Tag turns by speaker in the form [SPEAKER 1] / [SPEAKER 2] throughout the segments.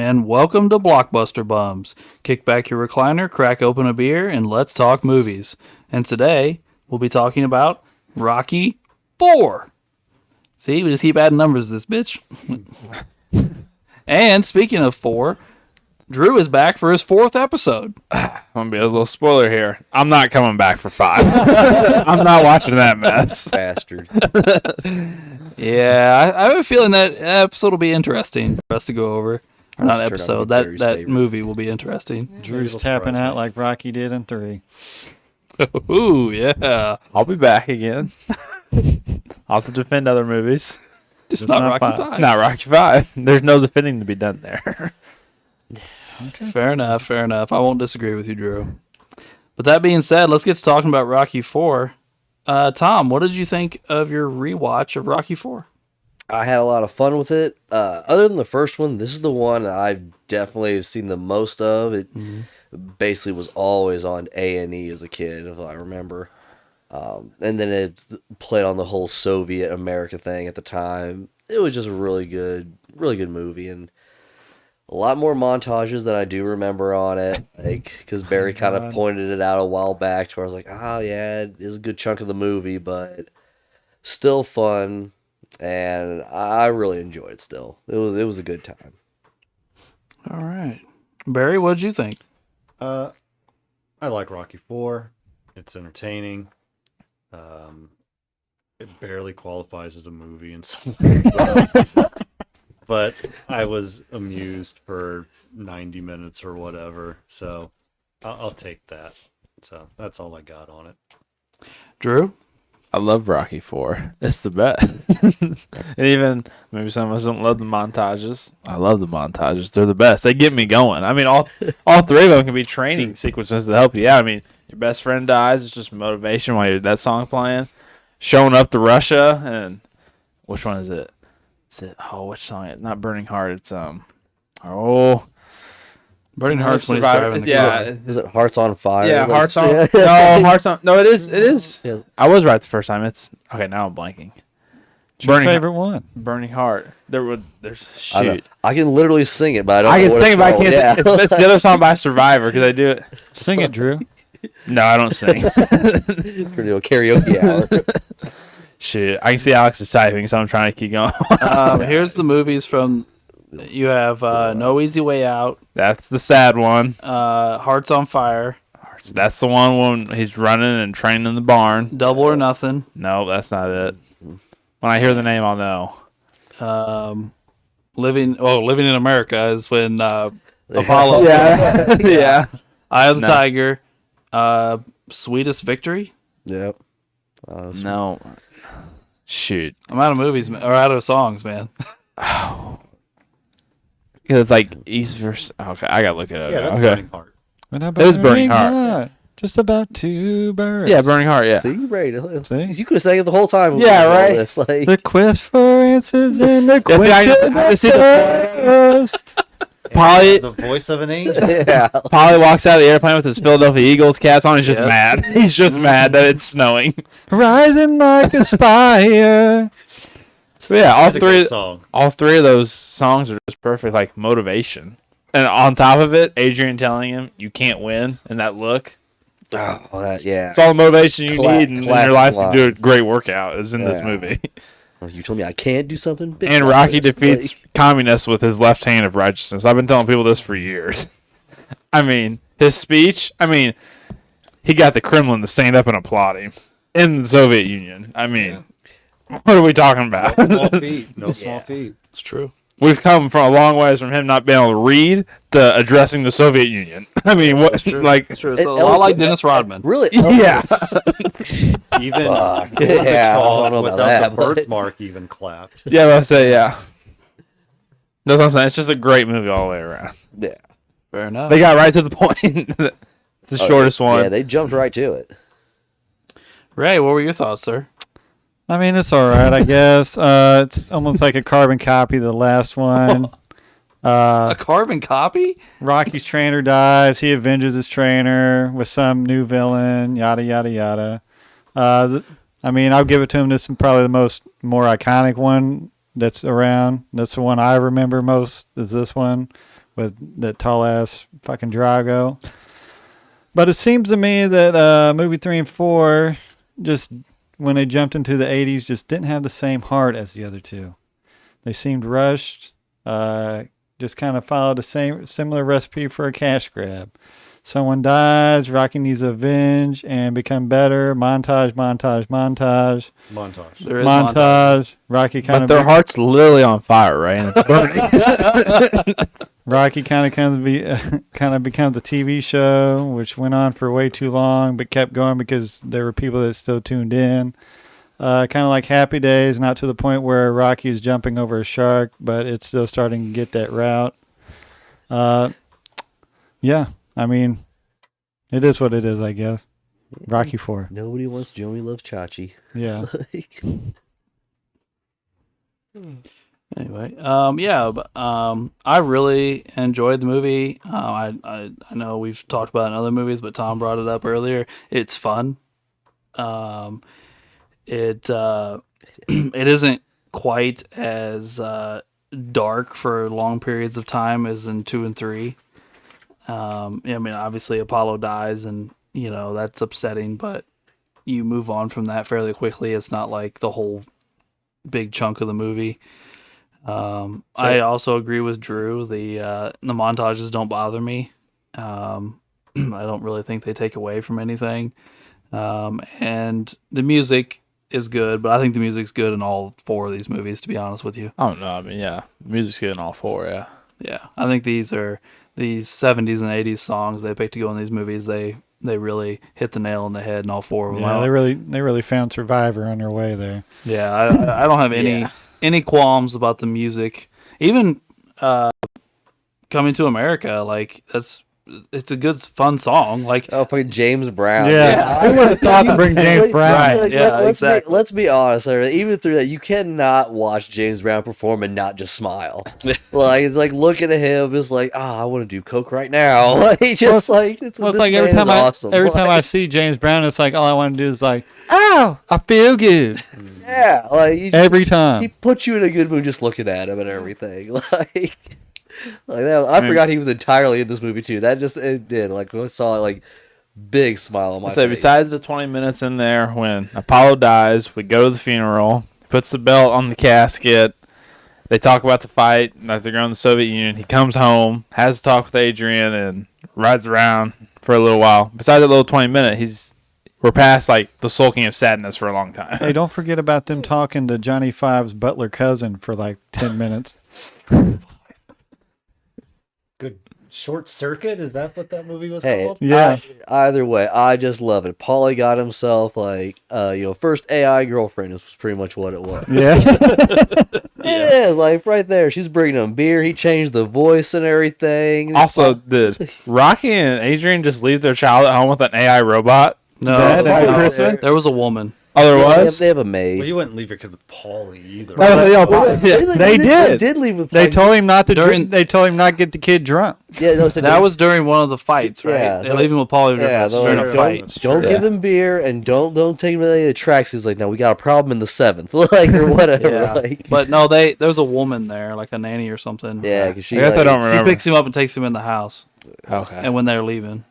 [SPEAKER 1] and welcome to Blockbuster Bums. Kick back your recliner, crack open a beer, and let's talk movies. And today, we'll be talking about Rocky 4. See, we just keep adding numbers to this bitch. And speaking of 4, Drew is back for his 4th episode.
[SPEAKER 2] I'm going to be a little spoiler here. I'm not coming back for 5. I'm not watching that mess.
[SPEAKER 3] Bastard.
[SPEAKER 1] Yeah, I have a feeling that episode will be interesting for us to go over. Or not episode, that movie will be interesting.
[SPEAKER 4] Drew's tapping out like Rocky did in 3.
[SPEAKER 1] Ooh, yeah.
[SPEAKER 2] I'll be back again. I'll have to defend other movies.
[SPEAKER 1] Just not Rocky 5.
[SPEAKER 2] Not Rocky 5. There's no defending to be done there.
[SPEAKER 1] Okay. Fair enough. I won't disagree with you, Drew. But that being said, let's get to talking about Rocky 4. Tom, what did you think of your rewatch of Rocky 4?
[SPEAKER 3] I had a lot of fun with it. Other than the first one, this is the one I've definitely seen the most of. It basically was always on A&E as a kid, if I remember. And then it played on the whole Soviet America thing at the time. It was just a really good movie, and a lot more montages than I do remember on it. Like, because Barry kind of pointed it out a while back, to where I was like, oh yeah, it is a good chunk of the movie, but still fun, and I really enjoyed it. Still, it was a good time.
[SPEAKER 1] All right, Barry, what did you think?
[SPEAKER 4] I like Rocky 4. It's entertaining. It barely qualifies as a movie in some ways, but I was amused for 90 minutes or whatever, so I'll take that. So that's all I got on it.
[SPEAKER 1] Drew?
[SPEAKER 2] I love Rocky 4. It's the best. And even, maybe some of us don't love the montages. I love the montages. They're the best. They get me going. I mean, all three of them can be training sequences to help you out. I mean, your best friend dies. It's just motivation while you're that song playing. Showing up to Russia, and which one is it? Which song? It's not Burning Heart. It's
[SPEAKER 1] Burning Heart's when he's driving the car.
[SPEAKER 3] Is it Hearts on Fire?
[SPEAKER 2] Yeah, Hearts on. No, Hearts on. No, it is. It is. Yeah. I was right the first time. It's okay. Now I'm blanking.
[SPEAKER 4] What's your favorite one?
[SPEAKER 2] Burning Heart. There's shoot.
[SPEAKER 3] I can literally sing it, but I
[SPEAKER 2] can
[SPEAKER 3] know what
[SPEAKER 2] sing it, but I can't.
[SPEAKER 3] Yeah.
[SPEAKER 2] It's the other song by Survivor because I do it.
[SPEAKER 4] Sing it, Drew.
[SPEAKER 2] No, I don't sing.
[SPEAKER 3] Pretty old karaoke hour.
[SPEAKER 2] Shoot, I can see Alex is typing, so I'm trying to keep going.
[SPEAKER 1] Here's the movies from. You have No Easy Way Out.
[SPEAKER 2] That's the sad one.
[SPEAKER 1] Hearts on Fire.
[SPEAKER 2] That's the one when he's running and training in the barn.
[SPEAKER 1] Double or Nothing.
[SPEAKER 2] No, that's not it. When I hear the name, I'll know.
[SPEAKER 1] Living in America is when Apollo.
[SPEAKER 2] Yeah. Yeah.
[SPEAKER 1] Eye of the Tiger. Sweetest Victory.
[SPEAKER 3] Yep.
[SPEAKER 2] No. Shoot.
[SPEAKER 1] I'm out of movies, or out of songs, man.
[SPEAKER 2] Oh. It's like East versus. Okay, I gotta look it up.
[SPEAKER 4] Yeah, that's
[SPEAKER 2] okay.
[SPEAKER 4] Burning Heart.
[SPEAKER 2] It was Burning Heart.
[SPEAKER 4] Just about 2 birds.
[SPEAKER 2] Yeah, Burning Heart. Yeah.
[SPEAKER 3] See, you're right.
[SPEAKER 4] See?
[SPEAKER 3] You could have sang it the whole time.
[SPEAKER 2] Yeah, right.
[SPEAKER 3] This. Like,
[SPEAKER 4] The quest for answers and the quest
[SPEAKER 2] Paulie,
[SPEAKER 4] the voice of an angel.
[SPEAKER 3] yeah.
[SPEAKER 2] Paulie walks out of the airplane with his Philadelphia Eagles caps on. He's just mad. He's just mad that it's snowing.
[SPEAKER 4] Rising like a spire.
[SPEAKER 2] But yeah, all three of those songs are just perfect, like motivation. And on top of it, Adrian telling him you can't win, and that look.
[SPEAKER 3] Oh, yeah.
[SPEAKER 2] It's all the motivation you need in your life to do a great workout is in this movie.
[SPEAKER 3] You told me I can't do something big.
[SPEAKER 2] And Rocky defeats communists with his left hand of righteousness. I've been telling people this for years. I mean, his speech, he got the Kremlin to stand up and applaud him in the Soviet Union. I mean, what are we talking about?
[SPEAKER 4] No small feat.
[SPEAKER 1] It's true.
[SPEAKER 2] We've come from a long ways from him not being able to read to addressing the Soviet Union. I mean, what? Like,
[SPEAKER 1] it's true. So a lot like Dennis Rodman.
[SPEAKER 3] Really?
[SPEAKER 2] Yeah.
[SPEAKER 4] Even
[SPEAKER 3] yeah, I don't know about
[SPEAKER 4] without
[SPEAKER 3] that,
[SPEAKER 4] the birthmark even clapped.
[SPEAKER 2] Yeah, I'll say yeah. That's what I'm saying. It's just a great movie all the way around.
[SPEAKER 3] Yeah.
[SPEAKER 1] Fair enough.
[SPEAKER 2] They got right to the point. It's the shortest one.
[SPEAKER 3] Yeah, they jumped right to it.
[SPEAKER 1] Ray, what were your thoughts, sir?
[SPEAKER 4] It's all right, I guess. It's almost like a carbon copy of the last one.
[SPEAKER 1] A carbon copy?
[SPEAKER 4] Rocky's trainer dies. He avenges his trainer with some new villain. Yada yada yada. I'll give it to him. This is probably the more iconic one that's around. That's the one I remember most. Is this one
[SPEAKER 5] with the tall ass fucking Drago. But it seems to me that movie 3 and 4 just when they jumped into the 80s just didn't have the same heart as the other two. They seemed rushed. Just kind of followed the similar recipe for a cash grab. Someone dies, Rocky needs revenge and become better. Montage.
[SPEAKER 1] There is
[SPEAKER 5] Montage. Rocky kind
[SPEAKER 2] But
[SPEAKER 5] of
[SPEAKER 2] their heart's literally on fire, right? And it's burning.
[SPEAKER 5] Rocky kind of becomes a TV show, which went on for way too long, but kept going because there were people that still tuned in. Kind of like Happy Days, not to the point where Rocky is jumping over a shark, but it's still starting to get that route. Yeah, I mean, it is what it is, I guess. Rocky 4.
[SPEAKER 3] Nobody wants Joey Loves Chachi.
[SPEAKER 5] Yeah.
[SPEAKER 1] Anyway, I really enjoyed the movie. I know we've talked about it in other movies, but Tom brought it up earlier. It's fun. It it isn't quite as dark for long periods of time as in 2 and 3. I mean, obviously Apollo dies, and that's upsetting, but you move on from that fairly quickly. It's not like the whole big chunk of the movie. I also agree with Drew. The montages don't bother me. I don't really think they take away from anything. And the music is good, but I think the music's good in all 4 of these movies, to be honest with you.
[SPEAKER 2] I don't know. I mean, yeah, music's good in all 4. Yeah.
[SPEAKER 1] Yeah, I think these 70s and 80s songs they picked to go in these movies. They really hit the nail on the head in all 4 of them.
[SPEAKER 5] Yeah, they really found Survivor on their way there.
[SPEAKER 1] Yeah, I don't have any qualms about the music. Even Coming to America, like it's a good fun song. Like
[SPEAKER 3] fucking James Brown.
[SPEAKER 5] Yeah, I would have thought to bring James Brown.
[SPEAKER 1] Right.
[SPEAKER 3] Like,
[SPEAKER 1] Yeah, exactly.
[SPEAKER 3] Let's be honest. Even through that, you cannot watch James Brown perform and not just smile. Like it's like looking at him, just like, I want to do coke right now. Like just like it's
[SPEAKER 5] like every time
[SPEAKER 3] awesome.
[SPEAKER 5] every time I see James Brown, it's like all I want to do is like, oh, I feel good.
[SPEAKER 3] Yeah, like
[SPEAKER 5] Every time.
[SPEAKER 3] he puts you in a good mood just looking at him and everything. Like that. I forgot he was entirely in this movie too. That just it did. Like when I saw it, like big smile on my
[SPEAKER 2] So
[SPEAKER 3] face.
[SPEAKER 2] besides the 20 minutes in there when Apollo dies, we go to the funeral, puts the belt on the casket. They talk about the fight, that they're going to the Soviet Union. He comes home, has a talk with Adrian, and rides around for a little while. Besides that little 20-minute, we're past like the sulking of sadness for a long time.
[SPEAKER 5] Hey, don't forget about them talking to Johnny Five's butler cousin for like 10 minutes.
[SPEAKER 4] Good Short Circuit? Is that what that movie was
[SPEAKER 3] Hey,
[SPEAKER 4] called?
[SPEAKER 5] Yeah.
[SPEAKER 3] Either way, I just love it. Paulie got himself like, first AI girlfriend is pretty much what it was.
[SPEAKER 5] Yeah.
[SPEAKER 3] Yeah, like right there. She's bringing him beer. He changed the voice and everything.
[SPEAKER 2] Also, did Rocky and Adrian just leave their child at home with an AI robot?
[SPEAKER 1] no,
[SPEAKER 5] That-
[SPEAKER 1] there was a woman.
[SPEAKER 2] Oh, there
[SPEAKER 3] Yeah,
[SPEAKER 2] was?
[SPEAKER 3] they have a maid.
[SPEAKER 4] Well, you wouldn't leave your kid with Paulie either.
[SPEAKER 5] They did.
[SPEAKER 3] They did leave with
[SPEAKER 5] They
[SPEAKER 3] Paulie.
[SPEAKER 5] told him not to.
[SPEAKER 1] During-
[SPEAKER 5] They told him not to get the kid drunk.
[SPEAKER 3] Yeah, no, so
[SPEAKER 1] That was during one of the fights, right?
[SPEAKER 3] Yeah,
[SPEAKER 1] They leave him with Paulie
[SPEAKER 3] yeah,
[SPEAKER 1] during a
[SPEAKER 3] don't,
[SPEAKER 1] fight.
[SPEAKER 3] don't give him beer and don't take him to any of the tracks. He's like, no, we got a problem in the 7th, like or whatever.
[SPEAKER 1] Yeah.
[SPEAKER 3] Like,
[SPEAKER 1] But no, there's a woman there, like a nanny or something.
[SPEAKER 3] yeah, because she.
[SPEAKER 2] I guess
[SPEAKER 3] like,
[SPEAKER 2] I don't
[SPEAKER 1] She
[SPEAKER 2] remember.
[SPEAKER 1] picks him up and takes him in the house,
[SPEAKER 2] Okay.
[SPEAKER 1] and when they're leaving.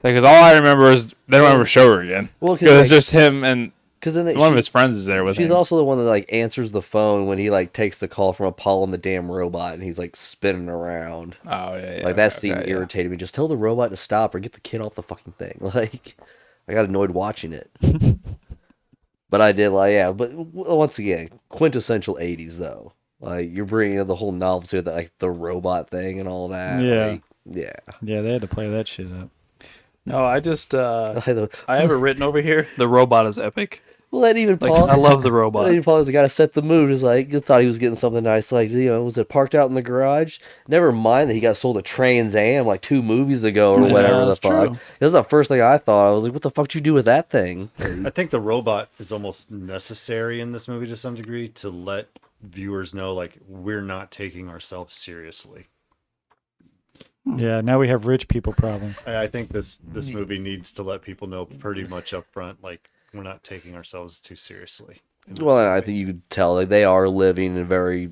[SPEAKER 2] Because all I remember is they don't ever show her again.
[SPEAKER 3] Well,
[SPEAKER 2] Because it's just him and
[SPEAKER 3] because then
[SPEAKER 2] one of his friends is there with
[SPEAKER 3] She's
[SPEAKER 2] him.
[SPEAKER 3] also the one that like answers the phone when he like takes the call from Apollo and the damn robot, and he's like spinning around.
[SPEAKER 2] Oh, yeah.
[SPEAKER 3] Like that scene irritated me. Just tell the robot to stop or get the kid off the fucking thing. Like, I got annoyed watching it. But I did like, yeah. But once again, quintessential '80s though. Like you're bringing in the whole novelty of the, like the robot thing and all that.
[SPEAKER 5] Yeah.
[SPEAKER 3] Like, yeah.
[SPEAKER 5] Yeah, they had to play that shit up.
[SPEAKER 1] No, I just I
[SPEAKER 3] Well,
[SPEAKER 1] have it written over here. The robot is epic.
[SPEAKER 3] that even
[SPEAKER 1] Like
[SPEAKER 3] Paul.
[SPEAKER 1] I love the
[SPEAKER 3] Well,
[SPEAKER 1] robot.
[SPEAKER 3] even Paul was the guy to set the mood. Is like he thought he was getting something nice. Like was it parked out in the garage? Never mind that he got sold a Trans Am like 2 movies ago or
[SPEAKER 1] Yeah,
[SPEAKER 3] whatever the
[SPEAKER 1] that's
[SPEAKER 3] fuck.
[SPEAKER 1] true.
[SPEAKER 3] This is the first thing I thought. I was like, what the fuck did you do with that thing?
[SPEAKER 4] I think the robot is almost necessary in this movie to some degree to let viewers know like we're not taking ourselves seriously.
[SPEAKER 5] Yeah, now we have rich people problems.
[SPEAKER 4] I think this movie needs to let people know pretty much up front like we're not taking ourselves too seriously. in this
[SPEAKER 3] Well, I
[SPEAKER 4] movie.
[SPEAKER 3] think you could tell like they are living in a very.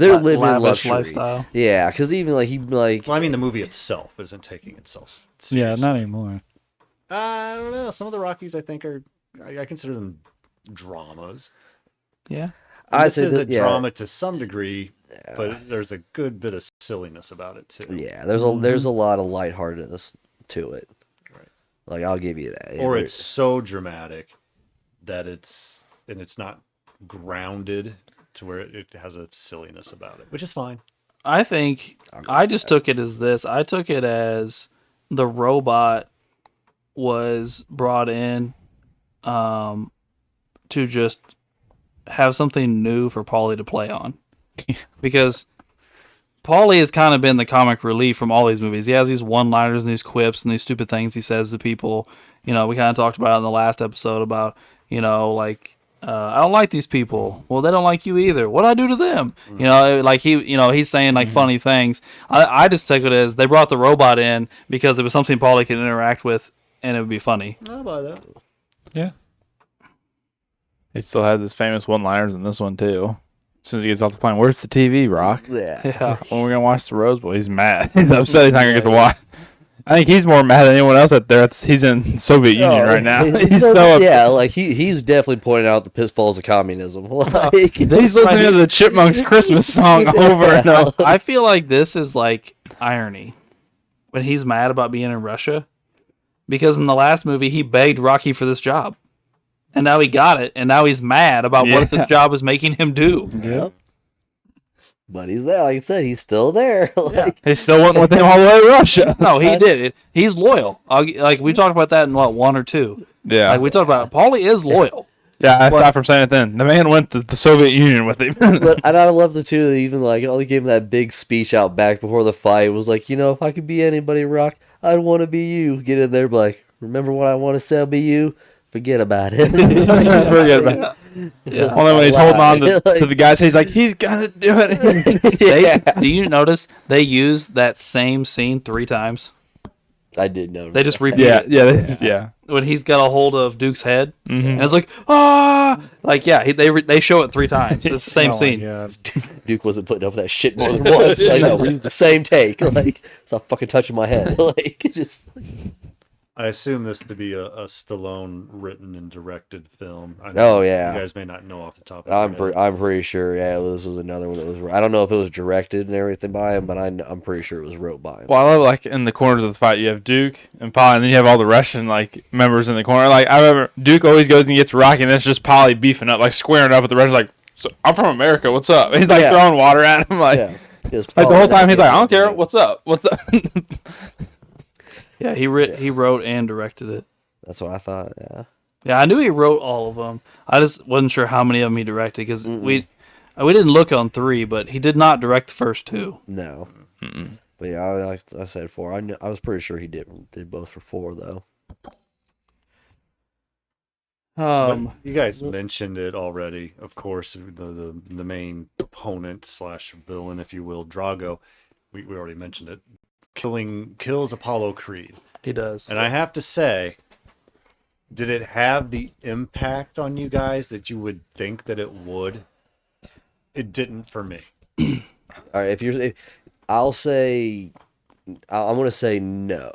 [SPEAKER 3] they're living in
[SPEAKER 1] lavish
[SPEAKER 3] luxury.
[SPEAKER 1] lifestyle.
[SPEAKER 3] Yeah, because even like he like
[SPEAKER 4] Well, I mean, the movie itself isn't taking itself seriously.
[SPEAKER 5] Yeah, not anymore.
[SPEAKER 4] I don't know. Some of the Rockies, I think, I consider them dramas.
[SPEAKER 1] Yeah.
[SPEAKER 4] And
[SPEAKER 3] I'd
[SPEAKER 4] this
[SPEAKER 3] say
[SPEAKER 4] is
[SPEAKER 3] that,
[SPEAKER 4] a
[SPEAKER 3] yeah.
[SPEAKER 4] drama to some degree, but there's a good bit of silliness about it too.
[SPEAKER 3] Yeah, there's a lot of lightheartedness to it.
[SPEAKER 4] Right.
[SPEAKER 3] Like I'll give you that.
[SPEAKER 4] Or
[SPEAKER 3] Yeah,
[SPEAKER 4] it's so dramatic that it's not grounded to where it has a silliness about it, which is fine.
[SPEAKER 1] I think I just took it as this. I took it as the robot was brought in to just have something new for Paulie to play on. Because Paulie has kind of been the comic relief from all these movies. He has these one-liners and these quips and these stupid things he says to people. You know, we kind of talked about it in the last episode about, you know, like, I don't like these people. Well, they don't like you either. What'd I do to them? You know, like he's saying like funny things. I just took it as they brought the robot in because it was something Paulie could interact with and it would be funny.
[SPEAKER 4] How about that?
[SPEAKER 5] Yeah.
[SPEAKER 2] He still had his famous one-liners in this one too. As soon as he gets off the plane, where's the TV, Rock?
[SPEAKER 3] yeah.
[SPEAKER 1] Yeah.
[SPEAKER 2] When we're gonna watch the Rose Bowl, he's mad. He's upset he's not gonna get to watch. I think he's more mad than anyone else out there. He's in Soviet Union right now. He's so upset.
[SPEAKER 3] Yeah, like he's definitely pointing out the pitfalls of communism. Like
[SPEAKER 2] He's listening to the Chipmunks Christmas song over and over.
[SPEAKER 1] I feel like this is like irony when he's mad about being in Russia because in the last movie he begged Rocky for this job and now he got it and now he's mad about what this job is making him do.
[SPEAKER 3] Yep. But he's there, like I said, he's still there. Like,
[SPEAKER 2] He still went with him all the way to Russia.
[SPEAKER 1] No, he did it. He's loyal. Like we talked about that in what, 1 or 2.
[SPEAKER 2] Yeah,
[SPEAKER 1] Like we talked about Paulie is loyal.
[SPEAKER 2] yeah. I stopped from saying it then. The man went to the Soviet Union with him.
[SPEAKER 3] But and I love the two that even like all he gave him that big speech out back before the fight was like, you know, if I could be anybody, Rock, I'd want to be you. Get in there, be like, remember what I want to say, I'll be you. Forget about it.
[SPEAKER 2] Forget about it.
[SPEAKER 1] Yeah.
[SPEAKER 2] Only when he's holding on to the guys, he's like, he's gonna do it.
[SPEAKER 1] Do you notice they use that same scene 3 times?
[SPEAKER 3] I did know.
[SPEAKER 1] They just repeat
[SPEAKER 2] Yeah,
[SPEAKER 1] it.
[SPEAKER 2] yeah.
[SPEAKER 1] When he's got a hold of Duke's head,
[SPEAKER 2] Mm-hmm.
[SPEAKER 1] and it's like, ah, like yeah, they show it 3 times. It's the same
[SPEAKER 5] Oh my
[SPEAKER 1] scene.
[SPEAKER 5] God.
[SPEAKER 3] Duke wasn't putting up with that shit more than once. Like, no, we used the same take. Like, stop fucking touching my head. Like, just.
[SPEAKER 4] I assume this to be a Stallone written and directed film. I know
[SPEAKER 3] Oh yeah.
[SPEAKER 4] you guys may not know off the top of your head.
[SPEAKER 3] I'm pretty sure. Yeah, this was another one that was. I don't know if it was directed and everything by him, but I'm pretty sure it was wrote by him.
[SPEAKER 2] Well, I love like in the corners of the fight, you have Duke and Paulie, and then you have all the Russian like members in the corner. Like I remember Duke always goes and gets Rocky, and it's just Paulie beefing up, like squaring up with the Russians. Like, so, I'm from America. What's up? And he's like
[SPEAKER 3] Yeah.
[SPEAKER 2] throwing water at him. Like,
[SPEAKER 3] Yeah. Just
[SPEAKER 2] like the whole
[SPEAKER 3] Paulie-
[SPEAKER 2] time he's like, I don't care. What's up? What's up?
[SPEAKER 1] Yeah, he wrote and directed it.
[SPEAKER 3] That's what I thought. Yeah.
[SPEAKER 1] Yeah, I knew he wrote all of them. I just wasn't sure how many of them he directed because we didn't look on 3, but he did not direct the first 2.
[SPEAKER 3] No. But yeah, like I said 4. I was pretty sure he did both for 4 though.
[SPEAKER 4] But you guys mentioned it already. Of course, the main opponent / villain, if you will, Drago. We already mentioned it. Kills Apollo Creed.
[SPEAKER 1] He does.
[SPEAKER 4] And I have to say, did it have the impact on you guys that you would think that it would? It didn't for me.
[SPEAKER 3] All right, I'll say, I'm gonna say no,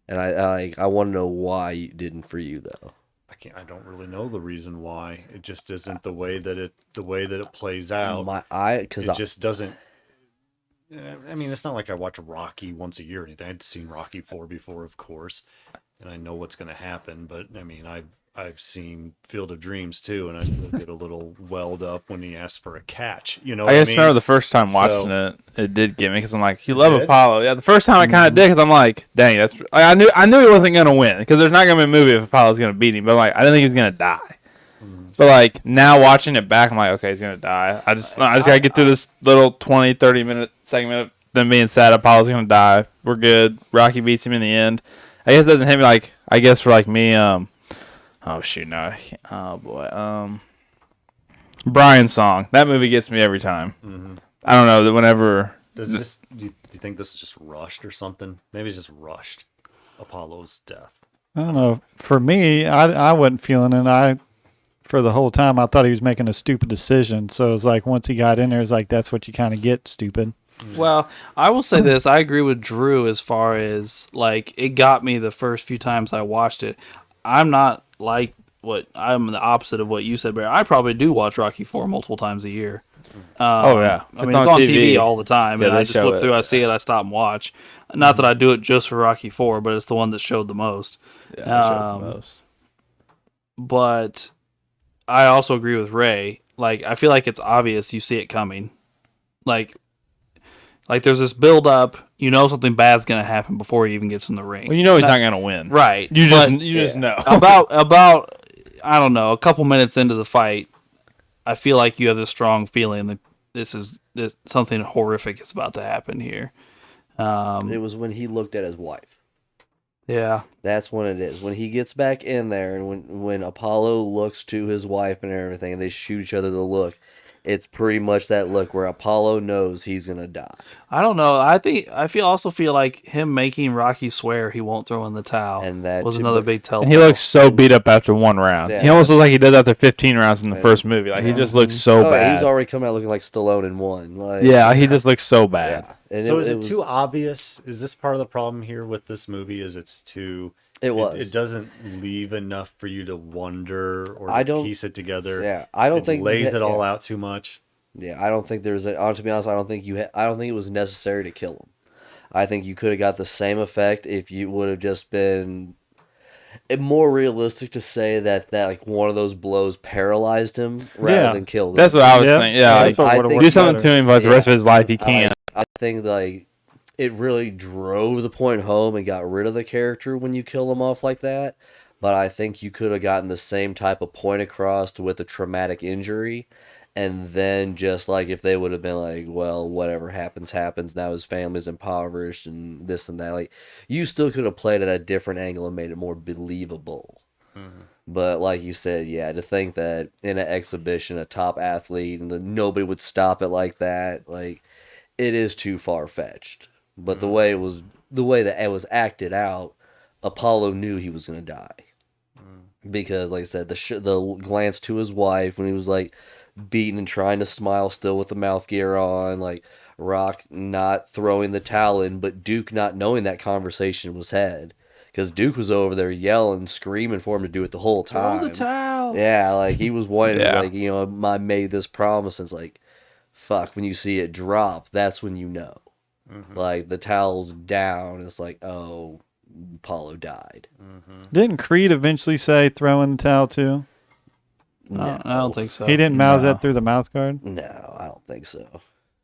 [SPEAKER 3] and I want to know why it didn't for you though.
[SPEAKER 4] I don't really know the reason why. It just isn't the way that it plays out.
[SPEAKER 3] Because
[SPEAKER 4] It just doesn't. I mean, it's not like I watch Rocky once a year or anything. I'd seen Rocky 4 before, of course, and I know what's going to happen. But I mean, I've seen Field of Dreams too, and I still get a little welled up when he asks for a catch. You know,
[SPEAKER 2] I
[SPEAKER 4] what
[SPEAKER 2] just
[SPEAKER 4] mean?
[SPEAKER 2] remember the first time watching
[SPEAKER 4] So-
[SPEAKER 2] it did get me because I'm like, you love
[SPEAKER 4] did?
[SPEAKER 2] Apollo. Yeah, the first time I kind of did because I'm like, dang, that's. Like, I knew he wasn't gonna win because there's not gonna be a movie if Apollo's gonna beat him. But like, I didn't think he was gonna die. But like now watching it back, I'm like, okay, he's gonna die. I just gotta get through this little 20, 30-minute segment of them being sad. Apollo's gonna die. We're good. Rocky beats him in the end. I guess it doesn't hit me like I guess for like me. Oh shoot, no. Oh boy. Brian's song. That movie gets me every time. I don't know that whenever.
[SPEAKER 4] Does it just? Do you think this is just rushed or something? Maybe it's just rushed. Apollo's death.
[SPEAKER 5] I don't know. For me, I wasn't feeling it. for the whole time, I thought he was making a stupid decision. So it's like once he got in there, it's like that's what you kind of get, stupid.
[SPEAKER 1] Well, I will say this. I agree with Drew as far as, like, it got me the first few times I watched it. I'm not like I'm the opposite of what you said, Barry. I probably do watch Rocky 4 multiple times a year.
[SPEAKER 2] Oh, yeah.
[SPEAKER 1] I mean, it's on TV all the time,
[SPEAKER 2] Yeah,
[SPEAKER 1] and
[SPEAKER 2] they
[SPEAKER 1] I just
[SPEAKER 2] show
[SPEAKER 1] flip
[SPEAKER 2] it.
[SPEAKER 1] through, I see it, I stop and watch. Not that I do it just for Rocky 4, but it's the one that showed the most.
[SPEAKER 2] Yeah, they show it the most.
[SPEAKER 1] But I also agree with Ray. Like, I feel like it's obvious you see it coming. Like there's this build up. You know something bad's gonna happen before he even gets in the ring.
[SPEAKER 2] Well, you know he's not gonna win,
[SPEAKER 1] Right?
[SPEAKER 2] You
[SPEAKER 1] But
[SPEAKER 2] just know.
[SPEAKER 1] about I don't know, a couple minutes into the fight, I feel like you have this strong feeling that this something horrific is about to happen here.
[SPEAKER 3] It was when he looked at his wife.
[SPEAKER 1] Yeah.
[SPEAKER 3] That's when it is. When he gets back in there and when Apollo looks to his wife and everything and they shoot each other the look, it's pretty much that look where Apollo knows he's going to die.
[SPEAKER 1] I don't know. Also feel like him making Rocky swear he won't throw in the towel
[SPEAKER 3] And that
[SPEAKER 1] was
[SPEAKER 3] too,
[SPEAKER 1] another
[SPEAKER 3] but-
[SPEAKER 1] big telltale.
[SPEAKER 2] And he looks so beat up after one round.
[SPEAKER 3] Yeah.
[SPEAKER 2] He almost looks like he did after 15 rounds in the first movie. Like he just looks so
[SPEAKER 3] Oh, yeah, he was
[SPEAKER 2] bad.
[SPEAKER 3] already coming out looking like Stallone in one. Like,
[SPEAKER 2] Yeah, he just looks so bad.
[SPEAKER 3] yeah. And
[SPEAKER 4] So is it
[SPEAKER 3] was-
[SPEAKER 4] too obvious? Is this part of the problem here with this movie? Is it's too...
[SPEAKER 3] It was.
[SPEAKER 4] It doesn't leave enough for you to wonder or
[SPEAKER 3] I
[SPEAKER 4] to
[SPEAKER 3] don't-
[SPEAKER 4] piece it together.
[SPEAKER 3] Yeah, I don't
[SPEAKER 4] it
[SPEAKER 3] think
[SPEAKER 4] lays
[SPEAKER 3] that-
[SPEAKER 4] it all
[SPEAKER 3] yeah.
[SPEAKER 4] out too much.
[SPEAKER 3] Yeah, I don't think there's a. To be honest, I don't think I don't think it was necessary to kill him. I think you could have got the same effect if you would have just been. More realistic to say that like one of those blows paralyzed him rather
[SPEAKER 5] Yeah.
[SPEAKER 3] than killed him.
[SPEAKER 2] That's what I was
[SPEAKER 5] Yeah.
[SPEAKER 2] thinking. Yeah,
[SPEAKER 5] Yeah,
[SPEAKER 2] like,
[SPEAKER 5] that's what
[SPEAKER 3] I
[SPEAKER 5] would've
[SPEAKER 3] think-
[SPEAKER 2] do
[SPEAKER 5] worked
[SPEAKER 2] something
[SPEAKER 5] better.
[SPEAKER 2] to him like the rest of his life. He can't.
[SPEAKER 3] I think like it really drove the point home and got rid of the character when you kill him off like that. But I think you could have gotten the same type of point across with a traumatic injury. And then just like if they would have been like, well, whatever happens, happens. Now his family's impoverished and this and that. Like you still could have played at a different angle and made it more believable. But like you said, yeah, to think that in an exhibition, a top athlete, and then nobody would stop it like that, like it is too far fetched. But the way that it was acted out, Apollo knew he was gonna die because, like I said, the glance to his wife when he was like beaten and trying to smile still with the mouth gear on, like Rock not throwing the towel in, but Duke not knowing that conversation was had. Because Duke was over there yelling, screaming for him to do it the whole time.
[SPEAKER 1] Throw the towel.
[SPEAKER 3] Yeah, like he was wanting,
[SPEAKER 2] Yeah.
[SPEAKER 3] like, you know, I made this promise. And it's like, fuck, when you see it drop, that's when you know. Like the towel's down. It's like, oh, Apollo died.
[SPEAKER 5] Didn't Creed eventually say throw in the towel too?
[SPEAKER 1] I don't think so.
[SPEAKER 5] He didn't mouth
[SPEAKER 2] No.
[SPEAKER 5] that through the mouth guard.
[SPEAKER 3] No, I don't think so.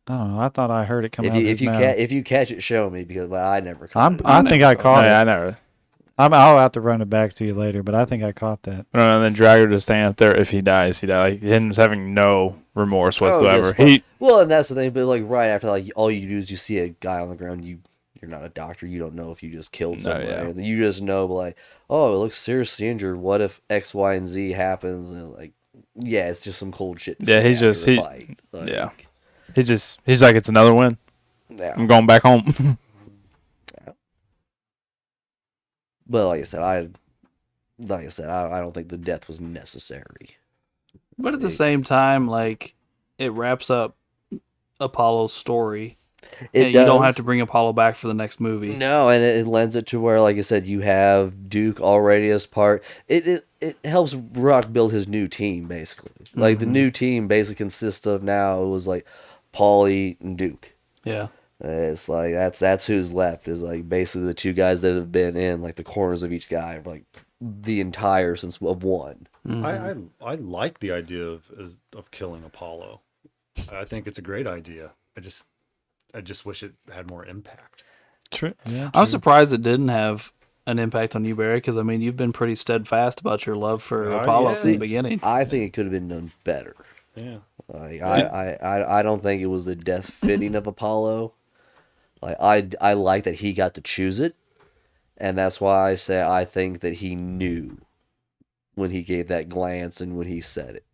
[SPEAKER 5] I don't know. I thought I heard it come
[SPEAKER 3] If
[SPEAKER 5] out.
[SPEAKER 3] you
[SPEAKER 5] of
[SPEAKER 3] if
[SPEAKER 5] his
[SPEAKER 3] you
[SPEAKER 5] mouth.
[SPEAKER 3] if you catch it, show me because I never caught it.
[SPEAKER 5] I think I
[SPEAKER 2] Oh,
[SPEAKER 5] caught
[SPEAKER 2] yeah, I
[SPEAKER 5] it.
[SPEAKER 2] never.
[SPEAKER 5] I'll have to run it back to you later, but I think I caught that.
[SPEAKER 2] No, and then Drago just standing up there. If he dies, he dies. Like him just having no remorse whatsoever.
[SPEAKER 3] Oh,
[SPEAKER 2] He
[SPEAKER 3] well, and that's the thing. But like right after, like all you do is you see a guy on the ground. You're not a doctor. You don't know if you just killed
[SPEAKER 2] No,
[SPEAKER 3] someone.
[SPEAKER 2] yeah.
[SPEAKER 3] You just know, like, oh, it looks seriously injured. What if X, Y, and Z happens? And like, yeah, it's just some cold shit. To
[SPEAKER 2] Yeah,
[SPEAKER 3] say
[SPEAKER 2] he's
[SPEAKER 3] after
[SPEAKER 2] just-
[SPEAKER 3] the
[SPEAKER 2] he-
[SPEAKER 3] fight. Like,
[SPEAKER 2] yeah. he's like, it's another win.
[SPEAKER 3] yeah.
[SPEAKER 2] I'm going back home.
[SPEAKER 3] But like I said, I don't think the death was necessary.
[SPEAKER 1] But at the same time, like, it wraps up Apollo's story.
[SPEAKER 3] It
[SPEAKER 1] And you don't
[SPEAKER 3] does.
[SPEAKER 1] have to bring Apollo back for the next movie.
[SPEAKER 3] No, and it lends it to where, like I said, you have Duke already as part. It helps Rock build his new team, basically. Like, the new team basically consists of now, it was like Paulie and Duke.
[SPEAKER 1] Yeah.
[SPEAKER 3] It's like, that's who's left, is like basically the two guys that have been in, like, the corners of each guy, like, the entire since of one.
[SPEAKER 4] I like the idea of killing Apollo. I think it's a great idea. I just wish it had more impact.
[SPEAKER 5] True. Yeah.
[SPEAKER 1] I'm surprised it didn't have an impact on you, Barry, because, I mean, you've been pretty steadfast about your love for Apollo
[SPEAKER 4] yeah.
[SPEAKER 1] from the beginning.
[SPEAKER 3] I think it could have been done better.
[SPEAKER 4] Yeah.
[SPEAKER 3] Like I don't think it was the death fitting of Apollo. Like I like that he got to choose it, and that's why I say I think that he knew when he gave that glance and when he said it,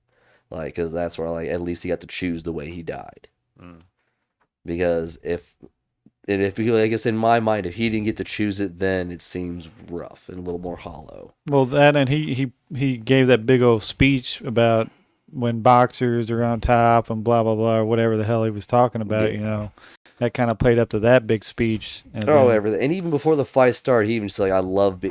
[SPEAKER 3] like because that's where like at least he got to choose the way he died. Because if And if he, I guess in my mind, if he didn't get to choose it, then it seems rough and a little more hollow.
[SPEAKER 5] Well, that and he gave that big old speech about when boxers are on top and blah blah blah or whatever the hell he was talking about.
[SPEAKER 3] Yeah.
[SPEAKER 5] That kind of played up to that big speech. And then-
[SPEAKER 3] Everything. And even before the fight started, he even said, like, I love,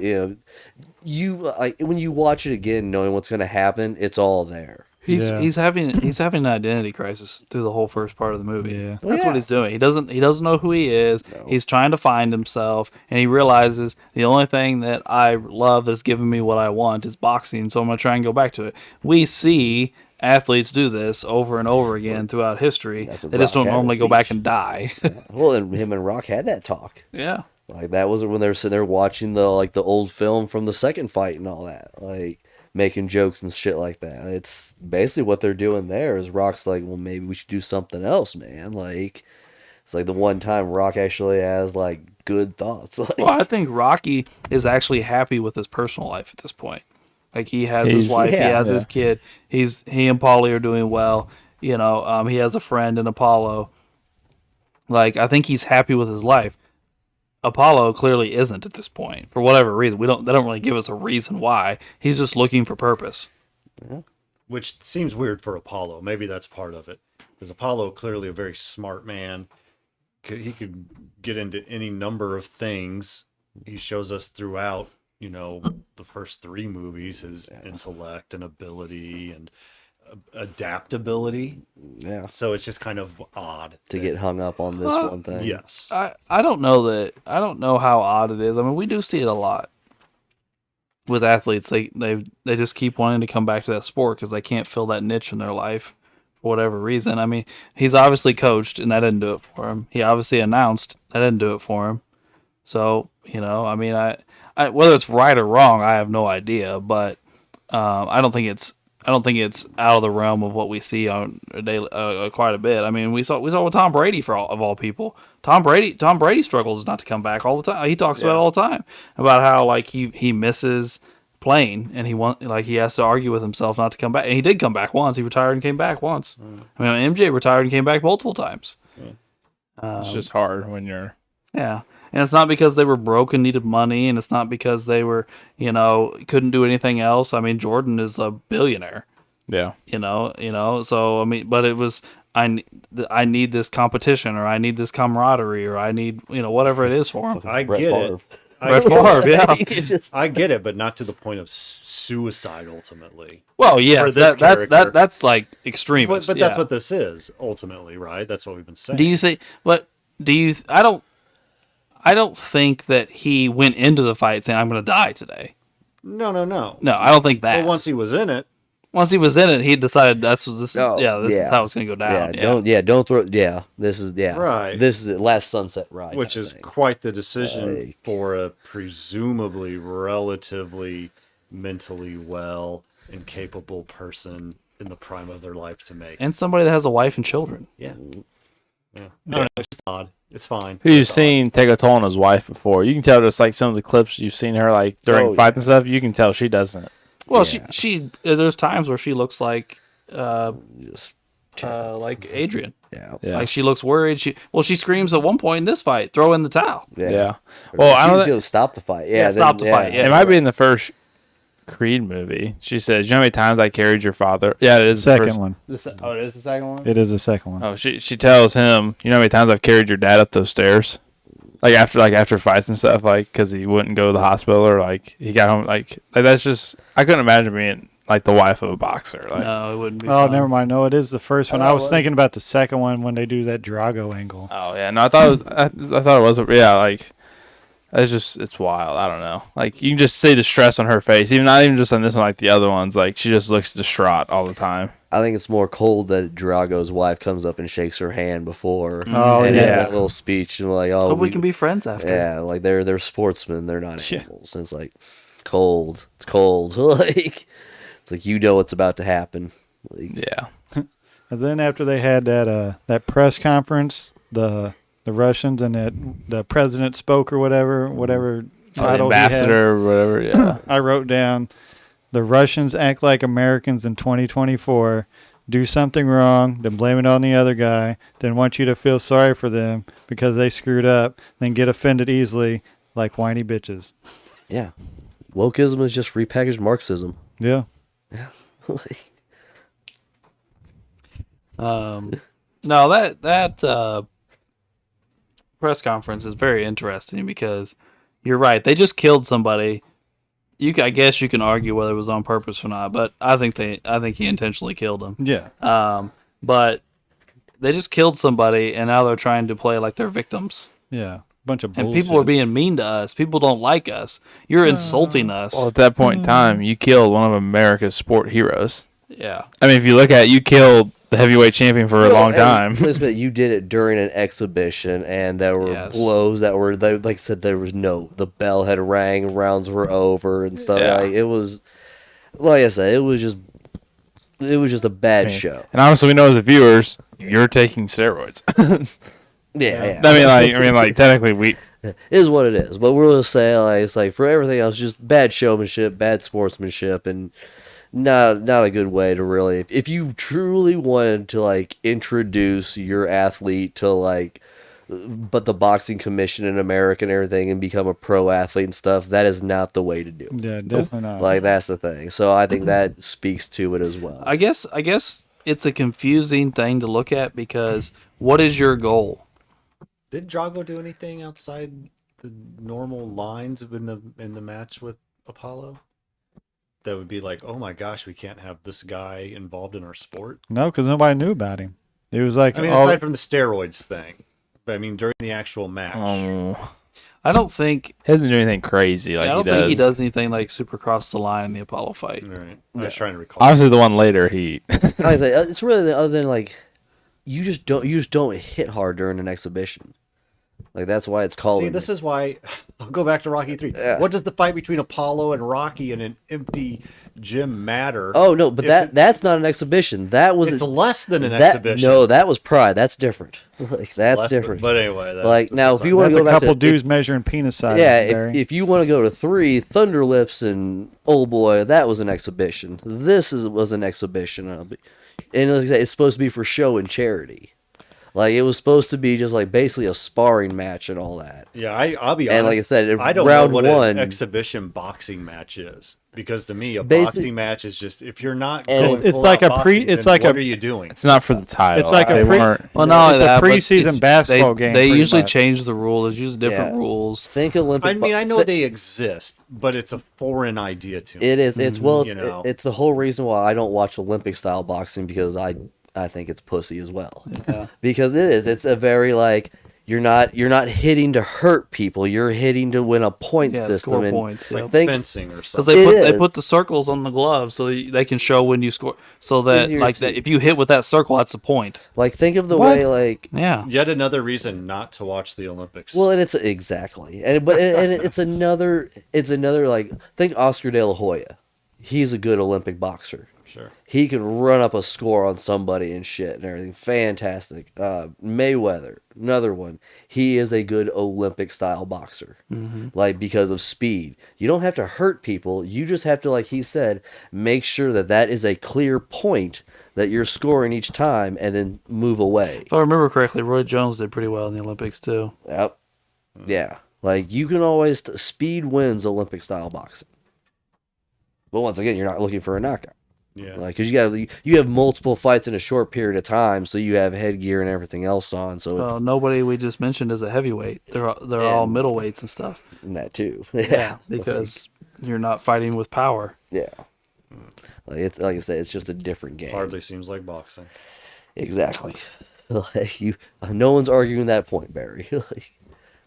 [SPEAKER 3] you like when you watch it again, knowing what's going to happen, it's all there.
[SPEAKER 1] He's having an identity crisis through the whole first part of the movie.
[SPEAKER 5] Yeah.
[SPEAKER 1] That's what he's doing. He doesn't know who he is.
[SPEAKER 3] No.
[SPEAKER 1] He's trying to find himself, and he realizes the only thing that I love that's giving me what I want is boxing. So I'm gonna try and go back to it. We see athletes do this over and over again throughout history.
[SPEAKER 3] That's what
[SPEAKER 1] They just
[SPEAKER 3] Rock
[SPEAKER 1] don't
[SPEAKER 3] had
[SPEAKER 1] normally
[SPEAKER 3] his
[SPEAKER 1] go back
[SPEAKER 3] speech.
[SPEAKER 1] and die.
[SPEAKER 3] Well, and him and Rock had that talk.
[SPEAKER 1] Yeah.
[SPEAKER 3] Like that was when they were sitting there watching the old film from the second fight and all that, like making jokes and shit like that. It's basically what they're doing there. Is Rock's like, well, maybe we should do something else, man. Like it's like the one time Rock actually has like good thoughts. Like,
[SPEAKER 1] Well, I think Rocky is actually happy with his personal life at this point. Like he has his
[SPEAKER 2] He's-
[SPEAKER 1] wife, he has
[SPEAKER 2] yeah.
[SPEAKER 1] his kid. He and Paulie are doing well. He has a friend in Apollo. Like I think he's happy with his life. Apollo clearly isn't at this point for whatever reason. They don't really give us a reason why. He's just looking for purpose.
[SPEAKER 4] Which seems weird for Apollo. Maybe that's part of it. Because Apollo clearly a very smart man. He could get into any number of things. He shows us throughout, the first 3 movies, his intellect and ability and adaptability.
[SPEAKER 3] yeah,
[SPEAKER 4] So it's just kind of odd
[SPEAKER 3] to get hung up on this one thing.
[SPEAKER 4] Yes.
[SPEAKER 1] I don't know how odd it is. I mean, we do see it a lot with athletes. They just keep wanting to come back to that sport because they can't fill that niche in their life for whatever reason. I mean, he's obviously coached and that didn't do it for him. He obviously announced that didn't do it for him. So I mean, I whether it's right or wrong, I have no idea. But I don't think it's out of the realm of what we see on a daily, quite a bit. I mean, we saw with Tom Brady of all people. Tom Brady struggles not to come back all the time. He talks about it all the time about how like he misses playing and he has to argue with himself not to come back. And he did come back once. He retired and came back once. I mean, MJ retired and came back multiple times.
[SPEAKER 2] It's just hard when you're.
[SPEAKER 1] Yeah. And it's not because they were broke and needed money, and it's not because they were, couldn't do anything else. I mean, Jordan is a billionaire,
[SPEAKER 2] Yeah.
[SPEAKER 1] So I mean, but it was I need this competition, or I need this camaraderie, or I need whatever it is for him.
[SPEAKER 4] I
[SPEAKER 3] Brett
[SPEAKER 4] get
[SPEAKER 3] Favre.
[SPEAKER 4] it.
[SPEAKER 1] Brett Favre, yeah.
[SPEAKER 4] I get it, but not to the point of suicide ultimately.
[SPEAKER 1] Well, yeah,
[SPEAKER 4] For this
[SPEAKER 1] that's
[SPEAKER 4] character.
[SPEAKER 1] that's like extremist.
[SPEAKER 4] But
[SPEAKER 1] yeah.
[SPEAKER 4] that's what this is ultimately, right? That's what we've been saying.
[SPEAKER 1] Do you think? I don't think that he went into the fight saying I'm going to die today.
[SPEAKER 4] No.
[SPEAKER 1] No, I don't think that.
[SPEAKER 4] But once he was in it,
[SPEAKER 1] Once he was in it, he decided this is how it's going to go
[SPEAKER 3] Yeah,
[SPEAKER 1] down.
[SPEAKER 3] don't throw. Yeah, this is
[SPEAKER 4] Right.
[SPEAKER 3] This is it. Last Sunset Ride,
[SPEAKER 4] which
[SPEAKER 3] kind of
[SPEAKER 4] is
[SPEAKER 3] thing.
[SPEAKER 4] quite the decision
[SPEAKER 3] Like-
[SPEAKER 4] for a presumably relatively mentally well and capable person in the prime of their life to make.
[SPEAKER 1] And somebody that has a wife and children.
[SPEAKER 4] Yeah. No, it's just odd. It's fine.
[SPEAKER 2] Who you've
[SPEAKER 4] It's odd.
[SPEAKER 2] seen take a toll on his wife before. You can tell just like some of the clips you've seen her like during
[SPEAKER 3] Oh,
[SPEAKER 2] fights and stuff. You can tell she doesn't.
[SPEAKER 1] Well,
[SPEAKER 3] Yeah.
[SPEAKER 1] she there's times where she looks like
[SPEAKER 3] Just,
[SPEAKER 1] like Adrian.
[SPEAKER 3] yeah.
[SPEAKER 2] Yeah.
[SPEAKER 1] Like she looks worried. She screams at one point in this fight, throw in the towel.
[SPEAKER 2] Yeah.
[SPEAKER 3] Well,
[SPEAKER 2] Well, I
[SPEAKER 3] she
[SPEAKER 2] don't.
[SPEAKER 3] was
[SPEAKER 2] thi-
[SPEAKER 3] going to stop the fight.
[SPEAKER 1] Yeah, stop the fight, yeah.
[SPEAKER 2] it might be in the first Creed movie. She says, "You know how many times I carried your father?" Yeah, it is the
[SPEAKER 5] Second
[SPEAKER 2] first-
[SPEAKER 5] one.
[SPEAKER 2] it is the second one.
[SPEAKER 5] It is the second one.
[SPEAKER 2] Oh, she tells him, "You know how many times I've carried your dad up those stairs?" Like after fights and stuff, like because he wouldn't go to the hospital or like he got home. Like that's just I couldn't imagine being like the wife of a boxer. Like
[SPEAKER 1] No, it wouldn't be.
[SPEAKER 5] Oh,
[SPEAKER 1] fun.
[SPEAKER 5] never mind. No, it is the first one.
[SPEAKER 2] Oh,
[SPEAKER 5] I was
[SPEAKER 2] what?
[SPEAKER 5] thinking about the second one when they do that Drago angle.
[SPEAKER 2] oh yeah, no, I thought it was I thought it was yeah like. It's wild. I don't know. Like you can just see the stress on her face. Not even just on this one, like the other ones. Like she just looks distraught all the time.
[SPEAKER 3] I think it's more cold that Drago's wife comes up and shakes her hand before
[SPEAKER 5] Oh,
[SPEAKER 3] and
[SPEAKER 5] yeah.
[SPEAKER 3] has that little speech and like, oh,
[SPEAKER 1] But we can be friends after.
[SPEAKER 3] yeah, like they're sportsmen, they're not
[SPEAKER 5] Yeah.
[SPEAKER 3] animals. And it's like cold. It's cold. Like it's like you know what's about to happen. Like,
[SPEAKER 2] Yeah.
[SPEAKER 5] And then after they had that press conference, the Russians and the president spoke or whatever
[SPEAKER 2] Or the
[SPEAKER 5] title he had,
[SPEAKER 2] ambassador or whatever. Yeah.
[SPEAKER 5] I wrote down, the Russians act like Americans in 2024, do something wrong, then blame it on the other guy, then want you to feel sorry for them because they screwed up, then get offended easily like whiny bitches.
[SPEAKER 3] Yeah. Wokeism is just repackaged Marxism.
[SPEAKER 5] Yeah.
[SPEAKER 1] No, that press conference is very interesting because you're right. They just killed somebody. I guess you can argue whether it was on purpose or not, but I think he intentionally killed him.
[SPEAKER 5] Yeah.
[SPEAKER 1] But they just killed somebody, and now they're trying to play like they're victims.
[SPEAKER 5] Yeah. Bunch of
[SPEAKER 1] And
[SPEAKER 5] bullshit.
[SPEAKER 1] people are being mean to us. People don't like us. You're insulting us.
[SPEAKER 2] Well, at that point in time, you killed one of America's sport heroes.
[SPEAKER 1] Yeah.
[SPEAKER 2] I mean, if you look at it, you killed the heavyweight champion for a long time.
[SPEAKER 3] Elizabeth, you did it during an exhibition, and there were
[SPEAKER 1] Yes.
[SPEAKER 3] blows that were, like I said, the bell had rang, rounds were over, and stuff.
[SPEAKER 2] Yeah.
[SPEAKER 3] Like, it was, like I said, it was just a bad show.
[SPEAKER 2] And obviously, we know as the viewers, you're taking steroids.
[SPEAKER 3] Yeah.
[SPEAKER 2] I mean, like technically, we.
[SPEAKER 3] It is what it is. But we'll say, like, it's like, for everything else, just bad showmanship, bad sportsmanship, and not a good way to really, if you truly wanted to, like, introduce your athlete to, like, but the boxing commission in America and everything, and become a pro athlete and stuff, that is not the way to do it.
[SPEAKER 5] Yeah, definitely not.
[SPEAKER 3] Like, that's the thing. So I think that speaks to it as well.
[SPEAKER 1] I guess it's a confusing thing to look at because what is your goal?
[SPEAKER 4] Did Drago do anything outside the normal lines in the match with Apollo? That would be like, oh my gosh, we can't have this guy involved in our sport.
[SPEAKER 5] No, because nobody knew about him. It was like,
[SPEAKER 4] I mean, aside from the steroids thing, but I mean during the actual match.
[SPEAKER 1] I don't think
[SPEAKER 2] He doesn't do anything crazy like
[SPEAKER 1] I don't
[SPEAKER 2] he does.
[SPEAKER 1] think he does anything like super cross the line in the Apollo fight.
[SPEAKER 4] All right. I was trying to recall.
[SPEAKER 2] Obviously, the one later, he.
[SPEAKER 3] Like I say, it's really other than, like, you just don't hit hard during an exhibition. Like, that's why it's called.
[SPEAKER 4] See, this is why I'll go back to Rocky 3.
[SPEAKER 3] Yeah.
[SPEAKER 4] What does the fight between Apollo and Rocky in an empty gym matter?
[SPEAKER 3] Oh no, but
[SPEAKER 4] if
[SPEAKER 3] that's not an exhibition. That was
[SPEAKER 4] it's less than an
[SPEAKER 3] that,
[SPEAKER 4] exhibition.
[SPEAKER 3] No, that was Pride. That's different. Like, that's
[SPEAKER 4] Less
[SPEAKER 3] different.
[SPEAKER 4] But anyway,
[SPEAKER 3] Like, now, if you want
[SPEAKER 5] that's
[SPEAKER 3] to
[SPEAKER 5] a
[SPEAKER 3] go back
[SPEAKER 5] couple
[SPEAKER 3] to
[SPEAKER 5] dudes measuring penis size.
[SPEAKER 3] yeah, if you want to go to 3, Thunder Lips and Old Boy, that was an exhibition. Was an exhibition, and like I said, it's supposed to be for show and charity. Like, it was supposed to be just like basically a sparring match and all that.
[SPEAKER 4] Yeah, I'll be honest.
[SPEAKER 3] And like I said,
[SPEAKER 4] I don't know
[SPEAKER 3] round
[SPEAKER 4] what
[SPEAKER 3] one,
[SPEAKER 4] an exhibition boxing match is, because to me, a
[SPEAKER 3] Basi-
[SPEAKER 4] boxing match is just if you're not
[SPEAKER 3] And
[SPEAKER 4] going
[SPEAKER 5] it's
[SPEAKER 4] full
[SPEAKER 5] like
[SPEAKER 4] out
[SPEAKER 5] a pre-
[SPEAKER 4] boxing,
[SPEAKER 5] it's
[SPEAKER 4] then
[SPEAKER 5] like
[SPEAKER 4] what
[SPEAKER 5] a-
[SPEAKER 4] are you doing?
[SPEAKER 2] It's not for the title.
[SPEAKER 5] It's like a
[SPEAKER 2] They
[SPEAKER 5] pre-
[SPEAKER 2] weren't-
[SPEAKER 1] Well, not only
[SPEAKER 5] It's a
[SPEAKER 1] that, but
[SPEAKER 5] preseason basketball game,
[SPEAKER 1] They
[SPEAKER 5] pretty
[SPEAKER 1] usually
[SPEAKER 5] much.
[SPEAKER 1] change the rule. There's usually different
[SPEAKER 3] Yeah.
[SPEAKER 1] rules.
[SPEAKER 3] think Olympic.
[SPEAKER 4] I mean, I know
[SPEAKER 3] th-
[SPEAKER 4] they exist, but it's a foreign idea to me.
[SPEAKER 3] It is. It's well.
[SPEAKER 4] You
[SPEAKER 3] It's,
[SPEAKER 4] know.
[SPEAKER 3] it's the whole reason why I don't watch Olympic style boxing, because I think it's pussy as well.
[SPEAKER 1] Yeah.
[SPEAKER 3] Because it is. It's a very, like, you're not hitting to hurt people. You're hitting to win a point
[SPEAKER 1] Yeah,
[SPEAKER 3] system.
[SPEAKER 1] score
[SPEAKER 3] and
[SPEAKER 1] points.
[SPEAKER 4] It's like
[SPEAKER 1] Yeah.
[SPEAKER 3] think-
[SPEAKER 4] fencing or
[SPEAKER 1] Because
[SPEAKER 4] something.
[SPEAKER 1] they
[SPEAKER 3] It
[SPEAKER 1] put
[SPEAKER 3] is.
[SPEAKER 1] the circles on the gloves so they can show when you score. So that
[SPEAKER 3] Easier
[SPEAKER 1] like
[SPEAKER 3] to-
[SPEAKER 1] that, if you hit with that circle, that's the point.
[SPEAKER 3] Like, think of the
[SPEAKER 5] What?
[SPEAKER 3] way, like,
[SPEAKER 1] Yeah.
[SPEAKER 4] Yet another reason not to watch the Olympics.
[SPEAKER 3] well, and it's exactly, and it's another like, think Oscar De La Hoya. He's a good Olympic boxer.
[SPEAKER 4] Sure.
[SPEAKER 3] He can run up a score on somebody and shit and everything. Fantastic. Mayweather, another one. He is a good Olympic style boxer. Like, because of speed. You don't have to hurt people. You just have to, like he said, make sure that is a clear point that you're scoring each time, and then move away.
[SPEAKER 1] If I remember correctly, Roy Jones did pretty well in the Olympics too.
[SPEAKER 3] Yep. Yeah. Like, you can always speed wins Olympic style boxing. But once again, you're not looking for a knockout.
[SPEAKER 4] Yeah.
[SPEAKER 3] Like, because you have multiple fights in a short period of time, so you have headgear and everything else on. So it's
[SPEAKER 1] Nobody we just mentioned is a heavyweight. They're all middleweights and stuff.
[SPEAKER 3] in that too.
[SPEAKER 1] Yeah, because you're not fighting with power.
[SPEAKER 3] Yeah. Like, it's like I said, it's just a different game.
[SPEAKER 4] Hardly seems like boxing.
[SPEAKER 3] Exactly. Like, no one's arguing that point, Barry. Like,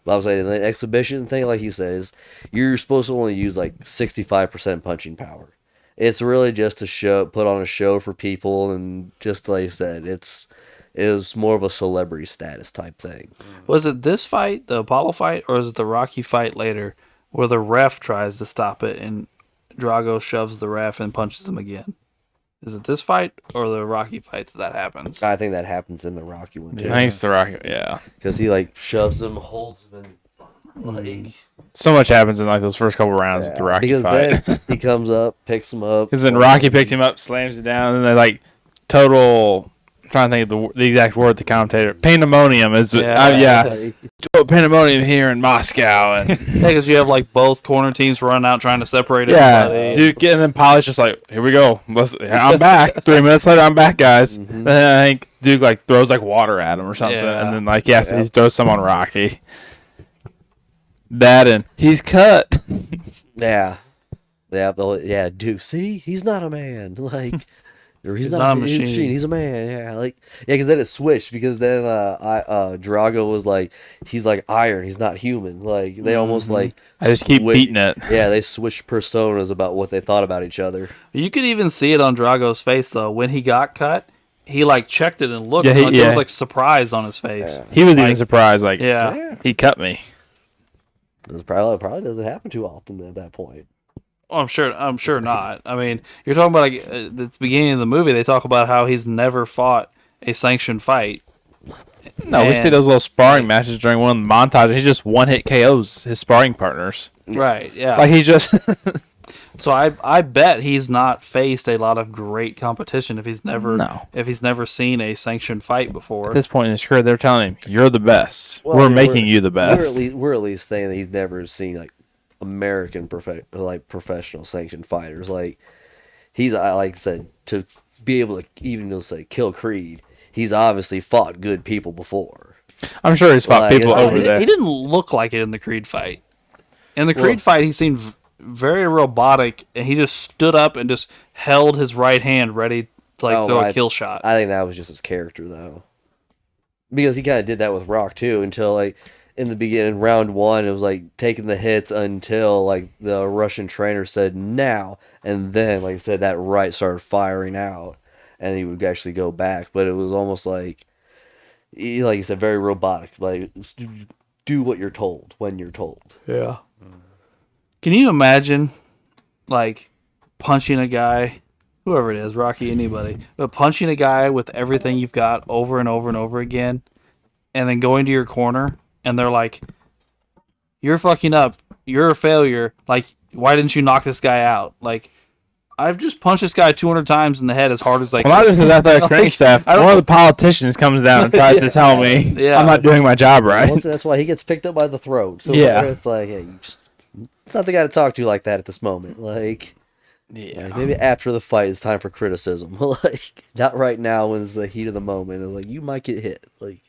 [SPEAKER 3] but I was saying, the exhibition thing, like he said, is you're supposed to only use like 65% punching power. It's really just to put on a show for people, and just like I said, it was more of a celebrity status type thing.
[SPEAKER 1] Was it this fight, the Apollo fight, or is it the Rocky fight later, where the ref tries to stop it and Drago shoves the ref and punches him again? Is it this fight or the Rocky fight that happens?
[SPEAKER 3] I think that happens in the Rocky one too,
[SPEAKER 2] I think it's the Rocket. Yeah.
[SPEAKER 3] because he like shoves him, holds him, and like.
[SPEAKER 2] So much happens in like those first couple rounds with the Rocky
[SPEAKER 3] Because
[SPEAKER 2] fight.
[SPEAKER 3] then he comes up, picks him up.
[SPEAKER 2] Because then Rocky picked him up, slams it down, and they like total. I'm trying to think of the exact word. The commentator, pandemonium is. Pandemonium here in Moscow, and
[SPEAKER 1] because you have like both corner teams running out trying to separate
[SPEAKER 2] yeah,
[SPEAKER 1] everybody.
[SPEAKER 2] dude. And then Paulie's just like, here we go. I'm back. 3 minutes later, I'm back, guys.
[SPEAKER 3] Mhm.
[SPEAKER 2] And then I think Duke like throws like water at him or something,
[SPEAKER 1] Yeah.
[SPEAKER 2] and then like so he throws some on Rocky. That and he's cut.
[SPEAKER 3] Yeah. Yeah, Duke. See, he's not a man. Like, or he's,
[SPEAKER 1] He's
[SPEAKER 3] not,
[SPEAKER 1] not a
[SPEAKER 3] he's
[SPEAKER 1] machine.
[SPEAKER 3] He's a man. Yeah, like, yeah, because then it switched. Because then, Drago was like, he's like iron. He's not human. Like, they almost like.
[SPEAKER 2] I just keep
[SPEAKER 3] switch-
[SPEAKER 2] beating it.
[SPEAKER 3] Yeah, they switched personas about what they thought about each other.
[SPEAKER 1] You could even see it on Drago's face though. When he got cut, he like checked it and looked.
[SPEAKER 2] Yeah,
[SPEAKER 1] Like, there was like surprise on his face.
[SPEAKER 3] Yeah.
[SPEAKER 2] He was even
[SPEAKER 1] Like,
[SPEAKER 2] surprised. Like,
[SPEAKER 1] Yeah.
[SPEAKER 2] he cut me.
[SPEAKER 3] It probably doesn't happen too often at that point.
[SPEAKER 1] Oh, I'm sure not. I mean, you're talking about like at the beginning of the movie. They talk about how he's never fought a sanctioned fight.
[SPEAKER 2] No, we see
[SPEAKER 1] And-
[SPEAKER 2] those little sparring matches during one of the montages. He just one hit KOs his sparring partners.
[SPEAKER 1] Right. Yeah.
[SPEAKER 2] Like he just.
[SPEAKER 1] So I bet he's not faced a lot of great competition if he's never
[SPEAKER 2] No.
[SPEAKER 1] seen a sanctioned fight before.
[SPEAKER 2] At this point in his career, they're telling him, "You're the best.
[SPEAKER 3] Well,
[SPEAKER 2] we're
[SPEAKER 3] yeah,
[SPEAKER 2] making you the best."
[SPEAKER 3] We're at least saying that he's never seen like American professional sanctioned fighters. Like he's like I said, to be able to even to say kill Creed, he's obviously fought good people before.
[SPEAKER 2] I'm sure he's fought
[SPEAKER 3] Like,
[SPEAKER 2] people
[SPEAKER 3] it's-
[SPEAKER 2] over
[SPEAKER 1] he,
[SPEAKER 2] there.
[SPEAKER 1] he didn't look like it in the Creed fight. In the
[SPEAKER 3] Well-
[SPEAKER 1] Creed fight, he seemed very robotic, and he just stood up and just held his right hand ready to like throw a kill shot.
[SPEAKER 3] I think that was just his character though, because he kind of did that with Rock too. Until like in the beginning, round one, it was like taking the hits until like the Russian trainer said now, and then like I said, that right started firing out, and he would actually go back. But it was almost like you said, very robotic. Like do what you're told when you're told.
[SPEAKER 1] Yeah. Can you imagine, like, punching a guy, whoever it is, Rocky, anybody, but punching a guy with everything you've got over and over and over again, and then going to your corner, and they're like, "You're fucking up. You're a failure. Like, why didn't you knock this guy out?" Like, I've just punched this guy 200 times in the head as hard as I
[SPEAKER 2] Well, not
[SPEAKER 1] can.
[SPEAKER 2] just his athletic training
[SPEAKER 1] Like,
[SPEAKER 2] staff.
[SPEAKER 1] I don't
[SPEAKER 2] One of the politicians comes down and tries to tell me
[SPEAKER 1] Yeah.
[SPEAKER 2] I'm not doing my job right.
[SPEAKER 3] Once that's why he gets picked up by the throat. So
[SPEAKER 2] Yeah.
[SPEAKER 3] it's like, hey, it's not the guy to talk to like that at this moment. Like.
[SPEAKER 2] Yeah.
[SPEAKER 3] Like, maybe after the fight, it's time for criticism. Like, not right now when it's the heat of the moment. It's like, you might get hit. Like,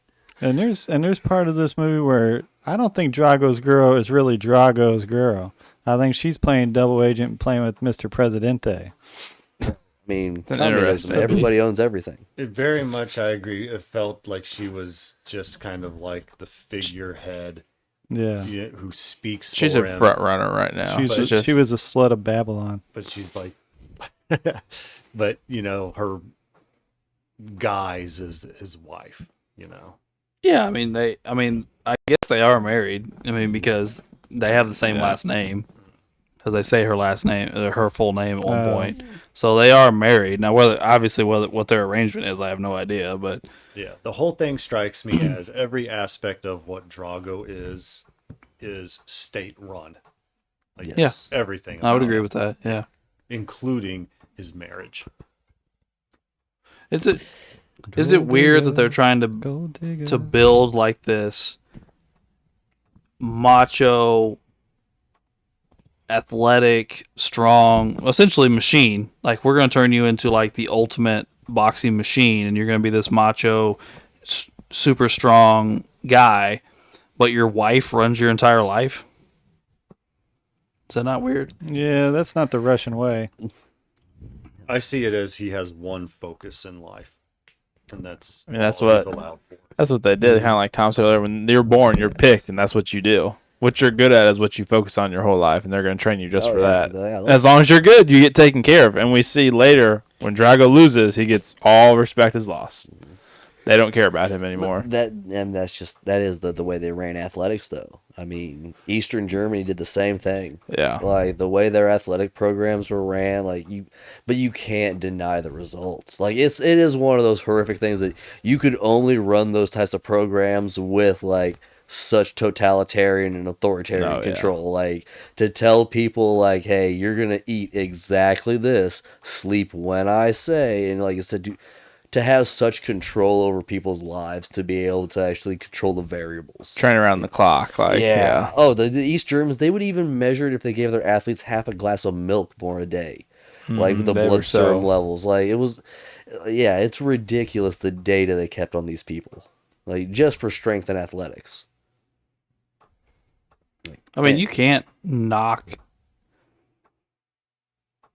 [SPEAKER 5] And there's part of this movie where I don't think Drago's girl is really Drago's girl. I think she's playing double agent, playing with Mr. Presidente.
[SPEAKER 3] I mean,
[SPEAKER 2] an
[SPEAKER 3] communism,
[SPEAKER 2] interesting-
[SPEAKER 3] everybody owns everything.
[SPEAKER 4] It very much, I agree. It felt like she was just kind of like the figurehead
[SPEAKER 5] Yeah,
[SPEAKER 4] who speaks
[SPEAKER 2] She's
[SPEAKER 4] for
[SPEAKER 2] a
[SPEAKER 4] him.
[SPEAKER 2] front runner right now.
[SPEAKER 5] she was a slut of Babylon.
[SPEAKER 4] But she's like, but her guise is his wife.
[SPEAKER 1] Yeah, I mean, I guess they are married. I mean, because they have the same last name. Because they say her last name, her full name at one point. So they are married. Now, what their arrangement is, I have no idea. But
[SPEAKER 4] Yeah, the whole thing strikes me as every aspect of what Drago is state run. Like,
[SPEAKER 3] Yes.
[SPEAKER 4] everything.
[SPEAKER 1] I would
[SPEAKER 4] about
[SPEAKER 1] agree
[SPEAKER 4] it,
[SPEAKER 1] with that. Yeah.
[SPEAKER 4] including his marriage.
[SPEAKER 1] Is it weird that they're trying
[SPEAKER 5] Gold digger.
[SPEAKER 1] to build like this macho, athletic, strong, essentially machine? Like, we're going to turn you into like the ultimate boxing machine, and you're going to be this macho, super strong guy, but your wife runs your entire life. Is that not weird?
[SPEAKER 5] Yeah, that's not the Russian way.
[SPEAKER 4] I see it as he has one focus in life, and that's
[SPEAKER 2] That's
[SPEAKER 4] all he's
[SPEAKER 2] what-
[SPEAKER 4] allowed for.
[SPEAKER 2] That's what they did. Kind of like Tom said earlier, when you're born, you're picked, and that's what you do. What you're good at is what you focus on your whole life, and they're going to train you just
[SPEAKER 3] Oh,
[SPEAKER 2] for
[SPEAKER 3] yeah,
[SPEAKER 2] that.
[SPEAKER 3] yeah,
[SPEAKER 2] As long as you're good, you get taken care of. And we see later when Drago loses, he gets all respect is lost. They don't care about him anymore.
[SPEAKER 3] That is the way they ran athletics, though. I mean, Eastern Germany did the same thing.
[SPEAKER 2] Yeah.
[SPEAKER 3] Like the way their athletic programs were ran, but you can't deny the results. Like it is one of those horrific things that you could only run those types of programs with like such totalitarian and authoritarian
[SPEAKER 2] Oh, yeah.
[SPEAKER 3] control. Like to tell people like, hey, you're gonna eat exactly this, sleep when I say, and like I said, to have such control over people's lives, to be able to actually control the variables.
[SPEAKER 2] Train around the clock, like yeah.
[SPEAKER 3] Oh, the East Germans, they would even measure it if they gave their athletes half a glass of milk more a day, like with the
[SPEAKER 2] they were
[SPEAKER 3] blood serum
[SPEAKER 2] so-
[SPEAKER 3] levels. Like it was, yeah, it's ridiculous the data they kept on these people, like just for strength and athletics.
[SPEAKER 1] I mean, you can't knock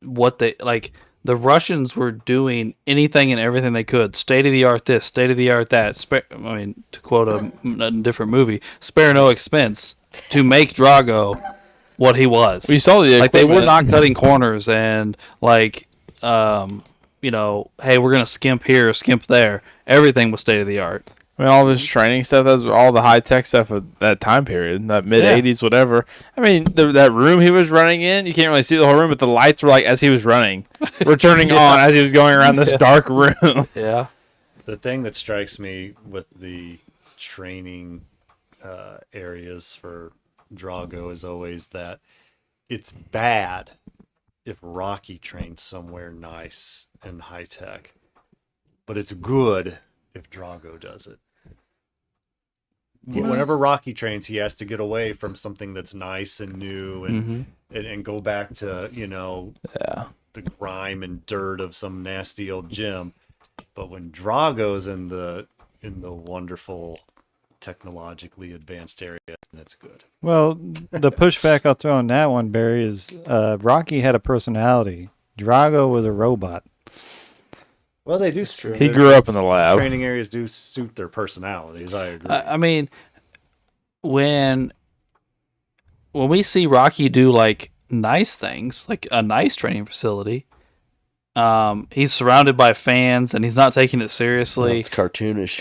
[SPEAKER 1] what they like. The Russians were doing anything and everything they could. State of the art this, state of the art that. I mean, to quote a different movie, spare no expense to make Drago what he was.
[SPEAKER 2] We saw the
[SPEAKER 1] like they were
[SPEAKER 2] equipment.
[SPEAKER 1] not cutting corners and like, you know, hey, we're gonna skimp here, skimp there. Everything was state of the art.
[SPEAKER 2] I mean, all this training stuff, that's all the high-tech stuff of that time period, that mid-'80s, whatever. I mean, that room he was running in, you can't really see the whole room, but the lights were like, as he was running, were turning on as he was going around this dark room.
[SPEAKER 1] Yeah.
[SPEAKER 4] The thing that strikes me with the training areas for Drago is always that it's bad if Rocky trains somewhere nice and high-tech, but it's good if Drago does it. Whenever Rocky trains, he has to get away from something that's nice and new and go back to, you know, the grime and dirt of some nasty old gym. But when Drago's in the wonderful technologically advanced area, that's good.
[SPEAKER 5] Well, the pushback I'll throw on that one, Barry, is Rocky had a personality. Drago was a robot.
[SPEAKER 4] Well, they do.
[SPEAKER 2] He grew up in the lab.
[SPEAKER 4] Training areas do suit their personalities. I agree.
[SPEAKER 1] I mean, when we see Rocky do like nice things, like a nice training facility, he's surrounded by fans and he's not taking it seriously.
[SPEAKER 3] It's cartoonish.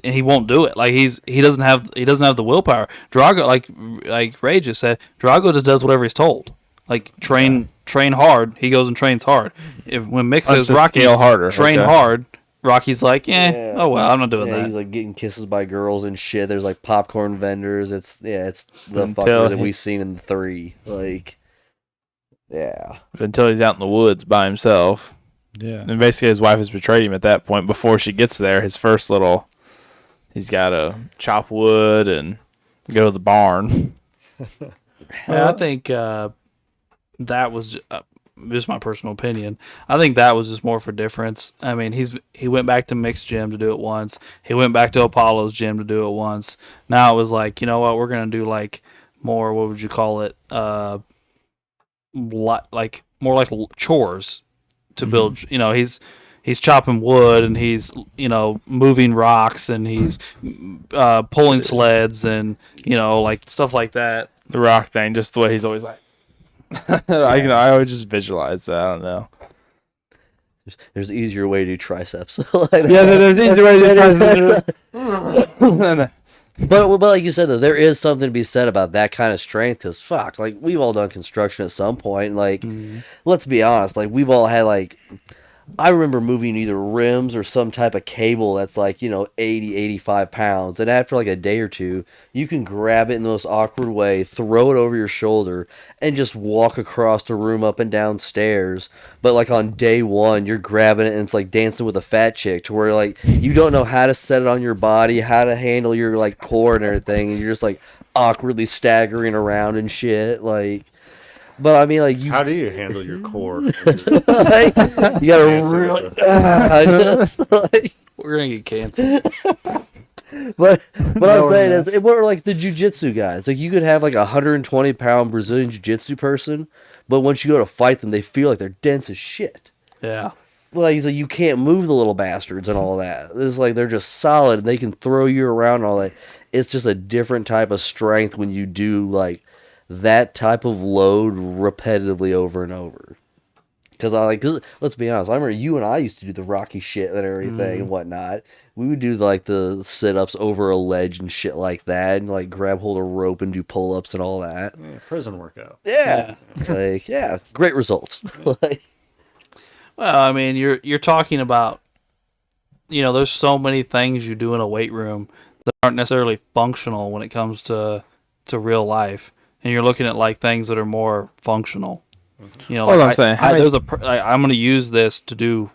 [SPEAKER 1] And he won't do it. Like he doesn't have the willpower. Drago, like Ray just said, Drago just does whatever he's told. Like train hard, he goes and trains hard. When Mick says Rocky
[SPEAKER 2] scale harder,
[SPEAKER 1] train
[SPEAKER 2] okay.
[SPEAKER 1] hard, Rocky's like,
[SPEAKER 3] Yeah.
[SPEAKER 1] oh well, I'm not doing that.
[SPEAKER 3] He's like getting kisses by girls and shit. There's like popcorn vendors. It's the
[SPEAKER 2] Until
[SPEAKER 3] fucker that
[SPEAKER 2] he-
[SPEAKER 3] we've seen in the 3. Like, yeah.
[SPEAKER 2] Until he's out in the woods by himself.
[SPEAKER 5] Yeah.
[SPEAKER 2] And basically his wife has betrayed him at that point. Before she gets there, his first little, he's got to chop wood and go to the barn.
[SPEAKER 1] Yeah, I think that was just my personal opinion. I think that was just more for difference. I mean, he went back to Mick's gym to do it once. He went back to Apollo's gym to do it once. Now it was like, you know what, we're gonna do like more. What would you call it? Like more like chores to build. You know, he's chopping wood and he's moving rocks and he's pulling sleds and like stuff like that.
[SPEAKER 2] The rock thing, just the way he's always like. I always just visualize that. I don't know.
[SPEAKER 3] There's an easier way to do triceps.
[SPEAKER 2] There's easier way to do
[SPEAKER 3] But like you said, though, there is something to be said about that kind of strength. Because fuck, like we've all done construction at some point. Like, let's be honest, like we've all had like. I remember moving either rims or some type of cable that's like, 80, 85 pounds. And after like a day or two, you can grab it in the most awkward way, throw it over your shoulder, and just walk across the room up and down stairs. But like on day one, you're grabbing it and it's like dancing with a fat chick to where like you don't know how to set it on your body, how to handle your like core and everything. And you're just like awkwardly staggering around and shit. Like. But I mean, like you.
[SPEAKER 4] How do you handle your core?
[SPEAKER 3] Like, you gotta really. Like,
[SPEAKER 1] We're gonna get canceled.
[SPEAKER 3] but I'm saying is, it were like the jujitsu guys. Like you could have like a 120-pound Brazilian jiu-jitsu person, but once you go to fight them, they feel like they're dense as shit.
[SPEAKER 1] Yeah.
[SPEAKER 3] Like he's like, you can't move the little bastards and all that. It's like they're just solid and they can throw you around and all that. It's just a different type of strength when you do like. That type of load repetitively over and over. Because let's be honest, I remember you and I used to do the Rocky shit and everything and whatnot. We would do like the sit-ups over a ledge and shit like that, and like grab hold of rope and do pull-ups and all that.
[SPEAKER 4] Yeah, prison workout.
[SPEAKER 3] Yeah, it's like great results. Like,
[SPEAKER 1] Well, I mean, you're talking about, there's so many things you do in a weight room that aren't necessarily functional when it comes to real life. And you're looking at like things that are more functional.
[SPEAKER 2] Well, I'm saying,
[SPEAKER 1] I'm going to use this to do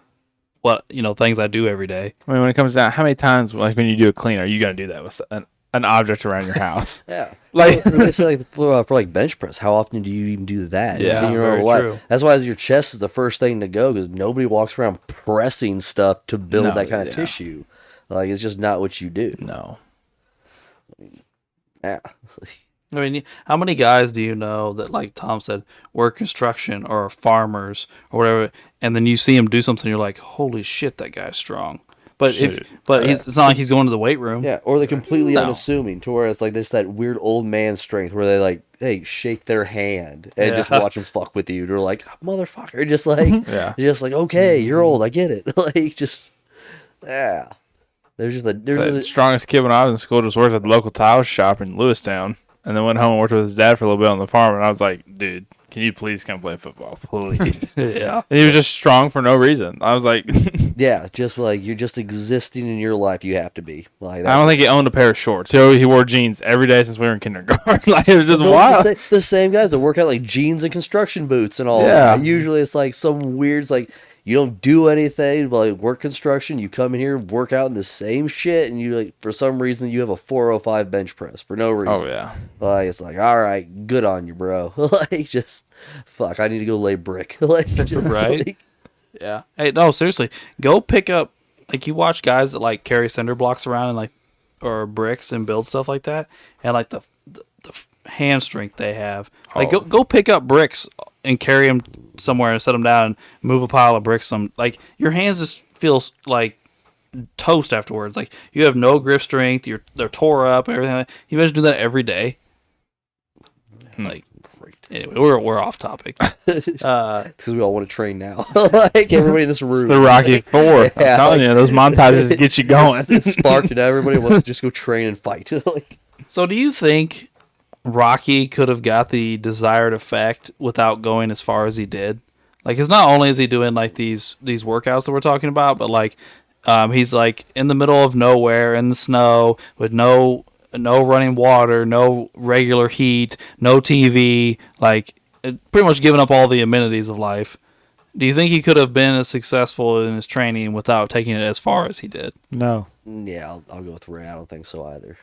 [SPEAKER 1] what things I do every day.
[SPEAKER 2] I mean, when it comes down, how many times, like when you do a clean, are you gonna do that with an object around your house?
[SPEAKER 3] Yeah,
[SPEAKER 2] Like-
[SPEAKER 3] they say like for like bench press, how often do you even do that?
[SPEAKER 2] Yeah,
[SPEAKER 3] In your
[SPEAKER 1] very
[SPEAKER 3] own life?
[SPEAKER 1] true.
[SPEAKER 3] That's why your chest is the first thing to go because nobody walks around pressing stuff to build
[SPEAKER 2] No,
[SPEAKER 3] that kind of
[SPEAKER 2] yeah.
[SPEAKER 3] tissue. Like it's just not what you do.
[SPEAKER 2] No.
[SPEAKER 3] Yeah,
[SPEAKER 1] I mean, how many guys do you know that, like Tom said, work construction or are farmers or whatever, and then you see him do something, you're like, holy shit, that guy's strong. But
[SPEAKER 2] Shoot.
[SPEAKER 1] it's not like he's going to the weight room.
[SPEAKER 3] yeah, or they're completely
[SPEAKER 1] No.
[SPEAKER 3] unassuming to where it's like this that weird old man strength where they like, hey, shake their hand and just
[SPEAKER 1] Yeah.
[SPEAKER 3] watch them fuck with you. They're like, motherfucker, just like,
[SPEAKER 2] Yeah.
[SPEAKER 3] just like, okay, you're old, I get it. Like, just, yeah. There's just a,
[SPEAKER 2] The
[SPEAKER 3] there's a,
[SPEAKER 2] strongest kid when I was in school just worked at the local tile shop in Lewistown, and then went home and worked with his dad for a little bit on the farm. And I was like, dude, can you please come play football, please?
[SPEAKER 1] Yeah.
[SPEAKER 2] And he was just strong for no reason. I was like,
[SPEAKER 3] yeah, just like you're just existing in your life. You have to be like.
[SPEAKER 2] I don't think he owned a pair of shorts. He wore jeans every day since we were in kindergarten. Like, it was just wild.
[SPEAKER 3] The same guys that work out like jeans and construction boots and all.
[SPEAKER 2] Yeah.
[SPEAKER 3] That. Usually it's like some weird, it's like you don't do anything, but like work construction. You come in here, work out in the same shit, and you like for some reason you have a 405 bench press for no reason.
[SPEAKER 2] Oh yeah.
[SPEAKER 3] Like it's like, all right, good on you, bro. Like just fuck. I need to go lay brick. Like just,
[SPEAKER 1] Right.
[SPEAKER 3] like,
[SPEAKER 1] Yeah. Hey, no, seriously, go pick up. Like you watch guys that like carry cinder blocks around and like or bricks and build stuff like that, and like the hand strength they have. Like
[SPEAKER 2] Oh.
[SPEAKER 1] go pick up bricks and carry them somewhere and set them down and move a pile of bricks. Like your hands just feel like toast afterwards. Like you have no grip strength. They're tore up and everything. You imagine do that every day. Like anyway, we're off topic.
[SPEAKER 3] because we all want to train now. Like everybody in this room.
[SPEAKER 2] The Rocky Four. I'm
[SPEAKER 3] Yeah,
[SPEAKER 2] telling
[SPEAKER 3] like-
[SPEAKER 2] you, those montages get you going.
[SPEAKER 3] It's sparked and everybody wants to just go train and fight. Like,
[SPEAKER 1] So do you think Rocky could have got the desired effect without going as far as he did? Like, it's not only is he doing like these workouts that we're talking about, but like he's like in the middle of nowhere in the snow with no running water, no regular heat, no TV, like pretty much giving up all the amenities of life. Do you think he could have been as successful in his training without taking it as far as he did?
[SPEAKER 5] No,
[SPEAKER 3] yeah, I'll go with Ray. I don't think so either.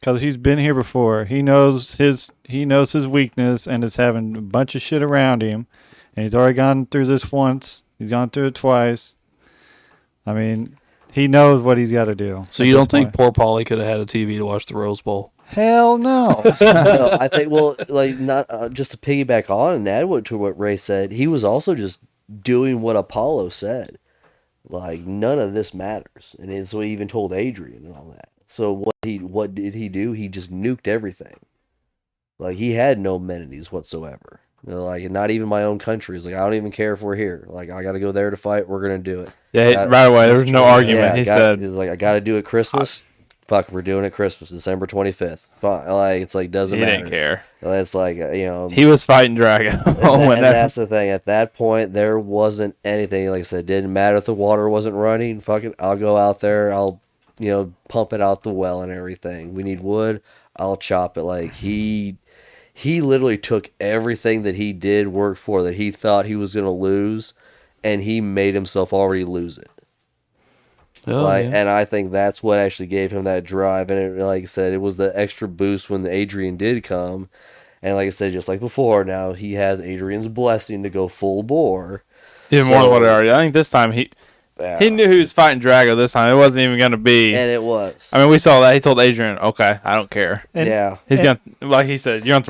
[SPEAKER 5] because he's been here before. He knows his weakness and is having a bunch of shit around him, and he's already gone through this once. He's gone through it twice. I mean, he knows what he's got to do.
[SPEAKER 1] So
[SPEAKER 5] at
[SPEAKER 1] you
[SPEAKER 5] this
[SPEAKER 1] don't think
[SPEAKER 5] point.
[SPEAKER 1] poor Paulie could have had a TV to watch the Rose Bowl?
[SPEAKER 5] Hell no.
[SPEAKER 3] No, I think well, like not just to piggyback on and add to what Ray said. He was also just doing what Apollo said. Like none of this matters, and then, so he even told Adrian and all that. So what did he do? He just nuked everything. Like he had no amenities whatsoever. You know, like not even my own country. He's like, I don't even care if we're here. Like I got to go there to fight. We're gonna do it.
[SPEAKER 2] Yeah,
[SPEAKER 3] Got-
[SPEAKER 2] right away. There was no argument. He said,
[SPEAKER 3] he's like, I got to do it Christmas. Fuck, we're doing it Christmas, December 25th. Fine. Like it's like doesn't
[SPEAKER 2] he
[SPEAKER 3] matter.
[SPEAKER 2] didn't care.
[SPEAKER 3] It's like
[SPEAKER 2] He was fighting Drago.
[SPEAKER 3] and that's the thing. At that point, there wasn't anything. Like I said, it didn't matter if the water wasn't running. Fuck it, I'll go out there. I'll, pump it out the well and everything. We need wood. I'll chop it. Like he literally took everything that he did work for that he thought he was gonna lose, and he made himself already lose it.
[SPEAKER 1] Oh, yeah.
[SPEAKER 3] And I think that's what actually gave him that drive. And it, like I said, it was the extra boost when Adrian did come. And like I said, just like before, now he has Adrian's blessing to go full bore.
[SPEAKER 2] Even more than what I already. I think this time he knew he was fighting Drago this time. It wasn't even going to be.
[SPEAKER 3] And it was.
[SPEAKER 2] I mean, we saw that. He told Adrian, okay, I don't care.
[SPEAKER 5] And-
[SPEAKER 3] yeah.
[SPEAKER 2] He's going to, like he said, he's going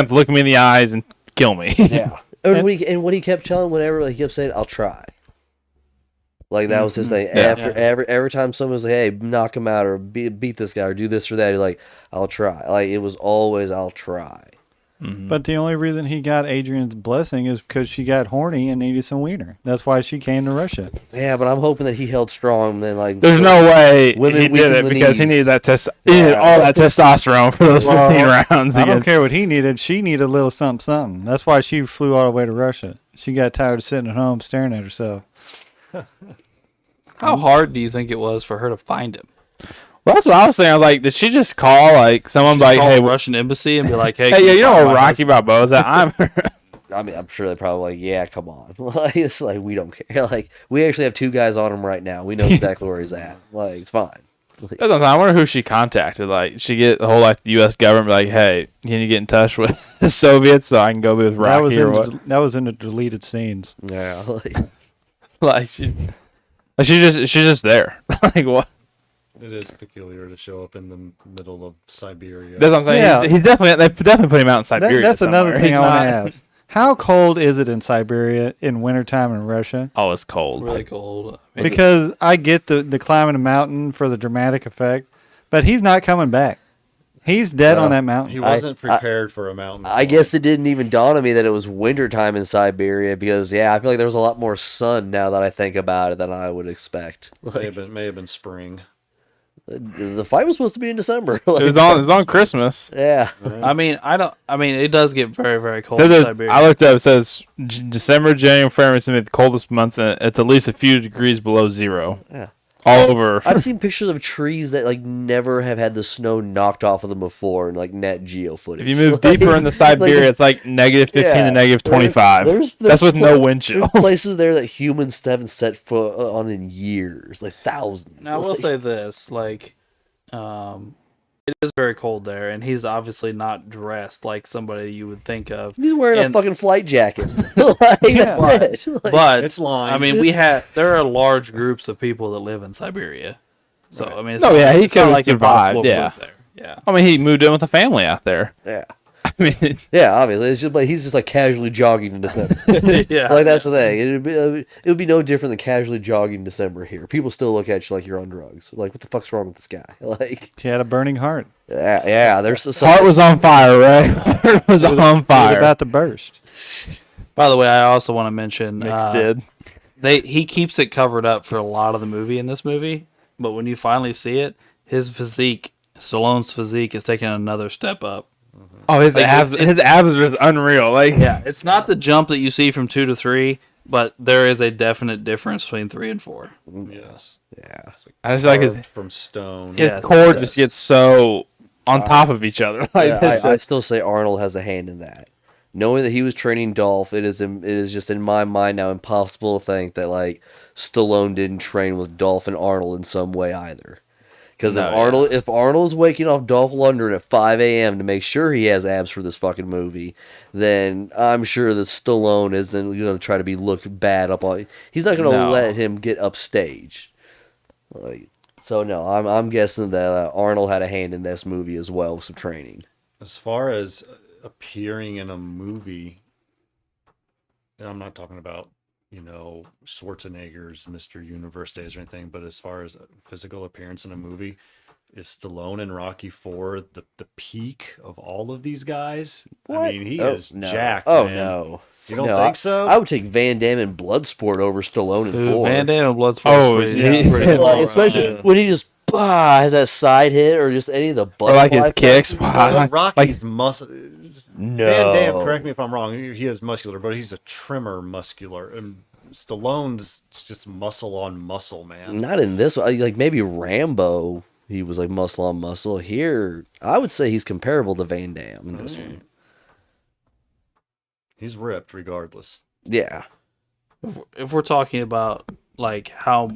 [SPEAKER 2] to look me in the eyes and kill me.
[SPEAKER 3] Yeah. And what he kept telling, whenever like, he kept saying, I'll try. Like that was his thing.
[SPEAKER 2] Yeah.
[SPEAKER 3] Every time someone was like, "Hey, knock him out," or beat this guy," or do this or that, he's like, "I'll try." Like it was always, "I'll try."
[SPEAKER 5] But the only reason he got Adrian's blessing is because she got horny and needed some wiener. That's why she came to Russia.
[SPEAKER 3] Yeah, but I'm hoping that he held strong. And like,
[SPEAKER 2] There's no way
[SPEAKER 3] Women
[SPEAKER 2] he did
[SPEAKER 3] weaken
[SPEAKER 2] it
[SPEAKER 3] the
[SPEAKER 2] because he
[SPEAKER 3] knees.
[SPEAKER 2] needed that he needed all that testosterone for those 15 rounds.
[SPEAKER 5] I don't care what he needed. She needed a little something, something. That's why she flew all the way to Russia. She got tired of sitting at home staring at herself.
[SPEAKER 1] How hard do you think it was for her to find him?
[SPEAKER 2] Well, that's what I was saying. I was like, did she just call like someone like,
[SPEAKER 1] Call
[SPEAKER 2] hey,
[SPEAKER 1] the Russian embassy and be like, "Hey,
[SPEAKER 2] hey,
[SPEAKER 1] can
[SPEAKER 2] yeah, you know
[SPEAKER 1] find
[SPEAKER 2] what
[SPEAKER 1] my
[SPEAKER 2] Rocky Balboa is? I'm
[SPEAKER 3] I mean, I'm sure they're probably like, yeah, come on. Like, it's like, we don't care. Like, we actually have 2 guys on him right now. We know exactly where he's at. Like, it's fine. Like,
[SPEAKER 2] That's what I'm saying. I wonder who she contacted. Like, she get the whole like the U.S. government like, hey, can you get in touch with the Soviets so I can go be with Rocky or what?
[SPEAKER 5] That was in the deleted scenes.
[SPEAKER 3] yeah.
[SPEAKER 2] Like she's just there. Like what?
[SPEAKER 4] It is peculiar to show up in the middle of Siberia.
[SPEAKER 2] That's what I'm saying.
[SPEAKER 5] Yeah.
[SPEAKER 2] He's definitely they definitely put him out in Siberia.
[SPEAKER 5] That's another
[SPEAKER 2] somewhere.
[SPEAKER 5] thing
[SPEAKER 2] He's
[SPEAKER 5] I want
[SPEAKER 2] not-
[SPEAKER 5] to ask. How cold is it in Siberia in wintertime in Russia?
[SPEAKER 2] Oh, it's cold.
[SPEAKER 1] Really cold. I mean,
[SPEAKER 5] Because I get the climbing a mountain for the dramatic effect, but he's not coming back. He's dead on that
[SPEAKER 4] He
[SPEAKER 5] mountain.
[SPEAKER 4] wasn't prepared for a mountain.
[SPEAKER 3] I guess it didn't even dawn on me that it was wintertime in Siberia because, yeah, I feel like there was a lot more sun now that I think about it than I would expect.
[SPEAKER 4] May have been spring.
[SPEAKER 3] The fight was supposed to be in December.
[SPEAKER 2] It was on Christmas.
[SPEAKER 3] Yeah.
[SPEAKER 1] I mean, it does get very, very cold
[SPEAKER 2] So
[SPEAKER 1] in
[SPEAKER 2] there's-
[SPEAKER 1] Siberia.
[SPEAKER 2] I looked up. It says December, January, February, to be the coldest months, and it's at least a few degrees below zero.
[SPEAKER 3] Yeah.
[SPEAKER 2] All over.
[SPEAKER 3] I've seen pictures of trees that like never have had the snow knocked off of them before in like Net Geo footage.
[SPEAKER 2] If you move deeper into Siberia, it's like negative 15
[SPEAKER 3] Yeah.
[SPEAKER 2] to negative
[SPEAKER 3] There's-
[SPEAKER 2] 25.
[SPEAKER 3] there's
[SPEAKER 2] That's with no wind
[SPEAKER 3] There's
[SPEAKER 2] chill.
[SPEAKER 3] places there that humans haven't set foot on in years, like thousands.
[SPEAKER 1] Now I will
[SPEAKER 3] Like,
[SPEAKER 1] say this, like, it is very cold there, and he's obviously not dressed like somebody you would think of.
[SPEAKER 3] he's wearing a
[SPEAKER 1] and-
[SPEAKER 3] fucking flight jacket. Like, that's it. Like,
[SPEAKER 1] But
[SPEAKER 4] It's lined.
[SPEAKER 1] I mean, there are large groups of people that live in Siberia, so I mean, it's
[SPEAKER 2] Oh,
[SPEAKER 1] not,
[SPEAKER 2] yeah, he
[SPEAKER 1] it's not
[SPEAKER 2] could've
[SPEAKER 1] like impossible
[SPEAKER 2] survived,
[SPEAKER 1] to
[SPEAKER 2] yeah.
[SPEAKER 1] live there. Yeah.
[SPEAKER 2] I mean, he moved in with a family out there.
[SPEAKER 3] yeah,
[SPEAKER 2] I mean,
[SPEAKER 3] yeah. Obviously, it's just like he's just like casually jogging in December.
[SPEAKER 1] Yeah.
[SPEAKER 3] Like that's the thing. It would be no different than casually jogging in December here. People still look at you like you're on drugs. Like, what the fuck's wrong with this guy? Like,
[SPEAKER 5] He had a burning heart.
[SPEAKER 3] yeah. There's some.
[SPEAKER 2] heart was on fire, right? Heart was on
[SPEAKER 5] He was
[SPEAKER 2] fire.
[SPEAKER 5] about to burst.
[SPEAKER 1] By the way, I also want to mention
[SPEAKER 2] Mix did.
[SPEAKER 1] he keeps it covered up for a lot of the movie in this movie, but when you finally see it, Stallone's physique is taking another step up.
[SPEAKER 2] Oh, his
[SPEAKER 1] Like,
[SPEAKER 2] abs are just unreal. Like,
[SPEAKER 1] Yeah, it's not the jump that you see from 2 to 3, but there is a definite difference between 3 and 4.
[SPEAKER 4] Yes.
[SPEAKER 3] Yeah.
[SPEAKER 2] I just like his
[SPEAKER 4] Carved from stone.
[SPEAKER 1] Yes,
[SPEAKER 2] core
[SPEAKER 1] yes.
[SPEAKER 2] just gets so on top of each other. Like,
[SPEAKER 3] Yeah, I still say Arnold has a hand in that. Knowing that he was training Dolph, it is just in my mind now impossible to think that like Stallone didn't train with Dolph and Arnold in some way either. Because
[SPEAKER 2] No,
[SPEAKER 3] if Arnold's waking off Dolph Lundgren at 5 a.m. to make sure he has abs for this fucking movie, then I'm sure that Stallone isn't going to try to be looked bad up on. He's not going to
[SPEAKER 2] No.
[SPEAKER 3] let him get upstage. Like, so no, I'm guessing that Arnold had a hand in this movie as well with some training.
[SPEAKER 4] As far as appearing in a movie, and I'm not talking about, Schwarzenegger's Mr. Universe days or anything, but as far as physical appearance in a movie, is Stallone in Rocky 4 the peak of all of these guys?
[SPEAKER 3] What?
[SPEAKER 4] I mean, he
[SPEAKER 3] Oh,
[SPEAKER 4] is
[SPEAKER 3] no.
[SPEAKER 4] jacked.
[SPEAKER 3] Oh
[SPEAKER 4] man.
[SPEAKER 3] no.
[SPEAKER 4] You don't
[SPEAKER 3] No,
[SPEAKER 4] think so?
[SPEAKER 3] I would take Van Damme in Bloodsport over Stallone in
[SPEAKER 1] Dude,
[SPEAKER 3] 4.
[SPEAKER 1] Van Damme and Bloodsport
[SPEAKER 2] Oh,
[SPEAKER 1] is pretty,
[SPEAKER 2] yeah.
[SPEAKER 1] pretty
[SPEAKER 3] Like,
[SPEAKER 1] low,
[SPEAKER 3] especially
[SPEAKER 1] right?
[SPEAKER 3] when he just has that side hit or just any of the
[SPEAKER 2] or
[SPEAKER 3] butterfly
[SPEAKER 2] like his kicks.
[SPEAKER 4] Well, Rocky's muscle.
[SPEAKER 3] No.
[SPEAKER 4] Van Damme, correct me if I'm wrong. He is muscular, but he's a trimmer muscular. And Stallone's just muscle on muscle, man.
[SPEAKER 3] Not in this one. Like maybe Rambo, he was like muscle on muscle. Here, I would say he's comparable to Van Damme in this one.
[SPEAKER 4] He's ripped regardless.
[SPEAKER 3] Yeah.
[SPEAKER 1] If we're talking about like how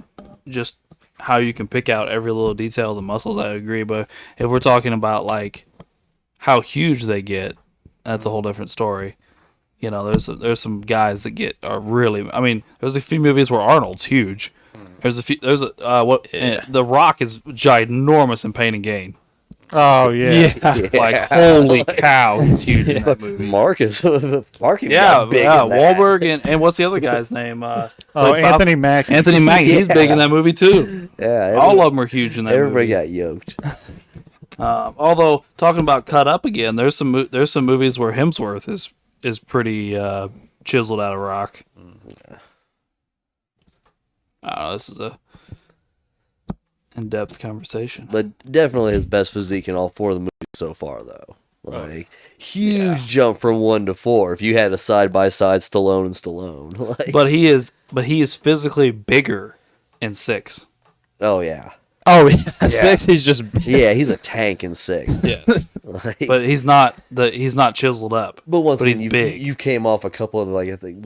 [SPEAKER 1] you can pick out every little detail of the muscles, I agree. But if we're talking about like how huge they get, that's a whole different story. There's some guys that are really. I mean, there's a few movies where Arnold's huge. The Rock is ginormous in Pain and Gain.
[SPEAKER 5] Oh yeah.
[SPEAKER 1] Like holy cow, he's huge in that movie.
[SPEAKER 3] Marcus. Mark even
[SPEAKER 1] Yeah,
[SPEAKER 3] got big
[SPEAKER 1] yeah,
[SPEAKER 3] in that.
[SPEAKER 1] Wahlberg and what's the other guy's name?
[SPEAKER 5] Oh,
[SPEAKER 1] Played Bob-
[SPEAKER 5] Anthony Mackie.
[SPEAKER 1] Anthony Mackie. He's big
[SPEAKER 3] Yeah.
[SPEAKER 1] in that movie too.
[SPEAKER 3] Yeah.
[SPEAKER 1] All of them are huge in that
[SPEAKER 3] Everybody
[SPEAKER 1] movie.
[SPEAKER 3] got yoked.
[SPEAKER 1] Although talking about cut up again, there's some movies where Hemsworth is pretty chiseled out of rock. I don't know, this is a in-depth conversation.
[SPEAKER 3] But definitely his best physique in all 4 of the movies so far, though. Like, huge jump from 1 to 4 if you had a side-by-side Stallone and Stallone. Like,
[SPEAKER 1] But he is physically bigger in 6.
[SPEAKER 3] oh, yeah.
[SPEAKER 2] Oh, yeah. Six, he's just.
[SPEAKER 3] Yeah, he's a tank in 6.
[SPEAKER 1] Yes.
[SPEAKER 3] Like,
[SPEAKER 1] But he's not chiseled up.
[SPEAKER 3] but once
[SPEAKER 1] but
[SPEAKER 3] again,
[SPEAKER 1] he's big.
[SPEAKER 3] you came off a couple of like I think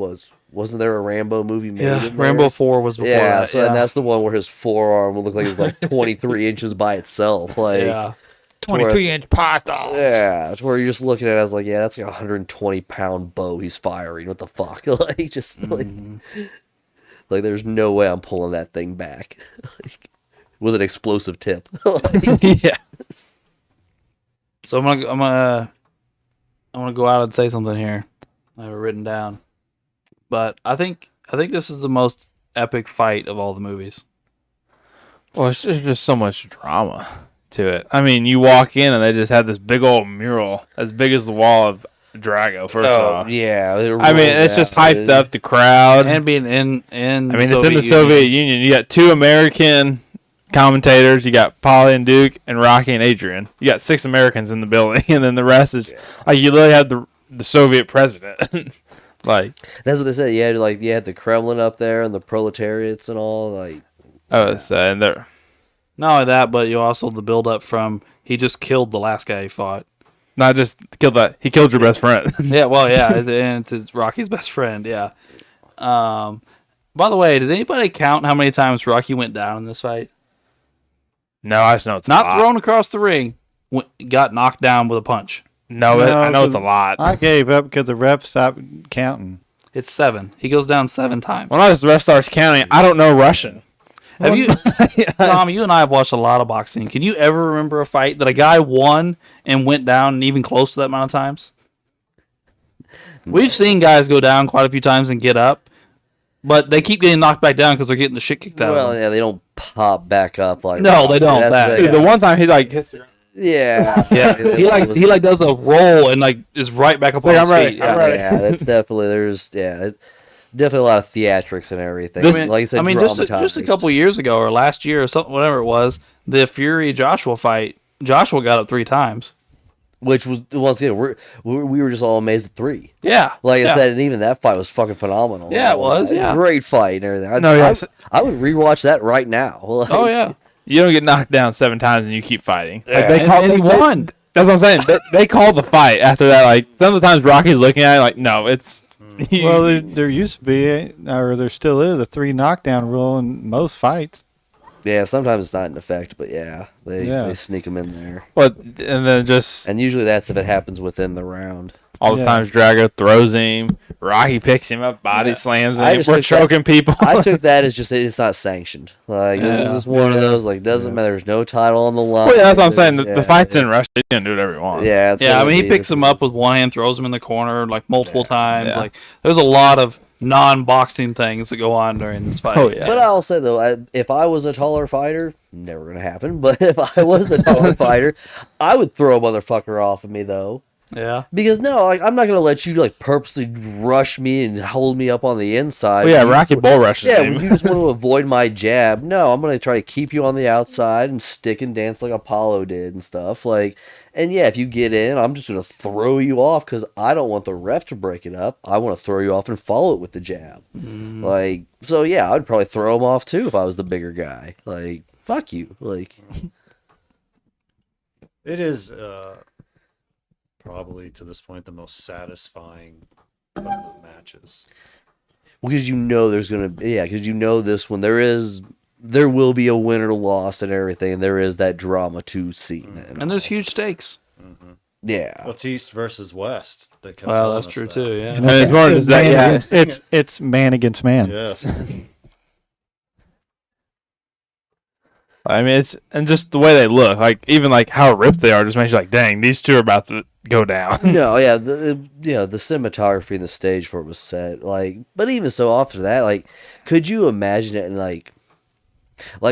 [SPEAKER 3] wasn't there a Rambo movie made?
[SPEAKER 1] Yeah,
[SPEAKER 3] in there?
[SPEAKER 1] Rambo 4 was before
[SPEAKER 3] Yeah,
[SPEAKER 1] that.
[SPEAKER 3] so
[SPEAKER 1] yeah.
[SPEAKER 3] and that's the one where his forearm would look like it was like 23 inches by itself. Like,
[SPEAKER 1] yeah.
[SPEAKER 5] 23-inch python.
[SPEAKER 3] yeah, it's where you're just looking at it as like, yeah, that's like a 120-pound bow he's firing. What the fuck? Like, just like there's no way I'm pulling that thing back like, with an explosive tip. Like,
[SPEAKER 2] Yeah.
[SPEAKER 1] So I'm gonna go out and say something here. I have it written down, but I think this is the most epic fight of all the movies.
[SPEAKER 2] Well, there's just so much drama to it. I mean, you walk in and they just have this big old mural as big as the wall of Drago. First off,
[SPEAKER 3] yeah.
[SPEAKER 2] I mean, it's just hyped up the crowd.
[SPEAKER 1] And being in
[SPEAKER 2] I mean, it's in the Soviet Union. You got 2 American commentators. You got Paulie and Duke and Rocky and Adrian. You got 6 Americans in the building, and then the rest is like you literally have the Soviet president. Like
[SPEAKER 3] That's what they said. You had the Kremlin up there and the proletariats and all. Like,
[SPEAKER 2] and they're
[SPEAKER 1] not only that, but you also the build up from he just killed the last guy he fought.
[SPEAKER 2] not just killed that. He killed your best friend.
[SPEAKER 1] Yeah, well, yeah, and it's Rocky's best friend. Yeah. By the way, did anybody count how many times Rocky went down in this fight?
[SPEAKER 2] No, I just know it's
[SPEAKER 1] Not
[SPEAKER 2] a lot.
[SPEAKER 1] thrown across the ring, got knocked down with a punch.
[SPEAKER 2] No,
[SPEAKER 5] No,
[SPEAKER 2] I know it's a lot.
[SPEAKER 5] I gave up because the ref stopped counting.
[SPEAKER 1] It's 7. He goes down 7 times.
[SPEAKER 2] When I was the ref starts counting, I don't know Russian.
[SPEAKER 1] Have you, Tom? You and I have watched a lot of boxing. Can you ever remember a fight that a guy won and went down even close to that amount of times? We've seen guys go down quite a few times and get up, but they keep getting knocked back down because they're getting the shit kicked out of
[SPEAKER 3] well,
[SPEAKER 1] them.
[SPEAKER 3] yeah, they don't pop back up like.
[SPEAKER 1] No, they don't.
[SPEAKER 3] That's
[SPEAKER 1] That-
[SPEAKER 3] the
[SPEAKER 2] Dude,
[SPEAKER 3] thing.
[SPEAKER 2] the one time he like hits.
[SPEAKER 3] Yeah,
[SPEAKER 1] Yeah, he like does a roll and like is right back up on
[SPEAKER 2] Like,
[SPEAKER 1] his
[SPEAKER 2] I'm ready,
[SPEAKER 1] feet.
[SPEAKER 2] I'm
[SPEAKER 1] Yeah.
[SPEAKER 2] ready.
[SPEAKER 3] Yeah, that's definitely definitely a lot of theatrics and everything.
[SPEAKER 1] I mean,
[SPEAKER 3] like I said,
[SPEAKER 1] just a
[SPEAKER 3] dramatized.
[SPEAKER 1] couple years ago or last year or something, whatever it was, the Fury Joshua fight. Joshua got up 3 times.
[SPEAKER 3] Which was once again we were just all amazed at 3.
[SPEAKER 1] Yeah,
[SPEAKER 3] Like
[SPEAKER 1] yeah.
[SPEAKER 3] I said, and even that fight was fucking phenomenal.
[SPEAKER 1] Yeah, it was, yeah.
[SPEAKER 3] Great fight and everything.
[SPEAKER 2] No, yes.
[SPEAKER 3] I would rewatch that right now. Like,
[SPEAKER 1] Oh yeah,
[SPEAKER 2] You don't get knocked down 7 times and you keep fighting. Like,
[SPEAKER 3] Yeah.
[SPEAKER 2] they
[SPEAKER 1] and,
[SPEAKER 2] call,
[SPEAKER 1] and he won.
[SPEAKER 2] That's what I'm saying. They called the fight after that. Like some of the times Rocky's looking at it, like, no, it's.
[SPEAKER 5] Well, there used to be, or there still is, a 3 knockdown rule in most fights.
[SPEAKER 3] Yeah, sometimes it's not in effect, but yeah, they
[SPEAKER 5] Yeah.
[SPEAKER 3] sneak them in there,
[SPEAKER 2] But and then just
[SPEAKER 3] and usually that's if it happens within the round.
[SPEAKER 2] all the
[SPEAKER 5] Yeah.
[SPEAKER 2] times Drago throws him, Rocky picks him up, body slams
[SPEAKER 3] I
[SPEAKER 2] him.
[SPEAKER 3] just
[SPEAKER 2] We're
[SPEAKER 3] took that-
[SPEAKER 2] choking people.
[SPEAKER 3] I took that as just it's not sanctioned. Like this is just one of those. Like doesn't matter. There's no title on the line.
[SPEAKER 2] Well, yeah, that's what I'm saying. The
[SPEAKER 3] Yeah,
[SPEAKER 2] fight's in
[SPEAKER 3] it's-
[SPEAKER 2] Russia. You can do whatever you want.
[SPEAKER 3] Yeah, it's
[SPEAKER 1] Yeah, I
[SPEAKER 3] gonna
[SPEAKER 1] mean, he
[SPEAKER 3] be-
[SPEAKER 1] picks him up with one hand, throws him in the corner like multiple times.
[SPEAKER 2] Yeah.
[SPEAKER 1] Like, there's a lot of non-boxing things that go on during this fight.
[SPEAKER 2] Oh, yeah.
[SPEAKER 3] But I'll say though, if I was a taller fighter, never gonna happen. But if I was the taller fighter, I would throw a motherfucker off of me though.
[SPEAKER 1] Yeah.
[SPEAKER 3] Because no, like I'm not gonna let you like purposely rush me and hold me up on the inside.
[SPEAKER 2] Well, yeah,
[SPEAKER 3] You-
[SPEAKER 2] Rocky bull rushes
[SPEAKER 3] Yeah,
[SPEAKER 2] him.
[SPEAKER 3] when you just want to avoid my jab. No, I'm gonna try to keep you on the outside and stick and dance like Apollo did and stuff. Like, and yeah, if you get in, I'm just gonna throw you off because I don't want the ref to break it up. I want to throw you off and follow it with the jab. Like, so yeah, I'd probably throw him off too if I was the bigger guy. Like, fuck you. Like,
[SPEAKER 4] It is probably to this point the most satisfying of the matches.
[SPEAKER 3] because you know there's gonna because you know this one there will be a win or loss and everything. And there is that drama to see.
[SPEAKER 1] And there's huge stakes.
[SPEAKER 3] Yeah.
[SPEAKER 4] Well, it's East versus West. That kept
[SPEAKER 1] Well,
[SPEAKER 4] telling
[SPEAKER 1] that's
[SPEAKER 4] us
[SPEAKER 1] true
[SPEAKER 4] that.
[SPEAKER 1] too. Yeah.
[SPEAKER 2] And it's more than just that.
[SPEAKER 5] Man
[SPEAKER 2] Yeah,
[SPEAKER 5] against- it's man against man.
[SPEAKER 4] Yes.
[SPEAKER 2] I mean, it's and just the way they look, like even like how ripped they are, just makes you like, dang, these two are about to go down.
[SPEAKER 3] No, yeah, the cinematography and the stage for it was set. Like, but even so, after that, like, could you imagine it in like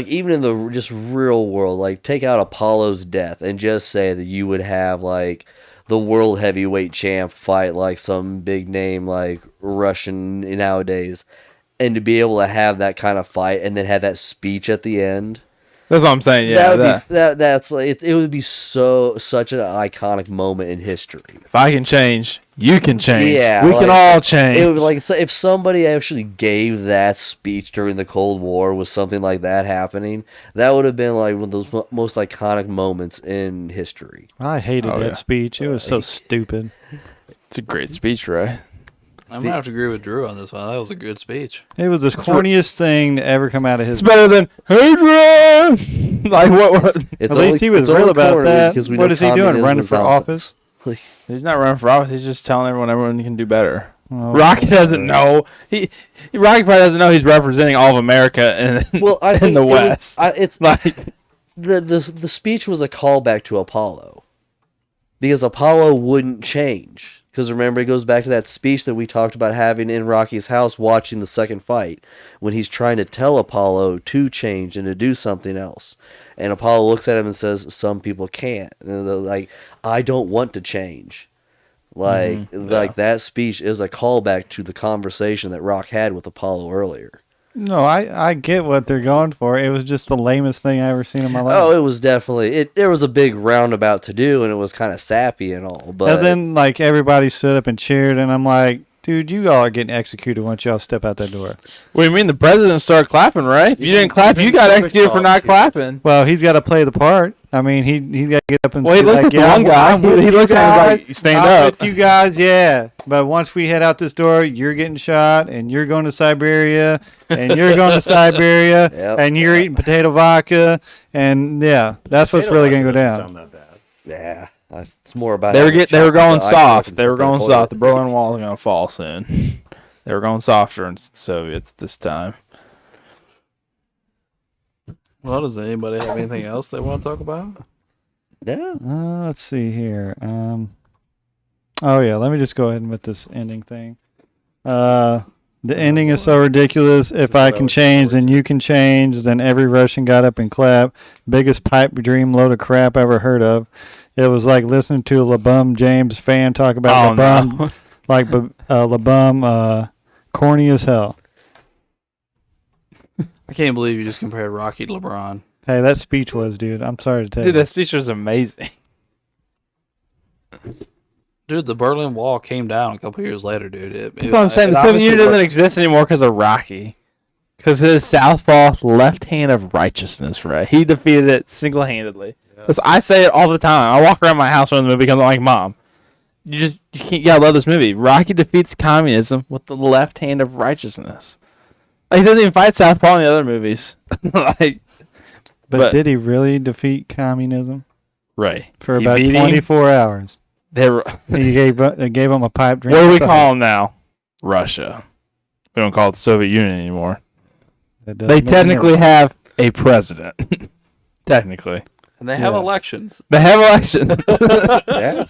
[SPEAKER 3] even in the just real world, like, take out Apollo's death and just say that you would have like the world heavyweight champ fight like some big name like Russian nowadays, and to be able to have that kind of fight and then have that speech at the end.
[SPEAKER 2] That's what I'm saying. Yeah,
[SPEAKER 3] That's like it would be such an iconic moment in history.
[SPEAKER 2] if I can change, you can change.
[SPEAKER 3] Yeah,
[SPEAKER 2] we
[SPEAKER 3] like,
[SPEAKER 2] can all
[SPEAKER 3] It
[SPEAKER 2] change.
[SPEAKER 3] would be like if somebody actually gave that speech during the Cold War with something like that happening, that would have been like one of those most iconic moments in history.
[SPEAKER 5] I hated
[SPEAKER 2] Oh,
[SPEAKER 5] that
[SPEAKER 2] yeah.
[SPEAKER 5] speech. It was so stupid.
[SPEAKER 2] It's a great speech, Ray.
[SPEAKER 1] I'm gonna have to agree with Drew on this one. That was a good speech.
[SPEAKER 5] It was the corniest thing to ever come out of his.
[SPEAKER 2] It's better than Hadrian. Like what?
[SPEAKER 3] It's
[SPEAKER 5] At least he was
[SPEAKER 3] it's
[SPEAKER 5] real
[SPEAKER 3] only
[SPEAKER 5] about
[SPEAKER 3] corny
[SPEAKER 5] that.
[SPEAKER 3] because we
[SPEAKER 5] What
[SPEAKER 3] know
[SPEAKER 5] is he doing?
[SPEAKER 3] communism
[SPEAKER 5] Running
[SPEAKER 3] is
[SPEAKER 5] for
[SPEAKER 3] nonsense. Like,
[SPEAKER 2] He's not running for office. He's just telling everyone can do better.
[SPEAKER 5] Oh,
[SPEAKER 2] Rocky doesn't know. Rocky probably doesn't know he's representing all of America in,
[SPEAKER 3] well, I
[SPEAKER 2] in
[SPEAKER 3] think
[SPEAKER 2] the
[SPEAKER 3] it was-
[SPEAKER 2] West.
[SPEAKER 3] it's
[SPEAKER 2] like
[SPEAKER 3] the speech was a callback to Apollo because Apollo wouldn't change. Because remember, it goes back to that speech that we talked about having in Rocky's house watching the second fight when he's trying to tell Apollo to change and to do something else. And Apollo looks at him and says, some people can't. And they're like, I don't want to change. Like, that speech is a callback to the conversation that Rock had with Apollo earlier.
[SPEAKER 5] No, I get what they're going for. It was just the lamest thing I ever seen in my life.
[SPEAKER 3] Oh, it was definitely there was a big roundabout to do, and it was kind of sappy and all. But
[SPEAKER 5] And then like everybody stood up and cheered, and I'm like, dude, you all are getting executed once y'all step out that door.
[SPEAKER 2] what do you mean? The president started clapping, right? If you didn't clap, you got executed for not clapping.
[SPEAKER 5] Well, he's got to play the part. I mean, he got to get up and
[SPEAKER 2] Well, he
[SPEAKER 5] be
[SPEAKER 2] looked
[SPEAKER 5] like,
[SPEAKER 2] at the
[SPEAKER 5] yeah,
[SPEAKER 2] one guy.
[SPEAKER 5] I'm with
[SPEAKER 2] He
[SPEAKER 5] you
[SPEAKER 2] looks at him like,
[SPEAKER 5] guys.
[SPEAKER 2] stand
[SPEAKER 5] I'm
[SPEAKER 2] up.
[SPEAKER 5] with you guys, yeah. But once we head out this door, you're getting shot, and you're going to Siberia, and you're going to Siberia,
[SPEAKER 3] Yep.
[SPEAKER 5] and you're eating potato vodka, and yeah, that's what's really going to go
[SPEAKER 4] Doesn't
[SPEAKER 5] down.
[SPEAKER 4] sound that bad.
[SPEAKER 3] yeah, it's more about
[SPEAKER 2] They were
[SPEAKER 3] having
[SPEAKER 2] they were
[SPEAKER 3] chocolate
[SPEAKER 2] going
[SPEAKER 3] ice
[SPEAKER 2] soft.
[SPEAKER 3] cream
[SPEAKER 2] They were
[SPEAKER 3] from
[SPEAKER 2] going
[SPEAKER 3] the
[SPEAKER 2] soft. The
[SPEAKER 3] toilet.
[SPEAKER 2] Berlin Wall is going to fall soon. They were going softer in the Soviets this time.
[SPEAKER 1] Well, does anybody have anything else they want to talk about?
[SPEAKER 3] Yeah.
[SPEAKER 5] Let's see here. Oh yeah, let me just go ahead with this ending thing. The ending is so ridiculous. If
[SPEAKER 4] is
[SPEAKER 5] I
[SPEAKER 4] what I
[SPEAKER 5] can
[SPEAKER 4] was
[SPEAKER 5] change,
[SPEAKER 4] forward
[SPEAKER 5] then
[SPEAKER 4] to.
[SPEAKER 5] you can change. Then every Russian got up and clapped. Biggest pipe dream load of crap I ever heard of. It was like listening to a LeBum James fan talk about LeBum,
[SPEAKER 2] no.
[SPEAKER 5] like LeBum, corny as hell.
[SPEAKER 1] I can't believe you just compared Rocky to LeBron.
[SPEAKER 5] Hey, that speech was, dude. I'm sorry to tell
[SPEAKER 2] Dude,
[SPEAKER 5] you.
[SPEAKER 2] that speech was amazing.
[SPEAKER 1] Dude, the Berlin Wall came down a couple years later, dude.
[SPEAKER 2] That's what I'm saying. The Soviet Union doesn't exist anymore because of Rocky. Because his southpaw left hand of righteousness, right? He defeated it single-handedly. Because I say it all the time. I walk around my house when the movie comes on like, Mom, you gotta love this movie. Rocky defeats communism with the left hand of righteousness. Like, he doesn't even fight southpaw in the other movies. like,
[SPEAKER 5] But did he really defeat communism
[SPEAKER 2] right.
[SPEAKER 5] for
[SPEAKER 2] He
[SPEAKER 5] about
[SPEAKER 2] beat him.
[SPEAKER 5] 24 hours?
[SPEAKER 2] They were,
[SPEAKER 5] He gave him a pipe dream.
[SPEAKER 2] what do we call him now? Russia. We don't call it the Soviet Union anymore.
[SPEAKER 5] That doesn't
[SPEAKER 2] They
[SPEAKER 5] make
[SPEAKER 2] technically
[SPEAKER 5] any-
[SPEAKER 2] have a president. Technically.
[SPEAKER 1] And they have
[SPEAKER 5] Yeah.
[SPEAKER 1] elections.
[SPEAKER 2] They have elections.
[SPEAKER 3] Yeah.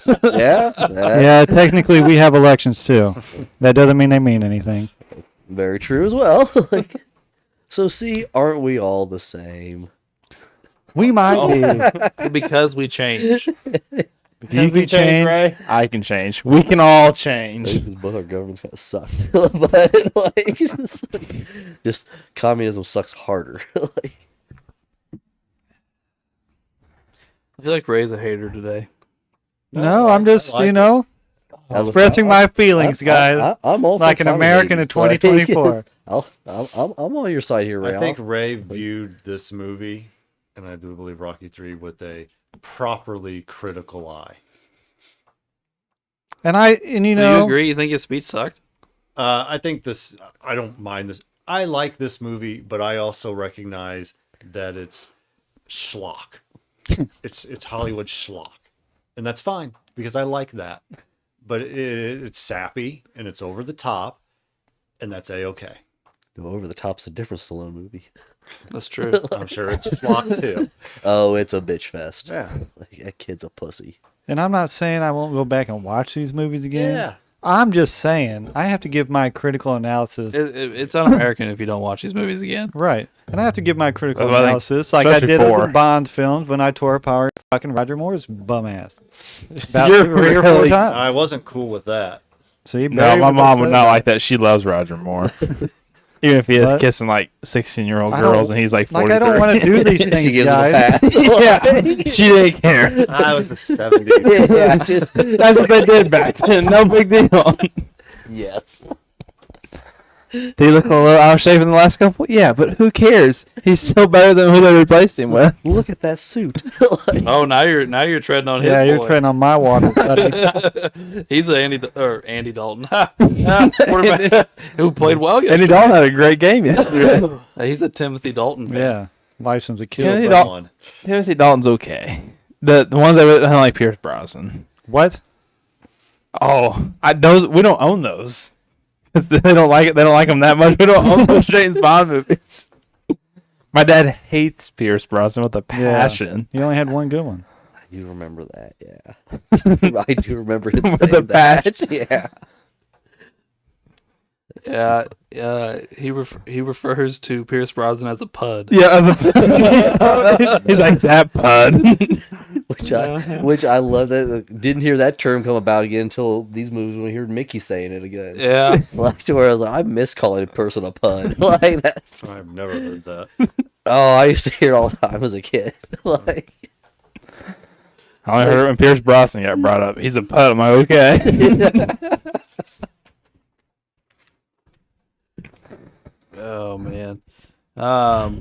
[SPEAKER 5] Yeah, technically we have elections too. That doesn't mean they mean anything.
[SPEAKER 3] Very true as well. So see, aren't we all the same?
[SPEAKER 5] We might be.
[SPEAKER 1] Because we change.
[SPEAKER 5] You can change.
[SPEAKER 2] Ray. I can change. We can all change.
[SPEAKER 3] Because both our governments kind of suck. But like, just communism sucks harder. Like,
[SPEAKER 1] I feel like Ray's a hater today.
[SPEAKER 5] No, I'm just,
[SPEAKER 4] I like
[SPEAKER 5] you know,
[SPEAKER 3] as a-
[SPEAKER 5] expressing my feelings, guys.
[SPEAKER 3] I'm all for
[SPEAKER 5] Like an American in
[SPEAKER 3] communism.
[SPEAKER 5] 2024.
[SPEAKER 3] I'm on your side here, Ray.
[SPEAKER 4] I think Ray viewed this movie, and I do believe Rocky 3, with a properly critical eye.
[SPEAKER 5] And you
[SPEAKER 1] Do you
[SPEAKER 5] know,
[SPEAKER 1] agree? You think his speech sucked?
[SPEAKER 4] I think this. I don't mind this. I like this movie, but I also recognize that it's schlock. it's Hollywood schlock, and that's fine because I like that. But it's sappy and it's over the top, and that's a-okay.
[SPEAKER 3] No, Over the Top's a different Stallone movie.
[SPEAKER 1] That's true.
[SPEAKER 4] I'm sure it's schlock too.
[SPEAKER 3] Oh, it's a bitch fest.
[SPEAKER 4] Yeah,
[SPEAKER 3] Like, that kid's a pussy.
[SPEAKER 5] and I'm not saying I won't go back and watch these movies again.
[SPEAKER 4] yeah.
[SPEAKER 5] I'm just saying I have to give my critical analysis.
[SPEAKER 1] It's un-American if you don't watch these movies again.
[SPEAKER 5] Right. And I have to give my critical
[SPEAKER 2] That's what I think,
[SPEAKER 5] analysis like I
[SPEAKER 2] especially
[SPEAKER 5] did with
[SPEAKER 2] for-
[SPEAKER 5] the Bond films when I tore apart fucking Roger Moore's bum ass. About
[SPEAKER 2] You're
[SPEAKER 5] 3 or 4
[SPEAKER 2] really-
[SPEAKER 5] times.
[SPEAKER 4] I wasn't cool with that.
[SPEAKER 5] See,
[SPEAKER 2] No,
[SPEAKER 5] Barry
[SPEAKER 2] my
[SPEAKER 5] was
[SPEAKER 2] mom would
[SPEAKER 5] upset
[SPEAKER 2] not
[SPEAKER 5] about
[SPEAKER 2] like that. She loves Roger Moore. Even if he is
[SPEAKER 5] But-
[SPEAKER 2] kissing like 16-year-old
[SPEAKER 5] I don't-
[SPEAKER 2] girls and he's like 43.
[SPEAKER 5] Like, I don't want to do these
[SPEAKER 3] She
[SPEAKER 5] things,
[SPEAKER 3] gives him a
[SPEAKER 5] guys.
[SPEAKER 3] pass.
[SPEAKER 2] Yeah, she didn't care.
[SPEAKER 4] I was the 70s.
[SPEAKER 3] Yeah, just
[SPEAKER 2] That's what they did back then. No big deal.
[SPEAKER 3] yes.
[SPEAKER 2] Did he look a little out of shape in the last couple? Yeah, but who cares? He's still better than who they replaced him with.
[SPEAKER 3] Look at that suit. Like,
[SPEAKER 1] Oh, now you're treading on his.
[SPEAKER 5] Yeah, you're
[SPEAKER 1] boy.
[SPEAKER 5] treading on my water, buddy.
[SPEAKER 1] He's a Andy Dalton, quarterback who played well
[SPEAKER 2] Andy
[SPEAKER 1] yesterday.
[SPEAKER 2] Dalton had a great game yesterday.
[SPEAKER 1] He's a Timothy Dalton. fan.
[SPEAKER 5] Yeah, license to kill.
[SPEAKER 2] Kennedy
[SPEAKER 5] buddy.
[SPEAKER 2] Dalton-
[SPEAKER 4] One.
[SPEAKER 2] Timothy Dalton's okay. The ones that don't like Pierce Brosnan.
[SPEAKER 5] What?
[SPEAKER 2] Oh, we don't own those. They don't like it. They don't like them that much. We don't own those James Bond movies. My dad hates Pierce Brosnan with a passion.
[SPEAKER 5] You only had one good one.
[SPEAKER 3] I do remember that. Yeah, I do remember him
[SPEAKER 2] With
[SPEAKER 3] saying
[SPEAKER 2] a
[SPEAKER 3] that. Yeah.
[SPEAKER 1] He refers to Pierce Brosnan as a pud.
[SPEAKER 2] Yeah, he's like that pud.
[SPEAKER 3] Which I love that. Didn't hear that term come about again until these movies when we heard Mickey saying it again.
[SPEAKER 1] Yeah.
[SPEAKER 3] Like to where I was like, I miss calling a person a pud. Like that's.
[SPEAKER 4] I've never heard that.
[SPEAKER 3] Oh, I used to hear it all the time as a kid. Like,
[SPEAKER 2] I only heard it when Pierce Brosnan got brought up. He's a pud. I'm like, okay.
[SPEAKER 1] Oh man. All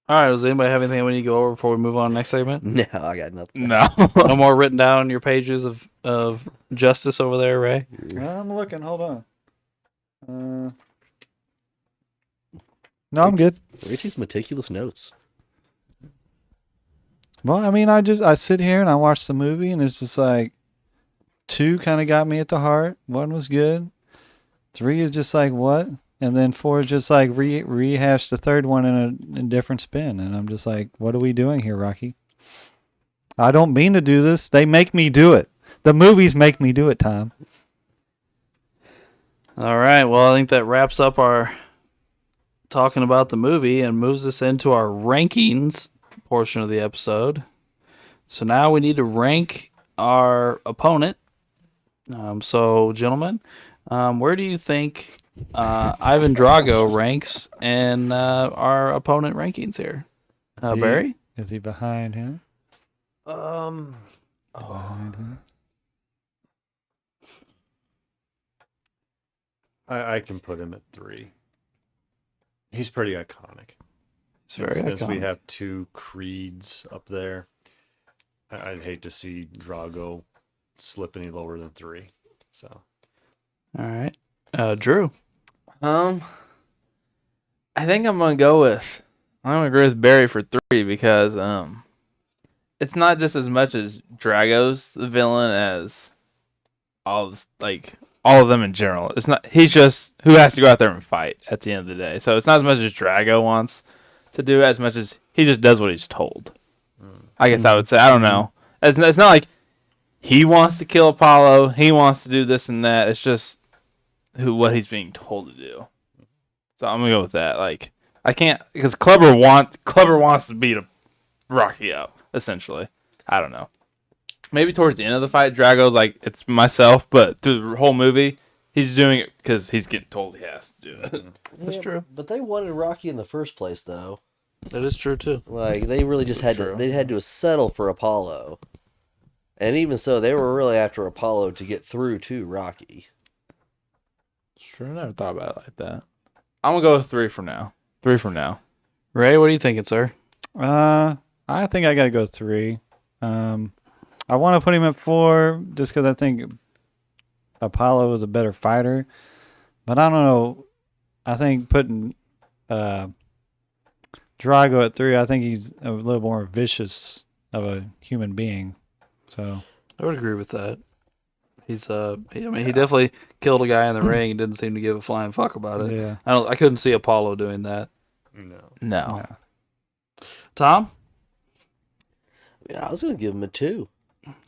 [SPEAKER 1] right. Does anybody have anything we need to go over before we move on to the next segment?
[SPEAKER 3] no, I got nothing.
[SPEAKER 2] No.
[SPEAKER 1] No more written down on your pages of justice over there, Ray.
[SPEAKER 5] I'm looking. Hold on. No, I'm good.
[SPEAKER 3] Ray takes meticulous notes.
[SPEAKER 5] Well, I mean, I sit here and I watch the movie, and it's just like 2 kind of got me at the heart. 1 was good. 3 is just like what, and then 4 is just like rehash the third one in a different spin, and I'm just like, what are we doing here, Rocky? I don't mean to do this. They make me do it. The movies make me do it, Tom.
[SPEAKER 1] All right. Well, I think that wraps up our talking about the movie and moves us into our rankings portion of the episode. So now we need to rank our opponent. So, gentlemen, where do you think Ivan Drago ranks in our opponent rankings here? Barry?
[SPEAKER 5] Is he behind him?
[SPEAKER 4] Um,
[SPEAKER 5] Behind him?
[SPEAKER 4] I can put him at 3. He's pretty iconic.
[SPEAKER 1] It's very
[SPEAKER 4] Since we
[SPEAKER 1] iconic.
[SPEAKER 4] have 2 creeds up there, I'd hate to see Drago slip any lower than 3. So
[SPEAKER 1] All right. Drew.
[SPEAKER 2] I think I'm gonna agree with Barry for 3 because it's not just as much as Drago's the villain as all of them in general. It's not. He's just who has to go out there and fight at the end of the day. So it's not as much as Drago wants to do as much as he just does what he's told. I guess I would say. I don't know. It's not like he wants to kill Apollo. He wants to do this and that. It's just what he's being told to do. So I'm gonna go with that. Like I can't because Clubber wants to beat Rocky up essentially. I don't know. Maybe towards the end of the fight, Drago's like it's myself, but through the whole movie, he's doing it because he's getting told he has to do it.
[SPEAKER 1] That's true.
[SPEAKER 3] But they wanted Rocky in the first place, though.
[SPEAKER 1] That is true, too.
[SPEAKER 3] Like they really just had
[SPEAKER 1] true.
[SPEAKER 3] to. They had to settle for Apollo, and even so, they were really after Apollo to get through to Rocky.
[SPEAKER 2] Sure, I never thought about it like that. I'm gonna go with 3 for now. 3 for now.
[SPEAKER 1] Ray, what are you thinking, sir?
[SPEAKER 5] I think I got to go 3. I want to put him at 4 just because I think Apollo is a better fighter. But I don't know. I think putting Drago at 3, I think he's a little more vicious of a human being. So
[SPEAKER 1] I would agree with that. He definitely killed a guy in the ring and didn't seem to give a flying fuck about it.
[SPEAKER 5] yeah.
[SPEAKER 1] I couldn't see Apollo doing that.
[SPEAKER 4] no.
[SPEAKER 1] Tom?
[SPEAKER 3] Yeah, I was gonna give him a 2.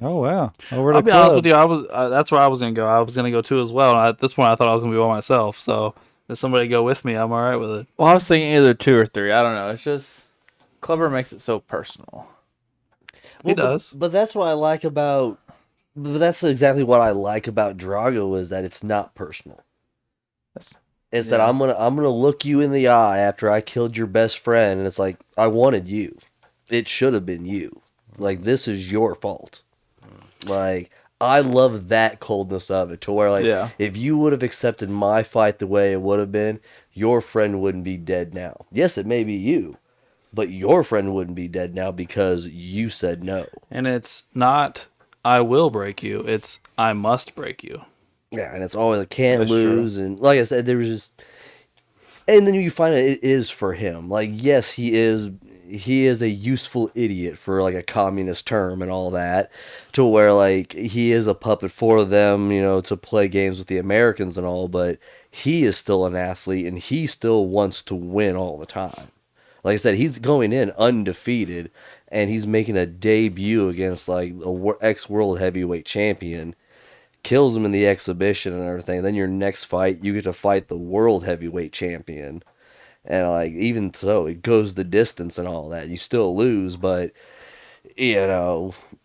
[SPEAKER 5] Oh wow. Over
[SPEAKER 1] I'll
[SPEAKER 5] the
[SPEAKER 1] be honest
[SPEAKER 5] club.
[SPEAKER 1] with you. I was that's where I was gonna go. I was gonna go 2 as well. And at this point, I thought I was gonna be by myself. So if somebody go with me, I'm all right with it.
[SPEAKER 2] Well, I was thinking either 2 or 3. I don't know. It's just Clubber makes it so personal.
[SPEAKER 1] He does.
[SPEAKER 3] But that's what I like about. But that's exactly what I like about Drago is that it's not personal. It's that I'm gonna look you in the eye after I killed your best friend, and it's like I wanted you. It should have been you. Like this is your fault. Like I love that coldness of it, to where like
[SPEAKER 2] Yeah.
[SPEAKER 3] if you would have accepted my fight the way it would have been, your friend wouldn't be dead now. Yes, it may be you, but your friend wouldn't be dead now because you said no.
[SPEAKER 1] And it's not I will break you, it's I must break you.
[SPEAKER 3] Yeah, and it's always like can't
[SPEAKER 2] That's
[SPEAKER 3] lose, and like I said, there was just, and then you find out it is for him. Like yes, he is a useful idiot for like a communist term and all that, to where like he is a puppet for them, to play games with the Americans and all, but he is still an athlete and he still wants to win all the time. Like I said, he's going in undefeated and he's making a debut against like a ex-world heavyweight champion, kills him in the exhibition and everything. Then your next fight, you get to fight the world heavyweight champion. And like even so, it goes the distance and all that. You still lose, but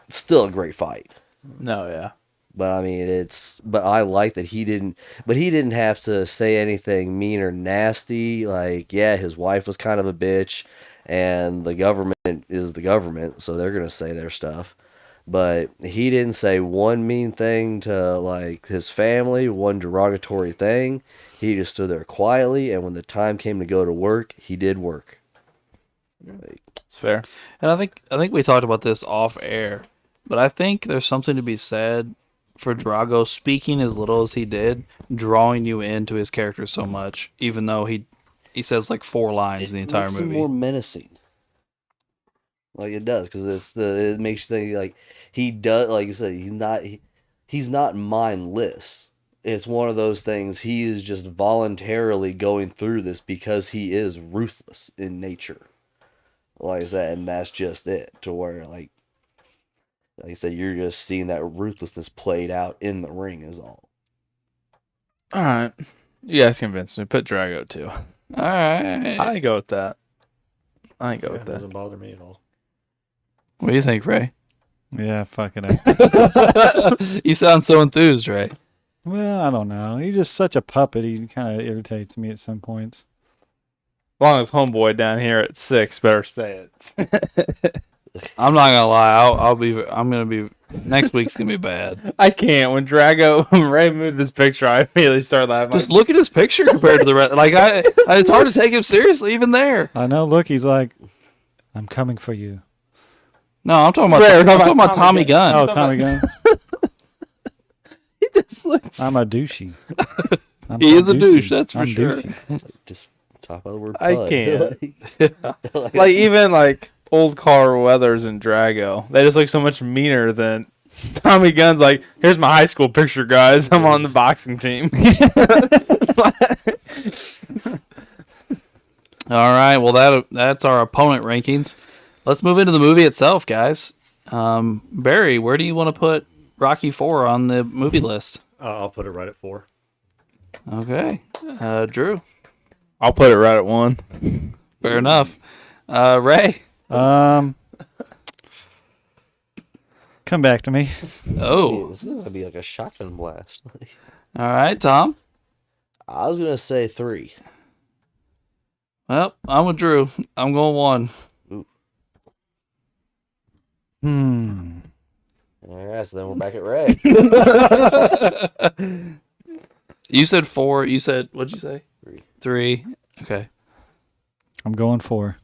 [SPEAKER 3] still a great fight.
[SPEAKER 2] No, yeah.
[SPEAKER 3] But I mean, but I like that he didn't have to say anything mean or nasty. Like, yeah, his wife was kind of a bitch, and the government is the government, so they're gonna say their stuff. But he didn't say one mean thing to like his family, one derogatory thing. He just stood there quietly, and when the time came to go to work, he did work.
[SPEAKER 2] It's fair.
[SPEAKER 1] And I think we talked about this off air, but I think there's something to be said for Drago speaking as little as he did, drawing you into his character so much, even though he says like 4 lines in the entire
[SPEAKER 3] makes
[SPEAKER 1] movie.
[SPEAKER 3] him more menacing. Like it does, because it makes you think like he does. Like you said, he's not mindless. It's one of those things. He is just voluntarily going through this because he is ruthless in nature. Like I said, and that's just it. To where like I said, you're just seeing that ruthlessness played out in the ring is all.
[SPEAKER 2] All right. You guys convinced me. Put Drago too.
[SPEAKER 1] All right.
[SPEAKER 2] I go with that. I go
[SPEAKER 4] Yeah,
[SPEAKER 2] with
[SPEAKER 4] it
[SPEAKER 2] that.
[SPEAKER 4] doesn't bother me at all.
[SPEAKER 1] What do you think, Ray?
[SPEAKER 5] Yeah, fucking it.
[SPEAKER 1] You sound so enthused, Ray.
[SPEAKER 5] Well, I don't know. He's just such a puppet. He kind of irritates me at some points.
[SPEAKER 2] As long as homeboy down here at 6 better say it.
[SPEAKER 1] I'm not gonna lie. I'm gonna be. Next week's gonna be bad.
[SPEAKER 2] I can't. When Ray moved this picture, I immediately started laughing.
[SPEAKER 1] Just look at his picture compared to the rest. Like it's hard to take him seriously even there.
[SPEAKER 5] I know. Look, he's like, I'm coming for you.
[SPEAKER 1] No, I'm talking about.
[SPEAKER 2] Ray, we're
[SPEAKER 1] I'm talking about Tommy Gunn.
[SPEAKER 5] Oh, Tommy Gunn.
[SPEAKER 2] He just looks.
[SPEAKER 5] I'm a douchey.
[SPEAKER 1] He is a douche, that's for
[SPEAKER 5] I'm
[SPEAKER 1] sure.
[SPEAKER 5] douchey.
[SPEAKER 3] It's like just talk about the word.
[SPEAKER 2] I
[SPEAKER 3] pud.
[SPEAKER 2] can't. Like even like old Carl Weathers and Drago, they just look so much meaner than Tommy Gunn's. Like, here's my high school picture, guys. I'm on the boxing team.
[SPEAKER 1] All right. Well, that's our opponent rankings. Let's move into the movie itself, guys. Barry, where do you want to put Rocky IV on the movie list?
[SPEAKER 4] I'll put it right at 4.
[SPEAKER 1] Okay. Drew.
[SPEAKER 2] I'll put it right at 1.
[SPEAKER 1] Fair enough. Ray.
[SPEAKER 5] Come back to me.
[SPEAKER 1] Oh.
[SPEAKER 3] This is gonna be like a shotgun blast.
[SPEAKER 1] All right, Tom.
[SPEAKER 3] I was gonna say 3.
[SPEAKER 1] Well, I'm with Drew. I'm going 1.
[SPEAKER 3] All right, so then we're back at Ray.
[SPEAKER 1] You said 4. You said, what'd you say?
[SPEAKER 3] 3.
[SPEAKER 1] 3. Okay.
[SPEAKER 5] I'm going 4.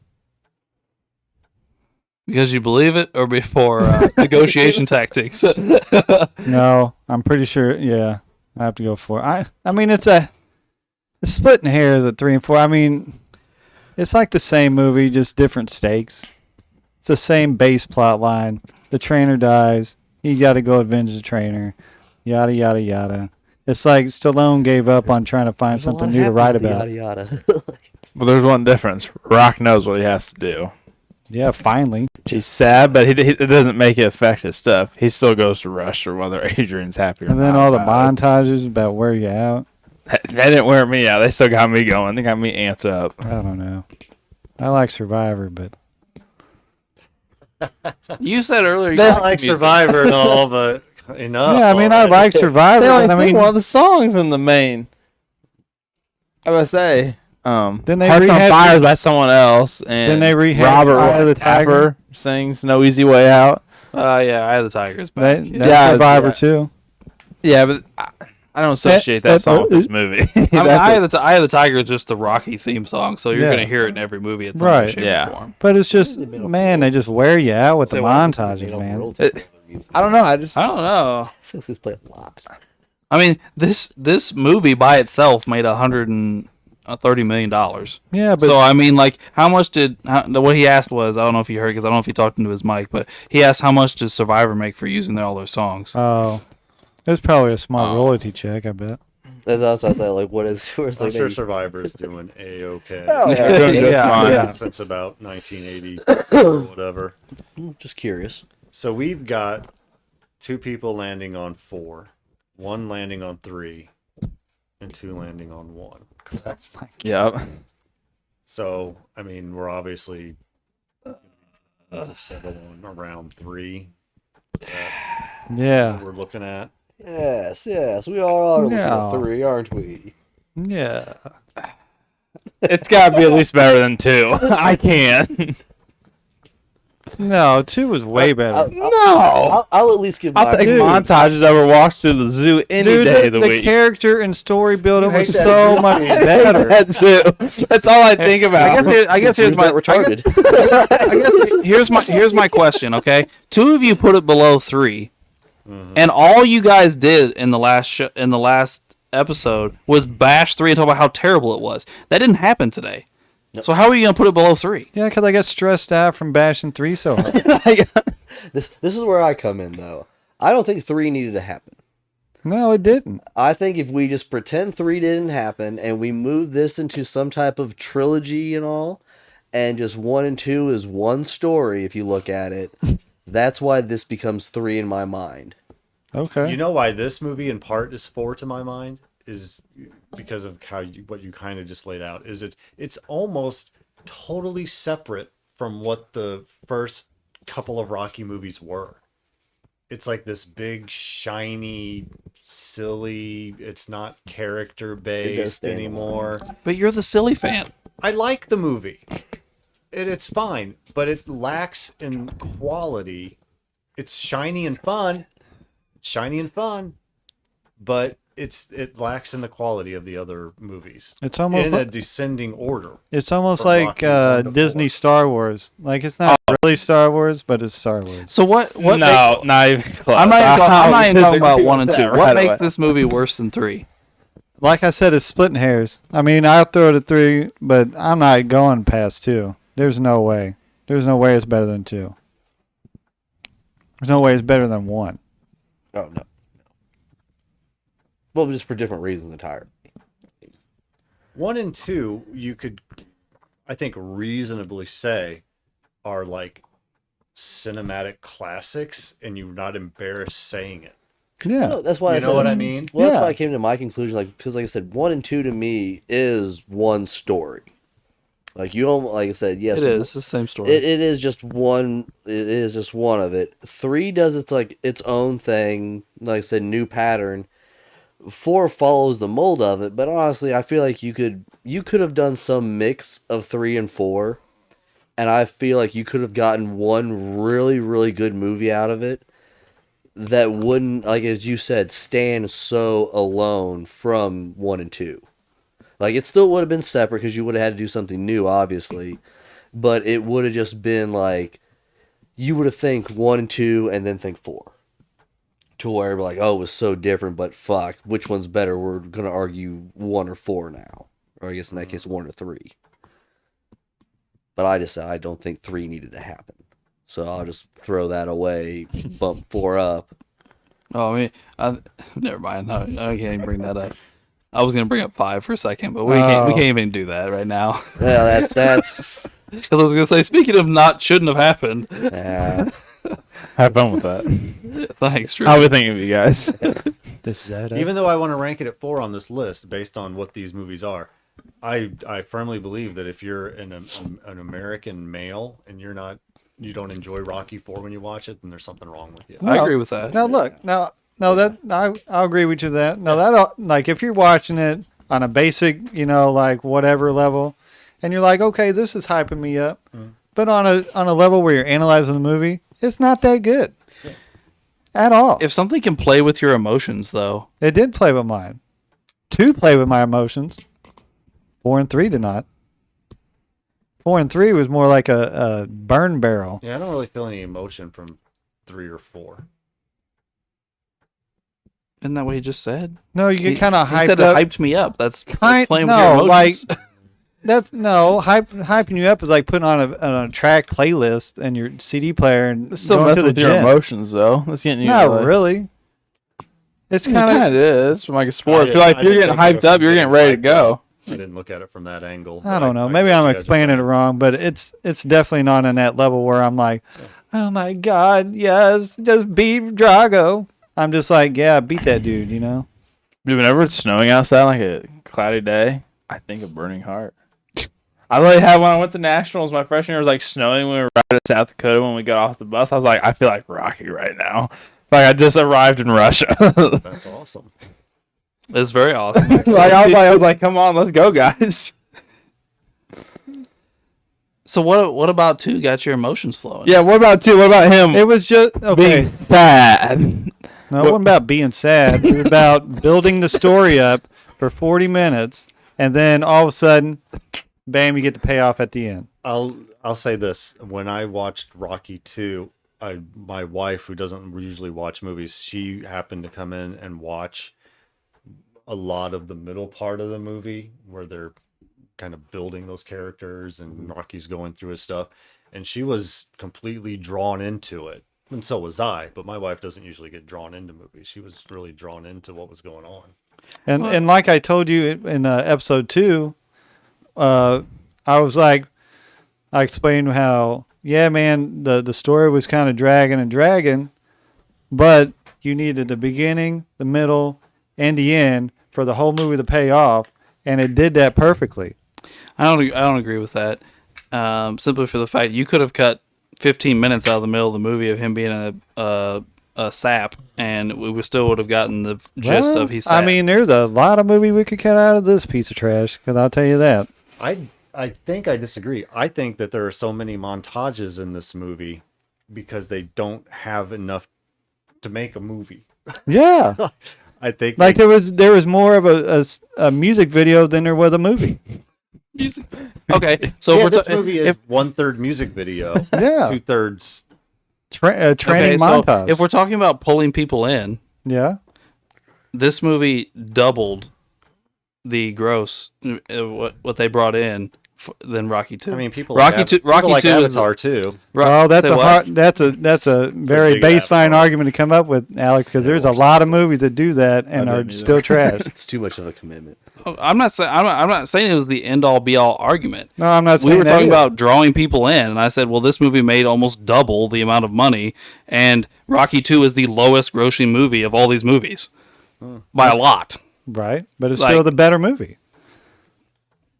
[SPEAKER 1] Because you believe it, or before negotiation tactics?
[SPEAKER 5] No, I'm pretty sure. Yeah, I have to go 4. I mean, it's splitting hairs at 3 and 4. I mean, it's like the same movie, just different stakes. It's the same base plot line. The trainer dies. You got to go avenge the trainer. Yada yada yada. It's like Stallone gave up on trying to find
[SPEAKER 3] There's a lot
[SPEAKER 5] something new to write
[SPEAKER 3] happening,
[SPEAKER 5] about.
[SPEAKER 3] Yada yada.
[SPEAKER 2] Well, there's one difference. Rock knows what he has to do.
[SPEAKER 5] Yeah, finally.
[SPEAKER 2] He's sad, but it doesn't make it affect his stuff. He still goes to Rush or whether Adrian's happy or
[SPEAKER 5] And then
[SPEAKER 2] not
[SPEAKER 5] all the
[SPEAKER 2] about it.
[SPEAKER 5] montages about wear you out.
[SPEAKER 2] They didn't wear me out. They still got me going. They got me amped up.
[SPEAKER 5] I don't know. I like Survivor, but
[SPEAKER 1] You said earlier you
[SPEAKER 4] I
[SPEAKER 1] like
[SPEAKER 4] like
[SPEAKER 1] music.
[SPEAKER 4] Survivor and all, but enough.
[SPEAKER 5] yeah, I mean, I like Survivor.
[SPEAKER 2] They only
[SPEAKER 5] but I
[SPEAKER 2] sing
[SPEAKER 5] mean,
[SPEAKER 2] one of the songs in the main. I was say,
[SPEAKER 5] Then they
[SPEAKER 2] Hearts on
[SPEAKER 5] rehabbed
[SPEAKER 2] Fire
[SPEAKER 5] it.
[SPEAKER 2] by someone else, and
[SPEAKER 5] Then they rehabbed
[SPEAKER 2] Robert
[SPEAKER 5] Eye of the Tiger.
[SPEAKER 2] Tapper sings "No Easy Way Out."
[SPEAKER 1] Yeah, I had the Tigers back.
[SPEAKER 5] That's
[SPEAKER 2] Yeah,
[SPEAKER 5] Survivor
[SPEAKER 2] yeah.
[SPEAKER 5] too.
[SPEAKER 2] Yeah, but I don't associate that song with this movie.
[SPEAKER 1] I mean, I had the Tiger is just the Rocky theme song, so you're
[SPEAKER 5] Yeah.
[SPEAKER 1] gonna hear it in every movie at some
[SPEAKER 5] Right.
[SPEAKER 1] way, shape,
[SPEAKER 2] Yeah.
[SPEAKER 1] or form.
[SPEAKER 5] But it's just, man, they just wear you out with the
[SPEAKER 3] Say, why don't you
[SPEAKER 5] montages,
[SPEAKER 3] make
[SPEAKER 5] man.
[SPEAKER 3] royalties for their music?
[SPEAKER 2] I don't know. I just
[SPEAKER 1] I don't know.
[SPEAKER 3] Simpsons play a lot.
[SPEAKER 1] I mean, this movie by itself made $130 million.
[SPEAKER 5] Yeah, but
[SPEAKER 1] So I mean, like, how much what he asked was, I don't know if you heard, because I don't know if he talked into his mic, but he asked how much does Survivor make for using all their songs.
[SPEAKER 5] it's probably a small
[SPEAKER 1] Oh.
[SPEAKER 5] royalty check, I bet.
[SPEAKER 3] That's also I say, like, where's
[SPEAKER 4] I'm
[SPEAKER 3] like
[SPEAKER 4] sure
[SPEAKER 3] maybe-
[SPEAKER 4] Survivor's doing a-okay.
[SPEAKER 3] Oh, yeah.
[SPEAKER 2] doing just fine.
[SPEAKER 5] yeah.
[SPEAKER 4] Since about 1980 or whatever.
[SPEAKER 3] Just curious.
[SPEAKER 4] So we've got 2 people landing on 4, 1 landing on 3, and 2 landing on 1. Correct?
[SPEAKER 2] yeah.
[SPEAKER 4] So, I mean, we're obviously to settle on around 3. Is that
[SPEAKER 5] Yeah.
[SPEAKER 4] what we're looking at?
[SPEAKER 3] Yes, we all are looking
[SPEAKER 5] Yeah.
[SPEAKER 3] at 3, aren't we?
[SPEAKER 5] Yeah.
[SPEAKER 2] It's got to be at least better than 2. I can't.
[SPEAKER 5] No, 2 was way better.
[SPEAKER 2] No.
[SPEAKER 3] I'll at least give
[SPEAKER 2] I'll
[SPEAKER 3] my
[SPEAKER 2] take
[SPEAKER 5] Dude.
[SPEAKER 2] Montages over walks to the zoo any
[SPEAKER 5] Dude,
[SPEAKER 2] day of the week.
[SPEAKER 5] character and story build-up
[SPEAKER 4] You
[SPEAKER 5] was
[SPEAKER 4] hate that
[SPEAKER 5] so
[SPEAKER 4] zoo
[SPEAKER 5] much
[SPEAKER 4] scene.
[SPEAKER 5] better.
[SPEAKER 2] That's it. That's all I think about.
[SPEAKER 1] I guess here's my
[SPEAKER 3] retarded.
[SPEAKER 1] I guess here's my question. Okay, 2 of you put it below 3, and all you guys did in the last episode was bash 3 and talk about how terrible it was. That didn't happen today. So how are you gonna put it below 3?
[SPEAKER 5] Yeah, because I got stressed out from bashing 3 so hard.
[SPEAKER 3] This is where I come in though. I don't think 3 needed to happen.
[SPEAKER 5] No, it didn't.
[SPEAKER 3] I think if we just pretend 3 didn't happen and we move this into some type of trilogy and all, and just 1 and 2 is one story, if you look at it, that's why this becomes 3 in my mind.
[SPEAKER 5] Okay.
[SPEAKER 4] You know why this movie in part is 4 to my mind is because of what you kind of just laid out. Is it's almost totally separate from what the first couple of Rocky movies were. It's like this big, shiny, silly. It's not character based
[SPEAKER 3] stand
[SPEAKER 4] anymore.
[SPEAKER 1] But you're the silly fan.
[SPEAKER 4] I like the movie. It's fine, but it lacks in quality. It's shiny and fun, but it lacks in the quality of the other movies.
[SPEAKER 5] It's almost
[SPEAKER 4] in a
[SPEAKER 5] like,
[SPEAKER 4] descending order.
[SPEAKER 5] it's almost
[SPEAKER 4] from
[SPEAKER 5] like
[SPEAKER 4] Rocky 1 to
[SPEAKER 5] Disney
[SPEAKER 4] 4.
[SPEAKER 5] Star Wars. Like, it's not really Star Wars, but it's Star Wars.
[SPEAKER 1] So what?
[SPEAKER 2] No, not even close.
[SPEAKER 1] I'm not even talking about
[SPEAKER 2] disagree
[SPEAKER 1] 1 and
[SPEAKER 2] with
[SPEAKER 1] 2.
[SPEAKER 2] that
[SPEAKER 1] What
[SPEAKER 2] right
[SPEAKER 1] makes
[SPEAKER 2] away.
[SPEAKER 1] this movie worse than 3?
[SPEAKER 5] Like I said, it's splitting hairs. I mean, I'll throw it at 3, but I'm not going past 2. There's no way. There's no way it's better than 2. There's no way it's better than 1.
[SPEAKER 3] Oh no. Well, just for different reasons entirely.
[SPEAKER 4] 1 and 2, you could, I think, reasonably say are like cinematic classics, and you're not embarrassed saying it.
[SPEAKER 5] Yeah.
[SPEAKER 3] No, that's why I
[SPEAKER 4] You
[SPEAKER 3] said.
[SPEAKER 4] know what I mean?
[SPEAKER 3] Well, that's
[SPEAKER 5] Yeah.
[SPEAKER 3] why I came to my conclusion. Like, because like I said, 1 and 2 to me is one story. Like you, like I said, yes,
[SPEAKER 1] It is. It's the same story.
[SPEAKER 3] It is just one. It is just one of it. 3 does its own thing. Like I said, new pattern. 4 follows the mold of it, but honestly, I feel like you could have done some mix of 3 and 4, and I feel like you could have gotten one really, really good movie out of it that wouldn't, like as you said, stand so alone from 1 and 2. Like, it still would have been separate because you would have had to do something new, obviously, but it would have just been like, you would have think 1 and 2 and then think 4. To where we're like, oh, it was so different, but fuck, which one's better? We're going to argue 1 or 4 now. Or I guess in that case, 1 or 3. But I don't think 3 needed to happen. So I'll just throw that away, bump 4 up.
[SPEAKER 1] Oh, I mean, never mind. No, I can't even bring that up. I was gonna bring up 5 for a second, but we can't even do that right now.
[SPEAKER 3] Yeah, that's
[SPEAKER 1] Because I was gonna say, speaking of shouldn't have happened.
[SPEAKER 2] Have fun with that.
[SPEAKER 1] Thanks, Drew.
[SPEAKER 2] I'll be thinking of you guys.
[SPEAKER 5] This is that.
[SPEAKER 4] Even though I want to rank it at 4 on this list based on what these movies are, I firmly believe that if you're an American male and you don't enjoy Rocky 4 when you watch it, then there's something wrong with you.
[SPEAKER 1] I agree with that.
[SPEAKER 5] Now look, no, that I'll agree with you that. No, that like if you're watching it, on a basic, like whatever level, and you're like, okay, this is hyping me up. But on a level where you're analyzing the movie, it's not that good at all.
[SPEAKER 1] If something can play with your emotions, though,
[SPEAKER 5] It did play with mine. 2 played with my emotions. 4 and 3 did not. 4 and 3 was more like a burn barrel.
[SPEAKER 4] Yeah, I don't really feel any emotion from 3 or 4.
[SPEAKER 1] isn't that what he just said?
[SPEAKER 5] No, you get kind of
[SPEAKER 1] He
[SPEAKER 5] hyped
[SPEAKER 1] said
[SPEAKER 5] up.
[SPEAKER 1] it hyped me up. That's
[SPEAKER 5] Kind-
[SPEAKER 1] playing
[SPEAKER 5] no,
[SPEAKER 1] with your emotions.
[SPEAKER 5] Hyping you up is like putting on a track playlist and your CD player and
[SPEAKER 2] It's still
[SPEAKER 5] going to
[SPEAKER 2] messing
[SPEAKER 5] the
[SPEAKER 2] with your
[SPEAKER 5] gym.
[SPEAKER 2] emotions, though. That's getting you.
[SPEAKER 5] Not
[SPEAKER 2] like,
[SPEAKER 5] really. It's
[SPEAKER 2] It
[SPEAKER 5] kind
[SPEAKER 2] kind
[SPEAKER 5] of.
[SPEAKER 2] of is from like a sport.
[SPEAKER 4] I
[SPEAKER 2] If you're like
[SPEAKER 4] didn't-
[SPEAKER 2] if you're
[SPEAKER 4] I
[SPEAKER 2] getting
[SPEAKER 4] didn't think
[SPEAKER 2] hyped
[SPEAKER 4] of it
[SPEAKER 2] up, you're
[SPEAKER 4] from
[SPEAKER 2] getting ready to
[SPEAKER 4] hyped
[SPEAKER 2] go.
[SPEAKER 4] up. I didn't look at it from that angle.
[SPEAKER 5] I don't know.
[SPEAKER 4] get
[SPEAKER 5] Maybe
[SPEAKER 4] what
[SPEAKER 5] I'm
[SPEAKER 4] you guys are
[SPEAKER 5] explaining it
[SPEAKER 4] saying.
[SPEAKER 5] wrong, but it's definitely not on that level where I'm like, oh my god, yes, just beat Drago. I'm just like, yeah, beat that dude.
[SPEAKER 2] Dude, whenever it's snowing outside, like a cloudy day, I think of Burning Heart. I really had when I went to nationals my freshman year. It was like snowing when we were right in South Dakota when we got off the bus. I was like, I feel like Rocky right now. Like I just arrived in Russia.
[SPEAKER 4] That's awesome.
[SPEAKER 1] It's very awesome.
[SPEAKER 2] I was like, come on, let's go, guys.
[SPEAKER 1] So what about 2 got your emotions flowing?
[SPEAKER 2] Yeah. What about 2? What about him
[SPEAKER 5] It was just
[SPEAKER 2] being
[SPEAKER 5] okay.
[SPEAKER 2] sad?
[SPEAKER 5] No, it wasn't about being sad. It was about building the story up for 40 minutes, and then all of a sudden, bam, you get the payoff at the end.
[SPEAKER 4] I'll say this: when I watched Rocky 2, my wife, who doesn't usually watch movies, she happened to come in and watch a lot of the middle part of the movie where they're kind of building those characters and Rocky's going through his stuff, and she was completely drawn into it, and so was I. But my wife doesn't usually get drawn into movies. She was really drawn into what was going on.
[SPEAKER 5] And like I told you in episode 2, I was like, I explained how, yeah, man, the story was kind of dragging, but you needed the beginning, the middle, and the end for the whole movie to pay off, and it did that perfectly.
[SPEAKER 1] I don't agree with that. Simply for the fact you could have cut 15 minutes out of the middle of the movie of him being a sap, and we still would have gotten the gist
[SPEAKER 5] Well,
[SPEAKER 1] of he's sap.
[SPEAKER 5] I mean, there's a lot of movie we could cut out of this piece of trash, because I'll tell you that.
[SPEAKER 4] I think I disagree. I think that there are so many montages in this movie because they don't have enough to make a movie.
[SPEAKER 5] Yeah.
[SPEAKER 4] I think
[SPEAKER 5] Like there was more of a music video than there was a movie.
[SPEAKER 1] music. Okay, so
[SPEAKER 4] yeah,
[SPEAKER 1] we're
[SPEAKER 4] this movie is
[SPEAKER 1] if
[SPEAKER 4] 1/3 music video,
[SPEAKER 5] Yeah.
[SPEAKER 4] 2/3.
[SPEAKER 5] Training
[SPEAKER 1] so
[SPEAKER 5] montage.
[SPEAKER 1] if we're talking about pulling people in,
[SPEAKER 5] Yeah.
[SPEAKER 1] this movie doubled the gross what they brought in than Rocky 2.
[SPEAKER 4] I mean, people
[SPEAKER 1] Rocky
[SPEAKER 4] like
[SPEAKER 1] 2
[SPEAKER 4] people
[SPEAKER 1] Rocky
[SPEAKER 4] like
[SPEAKER 1] 2 is
[SPEAKER 4] Avatar too.
[SPEAKER 5] Well, that's
[SPEAKER 1] say
[SPEAKER 5] a
[SPEAKER 1] what?
[SPEAKER 5] hard, that's a very
[SPEAKER 4] dig at
[SPEAKER 5] baseline
[SPEAKER 4] Avatar.
[SPEAKER 5] argument to come up with, Alex, because there's a
[SPEAKER 4] watch
[SPEAKER 5] lot of movies that do that and are
[SPEAKER 2] didn't either.
[SPEAKER 5] still trash.
[SPEAKER 3] It's too much of a commitment.
[SPEAKER 1] I'm not saying it was the end all be all argument.
[SPEAKER 5] No, I'm not saying
[SPEAKER 1] We were
[SPEAKER 5] that
[SPEAKER 1] talking
[SPEAKER 5] either.
[SPEAKER 1] about drawing people in, and I said, well, this movie made almost double the amount of money, and Rocky 2 is the lowest grossing movie of all these movies by a lot.
[SPEAKER 5] Right, but it's
[SPEAKER 1] Like-
[SPEAKER 5] still the better movie.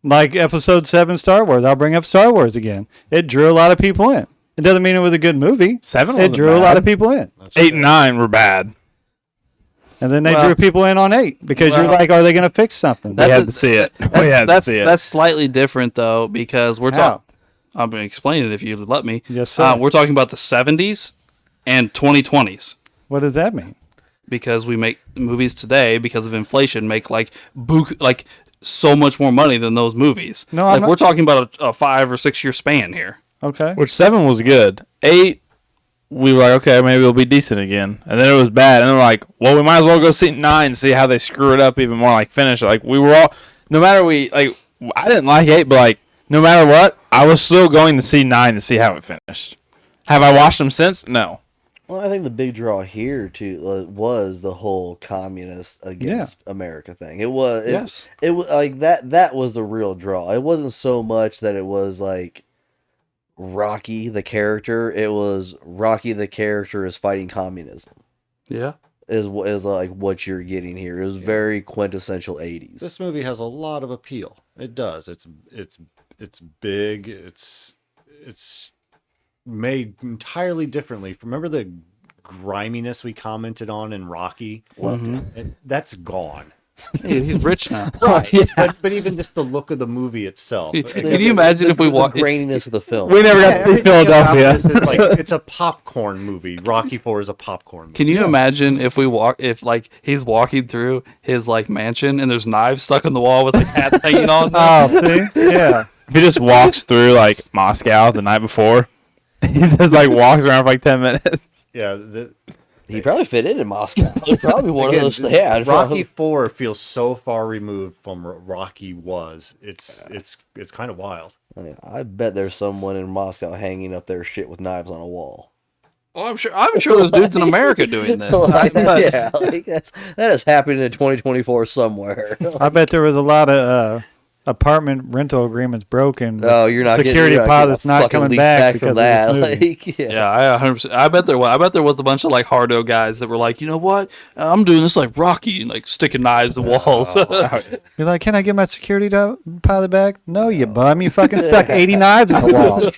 [SPEAKER 5] Like Episode 7 Star Wars. I'll bring up Star Wars again. It drew a lot of people in. It doesn't mean it was a good movie.
[SPEAKER 2] 7
[SPEAKER 5] It
[SPEAKER 2] wasn't
[SPEAKER 5] drew a lot
[SPEAKER 2] bad.
[SPEAKER 5] of people in.
[SPEAKER 2] 8 and 9 were bad.
[SPEAKER 5] And then they
[SPEAKER 1] Well-
[SPEAKER 5] drew people in on 8 because you're
[SPEAKER 1] Well-
[SPEAKER 5] like, are they going to fix something?
[SPEAKER 2] We
[SPEAKER 1] That-
[SPEAKER 2] had to see it. We had to
[SPEAKER 1] That's
[SPEAKER 2] see it.
[SPEAKER 1] that's slightly different though, because we're
[SPEAKER 5] How?
[SPEAKER 1] talking. I'm going to explain it if you let me.
[SPEAKER 5] Yes, sir.
[SPEAKER 1] We're talking about the 70s and 2020s.
[SPEAKER 5] What does that mean?
[SPEAKER 1] Because we make movies today because of inflation make like so much more money than those movies.
[SPEAKER 5] No,
[SPEAKER 1] like
[SPEAKER 5] I'm not-
[SPEAKER 1] we're talking about a 5 or 6 year span here.
[SPEAKER 5] Okay.
[SPEAKER 2] Which 7 was good. 8, we were like, okay, maybe it'll be decent again. And then it was bad. And then we're like, well, we might as well go see 9 and see how they screw it up even more, like finish it. Like we were all, no matter I didn't like 8, but like no matter what, I was still going to see 9 to see how it finished. Have I watched them since? No.
[SPEAKER 3] Well, I think the big draw here too was the whole communist against America thing. It was
[SPEAKER 1] Yes.
[SPEAKER 3] it was like that was the real draw. It wasn't so much that it was like Rocky the character. It was Rocky the character is fighting communism.
[SPEAKER 1] Yeah.
[SPEAKER 3] Is like what you're getting here. It was very quintessential 80s.
[SPEAKER 4] This movie has a lot of appeal. It does. It's big. It's made entirely differently. Remember the griminess we commented on in Rocky?
[SPEAKER 3] Loved it.
[SPEAKER 4] That's gone.
[SPEAKER 1] He's rich now.
[SPEAKER 4] But even just the look of the movie itself.
[SPEAKER 1] Can you imagine if we walk?
[SPEAKER 3] the graininess of the film?
[SPEAKER 2] We never got to see
[SPEAKER 4] Everything
[SPEAKER 2] Philadelphia.
[SPEAKER 4] about this is like it's a popcorn movie. Rocky 4 is a popcorn movie.
[SPEAKER 1] Can you imagine if like he's walking through his like mansion and there's knives stuck on the wall with like hats hanging on them?
[SPEAKER 5] Oh, see? Yeah.
[SPEAKER 2] If he just walks through like Moscow the night before, he just like walks around for like 10 minutes.
[SPEAKER 4] Yeah.
[SPEAKER 3] He probably fit in Moscow. It's probably one
[SPEAKER 4] Again,
[SPEAKER 3] of those. Yeah,
[SPEAKER 4] Rocky 4 feels so far removed from what Rocky was. It's kind of wild.
[SPEAKER 3] I bet there's someone in Moscow hanging up their shit with knives on a wall.
[SPEAKER 1] Oh, I'm sure there's dudes in America doing that.
[SPEAKER 3] Yeah, like that is happening in 2024 somewhere.
[SPEAKER 5] I bet there was a lot of apartment rental agreements broken.
[SPEAKER 3] No, you're not
[SPEAKER 5] security
[SPEAKER 3] getting,
[SPEAKER 5] deposits not coming back because
[SPEAKER 3] from that.
[SPEAKER 5] of this movie.
[SPEAKER 3] Like, yeah.
[SPEAKER 1] Yeah, I 100%. I bet there was a bunch of like hardo guys that were like, you know what? I'm doing this like Rocky and like sticking knives in walls.
[SPEAKER 5] You're like, can I get my security deposit back? No, you bum. You fucking stuck 80 knives in the wall.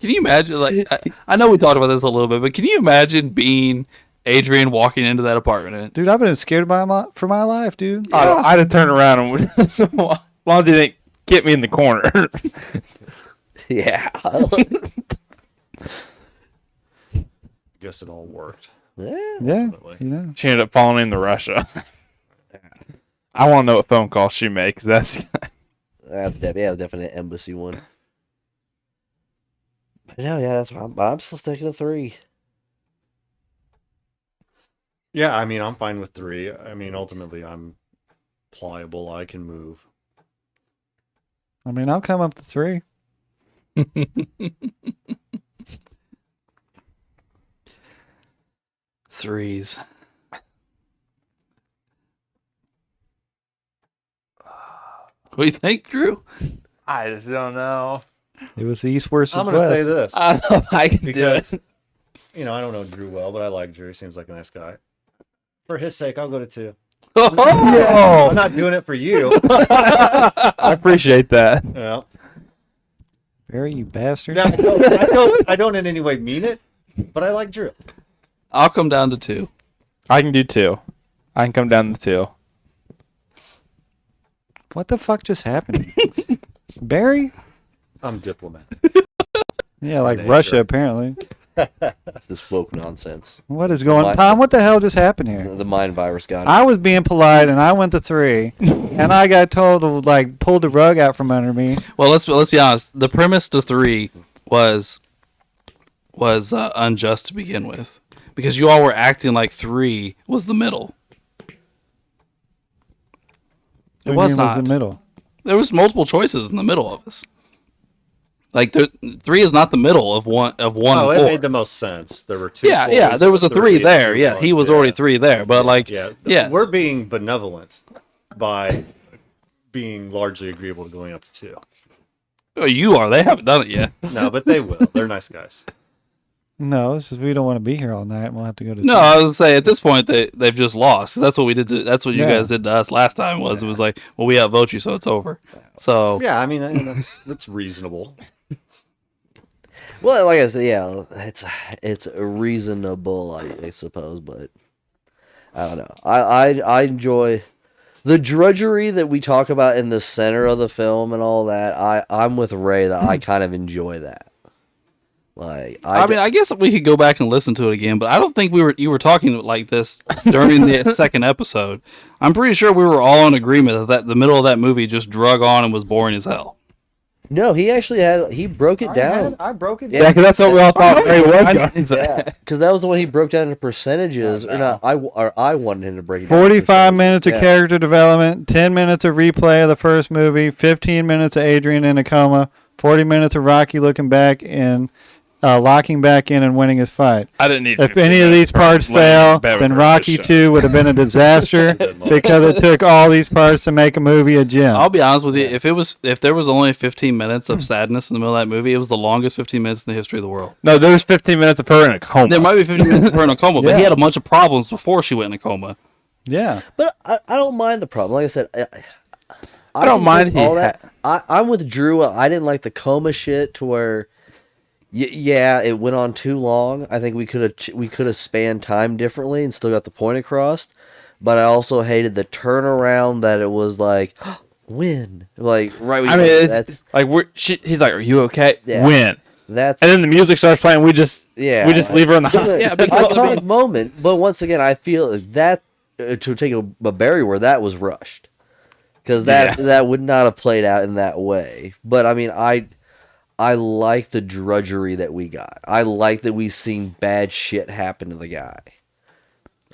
[SPEAKER 1] Can you imagine? Like, I know we talked about this a little bit, but can you imagine being Adrian walking into that apartment?
[SPEAKER 5] Dude, I've been scared for my life, dude.
[SPEAKER 2] I'd have turned around and as long as he didn't get me in the corner.
[SPEAKER 3] Yeah.
[SPEAKER 4] Guess it all worked.
[SPEAKER 3] Yeah.
[SPEAKER 5] Yeah,
[SPEAKER 4] Definitely.
[SPEAKER 5] you know.
[SPEAKER 2] She ended up falling into Russia. I want to know what phone call she made because that's
[SPEAKER 3] That's definitely an embassy one. But no, yeah, that's what I'm still sticking to 3.
[SPEAKER 4] Yeah, I mean, I'm fine with 3. I mean, ultimately, I'm pliable. I can move.
[SPEAKER 5] I mean, I'll come up to 3.
[SPEAKER 1] Threes. What do you think, Drew?
[SPEAKER 2] I just don't know.
[SPEAKER 5] It was the East versus
[SPEAKER 4] I'm going to say
[SPEAKER 5] West.
[SPEAKER 4] this
[SPEAKER 2] I don't know if I can
[SPEAKER 4] because,
[SPEAKER 2] do it.
[SPEAKER 4] you know, I don't know Drew well, but I like Drew. He seems like a nice guy. For his sake, I'll go to 2. I'm not doing it for you.
[SPEAKER 2] I appreciate that.
[SPEAKER 4] Yeah.
[SPEAKER 5] Barry, you bastard.
[SPEAKER 4] Now, I don't in any way mean it, but I like Drew.
[SPEAKER 1] I'll come down to 2.
[SPEAKER 2] I can do 2. I can come down to 2.
[SPEAKER 5] What the fuck just happened? Barry?
[SPEAKER 4] I'm diplomat.
[SPEAKER 5] Yeah, like
[SPEAKER 4] Nature.
[SPEAKER 5] Russia, apparently.
[SPEAKER 3] That's this woke nonsense.
[SPEAKER 5] What is going on?
[SPEAKER 3] My-
[SPEAKER 5] Tom, what the hell just happened here?
[SPEAKER 3] The mind virus got it.
[SPEAKER 5] I was being polite, and I went to 3, and I got told to, like, pull the rug out from under me.
[SPEAKER 1] Well, let's be honest. The premise to 3 was unjust to begin with, because you all were acting like 3 was the middle. It
[SPEAKER 5] What
[SPEAKER 1] was
[SPEAKER 5] do you mean
[SPEAKER 1] not.
[SPEAKER 5] the middle.
[SPEAKER 1] There was multiple choices in the middle of this. Like 3 is not the middle of one
[SPEAKER 4] Oh,
[SPEAKER 1] and
[SPEAKER 4] it
[SPEAKER 1] 4.
[SPEAKER 4] made the most sense. There were 2.
[SPEAKER 1] Yeah,
[SPEAKER 4] pulls,
[SPEAKER 1] there was a 3
[SPEAKER 4] and
[SPEAKER 1] there.
[SPEAKER 4] 2
[SPEAKER 1] Yeah, he was
[SPEAKER 4] ones,
[SPEAKER 1] already 3 there. But like, yeah,
[SPEAKER 4] We're being benevolent by being largely agreeable to going up to 2.
[SPEAKER 1] Oh, you are. They haven't done it yet.
[SPEAKER 4] No, but they will. They're nice guys.
[SPEAKER 5] No, it's just we don't want to be here all night. We'll have to go to
[SPEAKER 1] No, I was gonna say at this point they've just lost. 'Cause that's what we did. That's what you
[SPEAKER 5] Yeah.
[SPEAKER 1] guys did to us last time. It was like, well, we outvote you, so it's over. So
[SPEAKER 4] Yeah, I mean, and that's reasonable.
[SPEAKER 3] Well, like I said, yeah, it's reasonable, I suppose, but I don't know. I enjoy the drudgery that we talk about in the center of the film and all that. I'm with Ray that I kind of enjoy that. Like,
[SPEAKER 1] I mean, I guess we could go back and listen to it again, but I don't think you were talking like this during the second episode. I'm pretty sure we were all in agreement that the middle of that movie just drug on and was boring as hell.
[SPEAKER 3] no, he actually he broke it down.
[SPEAKER 5] I broke it
[SPEAKER 2] Yeah, because that's what we all thought Ray was
[SPEAKER 1] I know.
[SPEAKER 2] going to say.
[SPEAKER 3] Yeah, because that was the one he broke down into percentages, or not? I wanted him to break it down.
[SPEAKER 5] 45 minutes of
[SPEAKER 3] Yeah.
[SPEAKER 5] character development, 10 minutes of replay of the first movie, 15 minutes of Adrian in a coma, 40 minutes of Rocky looking back and locking back in and winning his fight.
[SPEAKER 2] I didn't need.
[SPEAKER 5] If any of these parts fail, then Rocky 2 would have been a disaster because it took all these parts to make a movie a gem.
[SPEAKER 1] I'll be honest with you. If there was only 15 minutes of sadness in the middle of that movie, it was the longest 15 minutes in the history of the world.
[SPEAKER 2] No, there was 15 minutes of her in a coma.
[SPEAKER 1] There might be 15 minutes of her in a coma, but
[SPEAKER 5] Yeah.
[SPEAKER 1] he had a bunch of problems before she went in a coma.
[SPEAKER 5] Yeah.
[SPEAKER 3] But I don't mind the problem. Like I said,
[SPEAKER 2] I don't
[SPEAKER 3] can
[SPEAKER 2] mind
[SPEAKER 3] take
[SPEAKER 2] he
[SPEAKER 3] all that. I'm with Drew. I didn't like the coma shit to where, yeah, it went on too long. I think we could have spanned time differently and still got the point across. but I also hated the turnaround that it was like, win. Like, right when
[SPEAKER 2] I
[SPEAKER 3] you
[SPEAKER 2] mean,
[SPEAKER 3] that's
[SPEAKER 2] like he's like, "Are you okay?"
[SPEAKER 3] Yeah.
[SPEAKER 2] Win.
[SPEAKER 3] that's
[SPEAKER 2] And then the music starts playing. We just leave her in the
[SPEAKER 3] It's
[SPEAKER 2] house.
[SPEAKER 3] an
[SPEAKER 1] Yeah, because
[SPEAKER 3] iconic moment. But once again, I feel that to take a barrier where that was rushed, because that would not have played out in that way. But I mean, I like the drudgery that we got. I like that we seen bad shit happen to the guy.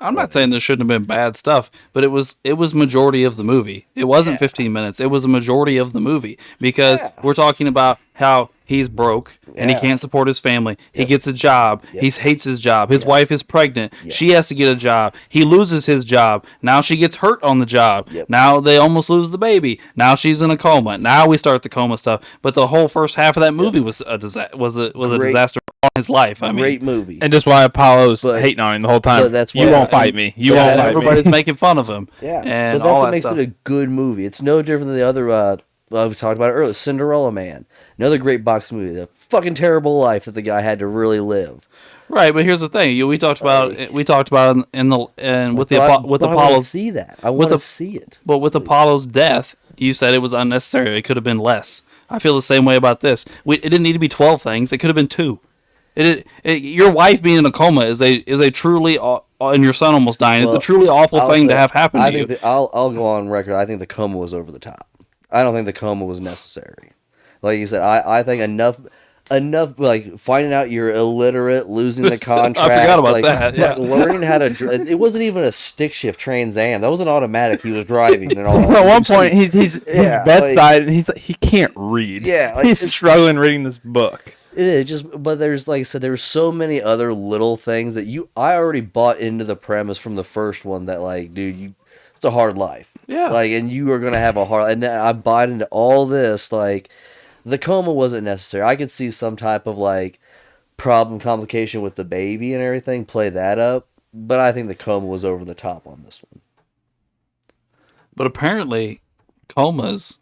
[SPEAKER 1] I'm not saying there shouldn't have been bad stuff, but it was majority of the movie. It wasn't 15 minutes. It was a majority of the movie because we're talking about how he's broke and he
[SPEAKER 3] Yeah.
[SPEAKER 1] can't support his family. He gets a job. He hates his job. His wife is pregnant. She has to get a job. He loses his job. Now she gets hurt on the job.
[SPEAKER 3] Yep.
[SPEAKER 1] Now they almost lose the baby. Now she's in a coma. Now we start the coma stuff. But the whole first half of that movie was a
[SPEAKER 3] Great-
[SPEAKER 1] disaster on his life. I mean,
[SPEAKER 3] Great movie.
[SPEAKER 2] And just why Apollo's
[SPEAKER 3] But-
[SPEAKER 2] hating on him the whole time.
[SPEAKER 3] but that's
[SPEAKER 2] you
[SPEAKER 3] why-
[SPEAKER 2] won't fight me. You
[SPEAKER 3] but
[SPEAKER 2] won't
[SPEAKER 3] that-
[SPEAKER 2] fight me.
[SPEAKER 1] everybody's making fun of him.
[SPEAKER 3] Yeah,
[SPEAKER 1] and
[SPEAKER 3] but that's
[SPEAKER 1] all
[SPEAKER 3] what
[SPEAKER 1] that
[SPEAKER 3] makes
[SPEAKER 1] stuff.
[SPEAKER 3] it a good movie. It's no different than the other. We talked about it earlier, Cinderella Man, another great boxing movie. The fucking terrible life that the guy had to really live.
[SPEAKER 1] Right, but here's the thing: we talked about in the with
[SPEAKER 3] But I want to
[SPEAKER 1] Apollo's,
[SPEAKER 3] see that. I want to see it.
[SPEAKER 1] but with Apollo's death, you said it was unnecessary. It could have been less. I feel the same way about this. It didn't need to be 12 things. It could have been 2. Your wife being in a coma is a truly and your son almost dying.
[SPEAKER 3] Well,
[SPEAKER 1] it's a truly awful
[SPEAKER 3] I'll
[SPEAKER 1] thing to
[SPEAKER 3] say-
[SPEAKER 1] have happen
[SPEAKER 3] I
[SPEAKER 1] to you.
[SPEAKER 3] think I'll go on record. I think the coma was over the top. I don't think the coma was necessary. Like you said, I think enough like finding out you're illiterate, losing the contract.
[SPEAKER 1] I forgot about
[SPEAKER 3] like,
[SPEAKER 1] that, yeah.
[SPEAKER 3] like learning how to. It wasn't even a stick shift Trans Am. That was an automatic. He was driving and all.
[SPEAKER 2] At one point, he's
[SPEAKER 3] Yeah,
[SPEAKER 2] bedside, and he's like, he can't read.
[SPEAKER 3] Yeah, like,
[SPEAKER 2] he's
[SPEAKER 3] it's-
[SPEAKER 2] struggling reading this book.
[SPEAKER 3] It is just, but there's like I said, there's so many other little things that I already bought into the premise from the first one that like, dude, it's a hard life.
[SPEAKER 1] Yeah.
[SPEAKER 3] Like, and you are gonna have a hard, and then I bought into all this. Like, the coma wasn't necessary. I could see some type of like complication with the baby and everything, play that up. But I think the coma was over the top on this one.
[SPEAKER 1] But apparently, comas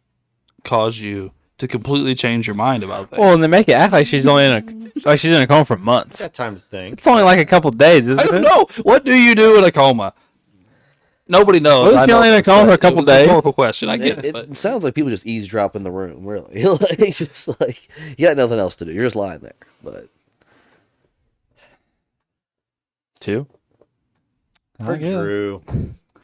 [SPEAKER 1] cause you to completely change your mind about things.
[SPEAKER 2] Well, and they make it act like she's only in a coma for months.
[SPEAKER 4] Got time to think.
[SPEAKER 2] It's only like a couple days, isn't
[SPEAKER 1] I don't
[SPEAKER 2] it?
[SPEAKER 1] know. What do you do in a coma? Nobody knows.
[SPEAKER 2] What if
[SPEAKER 1] I
[SPEAKER 2] you're
[SPEAKER 1] know
[SPEAKER 2] only in a
[SPEAKER 1] this,
[SPEAKER 2] coma for a
[SPEAKER 1] it
[SPEAKER 2] couple
[SPEAKER 1] was
[SPEAKER 2] days?
[SPEAKER 1] rhetorical question. I get it.
[SPEAKER 3] It
[SPEAKER 1] But
[SPEAKER 3] sounds like people just eavesdrop in the room, really. Like, just like you got nothing else to do. You're just lying there. But
[SPEAKER 2] 2
[SPEAKER 4] For
[SPEAKER 5] I guess.
[SPEAKER 4] Drew.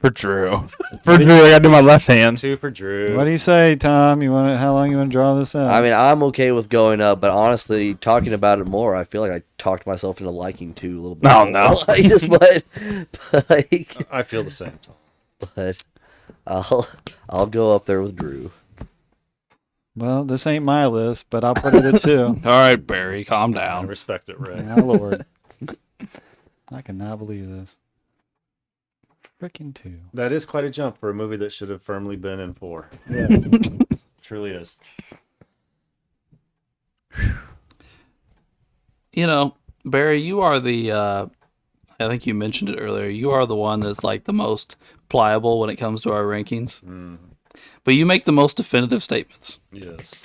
[SPEAKER 2] for Drew. For Drew, I got to do my left hand.
[SPEAKER 4] 2 for Drew.
[SPEAKER 5] What do you say, Tom? How long you want to draw this out?
[SPEAKER 3] I mean, I'm okay with going up, but honestly, talking about it more, I feel like I talked myself into liking 2 a little bit.
[SPEAKER 2] No,
[SPEAKER 3] more.
[SPEAKER 2] no.
[SPEAKER 3] Like, just like,
[SPEAKER 4] I feel the same.
[SPEAKER 3] but I'll go up there with Drew.
[SPEAKER 5] well, this ain't my list, but I'll put it at 2.
[SPEAKER 1] all right, Barry, calm
[SPEAKER 4] I
[SPEAKER 1] down.
[SPEAKER 4] respect it, Ray.
[SPEAKER 5] My lord. I cannot believe this. Freaking 2.
[SPEAKER 4] That is quite a jump for a movie that should have firmly been in 4.
[SPEAKER 5] Yeah.
[SPEAKER 4] Truly is.
[SPEAKER 1] You know, Barry, you are the. I think you mentioned it earlier. You are the one that's like the most pliable when it comes to our rankings. But you make the most definitive statements.
[SPEAKER 4] Yes.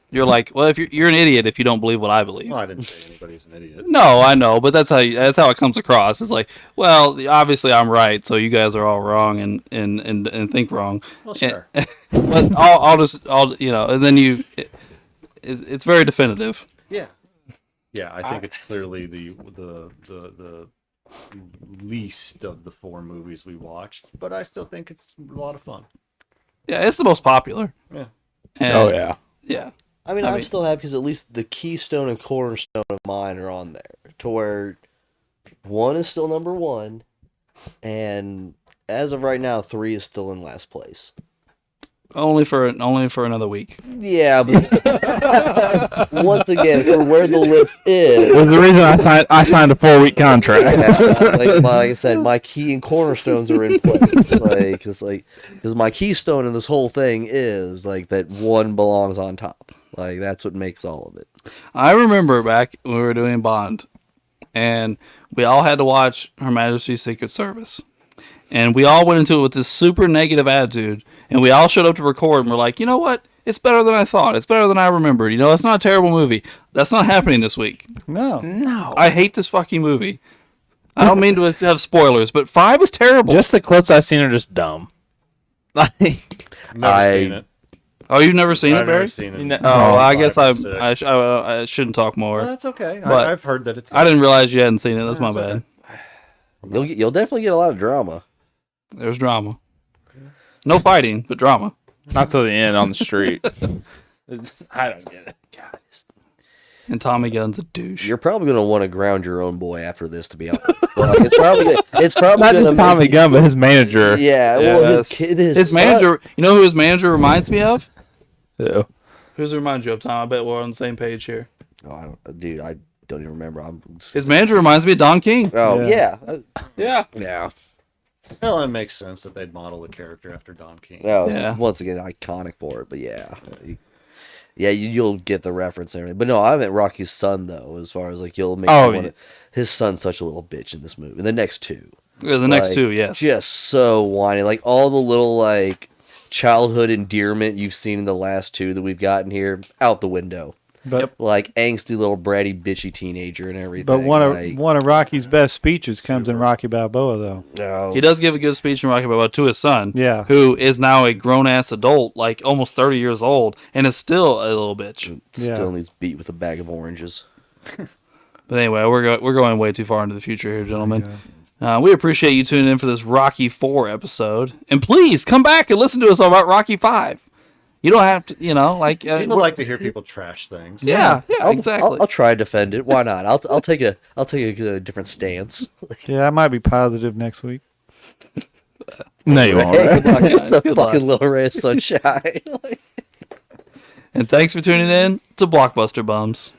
[SPEAKER 1] You're like, well, if you're an idiot if you don't believe what I believe.
[SPEAKER 4] Well, I didn't say anybody's an idiot.
[SPEAKER 1] No, I know, but that's how it comes across. It's like, well, obviously I'm right, so you guys are all wrong and think wrong.
[SPEAKER 4] Well, sure.
[SPEAKER 1] But I'll you know, and then it's very definitive.
[SPEAKER 4] Yeah. Yeah, I think it's clearly the least of the 4 movies we watched, but I still think it's a lot of fun.
[SPEAKER 1] Yeah, it's the most popular.
[SPEAKER 4] Yeah.
[SPEAKER 1] And,
[SPEAKER 2] yeah.
[SPEAKER 1] yeah.
[SPEAKER 3] I mean,
[SPEAKER 1] I
[SPEAKER 3] I'm
[SPEAKER 1] mean-
[SPEAKER 3] still happy because at least the keystone and cornerstone of mine are on there, to where 1 is still number 1, and as of right now, 3 is still in last place.
[SPEAKER 1] Only for another week.
[SPEAKER 3] Yeah, but once again, for where the list is,
[SPEAKER 2] Was the reason I signed a 4-week contract.
[SPEAKER 3] like I said, my key and cornerstones are in place. Because my keystone in this whole thing is like that 1 belongs on top. Like that's what makes all of it.
[SPEAKER 1] I remember back when we were doing Bond, and we all had to watch Her Majesty's Secret Service. And we all went into it with this super negative attitude, and we all showed up to record, and we're like, you know what? It's better than I thought. It's better than I remembered. You know, it's not a terrible movie. That's not happening this week.
[SPEAKER 5] No.
[SPEAKER 2] No.
[SPEAKER 1] I hate this fucking movie. I don't mean to have spoilers, but 5 is terrible.
[SPEAKER 2] Just the clips I've seen are just dumb. Like,
[SPEAKER 4] Never seen it.
[SPEAKER 1] Oh, you've never seen it,
[SPEAKER 4] I've
[SPEAKER 1] Barry?
[SPEAKER 4] never seen it.
[SPEAKER 2] You know-
[SPEAKER 1] Oh, well, I guess I
[SPEAKER 4] 5 or 6.
[SPEAKER 1] shouldn't talk more.
[SPEAKER 4] Well, that's okay.
[SPEAKER 1] But
[SPEAKER 4] I've heard that it's.
[SPEAKER 1] I didn't realize you hadn't seen it. That's my
[SPEAKER 4] That's
[SPEAKER 1] bad.
[SPEAKER 4] okay.
[SPEAKER 3] You'll definitely get a lot of drama.
[SPEAKER 1] There's drama. No fighting, but drama.
[SPEAKER 2] not till the end on the street. I don't get it.
[SPEAKER 1] And Tommy Gunn's a douche.
[SPEAKER 3] You're probably gonna want to ground your own boy after this, to be honest. Like, it's probably
[SPEAKER 2] Not
[SPEAKER 3] gonna
[SPEAKER 2] just Tommy Gunn, but his manager.
[SPEAKER 3] Yeah, well,
[SPEAKER 1] Yes.
[SPEAKER 3] his
[SPEAKER 1] His manager, you know who his manager reminds me of?
[SPEAKER 2] Ew.
[SPEAKER 1] Who's it remind you of, Tom? I bet we're on the same page here.
[SPEAKER 3] Oh, I don't even remember.
[SPEAKER 1] His manager reminds me of Don King.
[SPEAKER 3] Oh
[SPEAKER 5] Yeah.
[SPEAKER 1] Yeah.
[SPEAKER 3] yeah.
[SPEAKER 4] Well, it makes sense that they'd model the character after Don King.
[SPEAKER 3] Oh,
[SPEAKER 1] Yeah.
[SPEAKER 3] once again, iconic for it. But yeah, you'll get the reference and everything. But no, I meant Rocky's son though. As far as like you'll make
[SPEAKER 2] Oh,
[SPEAKER 3] me wanna, his son's such a little bitch in this movie. The next two,
[SPEAKER 1] Yeah, the next
[SPEAKER 3] Like,
[SPEAKER 1] two, yes.
[SPEAKER 3] just so whiny. Like all the little like childhood endearment you've seen in the last two that we've gotten here out the window.
[SPEAKER 5] But
[SPEAKER 3] Like angsty little bratty bitchy teenager and everything.
[SPEAKER 5] but
[SPEAKER 3] like,
[SPEAKER 5] one of Rocky's best speeches comes in Rocky Balboa though.
[SPEAKER 3] no.
[SPEAKER 1] He does give a good speech in Rocky Balboa to his son,
[SPEAKER 5] Yeah.
[SPEAKER 1] who is now a grown-ass adult, like almost 30 years old, and is still a little bitch.
[SPEAKER 3] Still needs beat with a bag of oranges.
[SPEAKER 1] But anyway, we're going way too far into the future here, gentlemen. We appreciate you tuning in for this Rocky 4 episode. And please come back and listen to us about Rocky 5. You don't have to, like...
[SPEAKER 4] People like to hear people trash things.
[SPEAKER 1] yeah, exactly.
[SPEAKER 3] I'll try to defend it. Why not? I'll take a different stance.
[SPEAKER 5] Yeah, I might be positive next week.
[SPEAKER 2] No, you won't.
[SPEAKER 3] Hey,
[SPEAKER 1] luck,
[SPEAKER 3] it's
[SPEAKER 1] guys.
[SPEAKER 3] a
[SPEAKER 1] Good luck.
[SPEAKER 3] fucking little ray of sunshine.
[SPEAKER 1] And thanks for tuning in to Blockbuster Bums.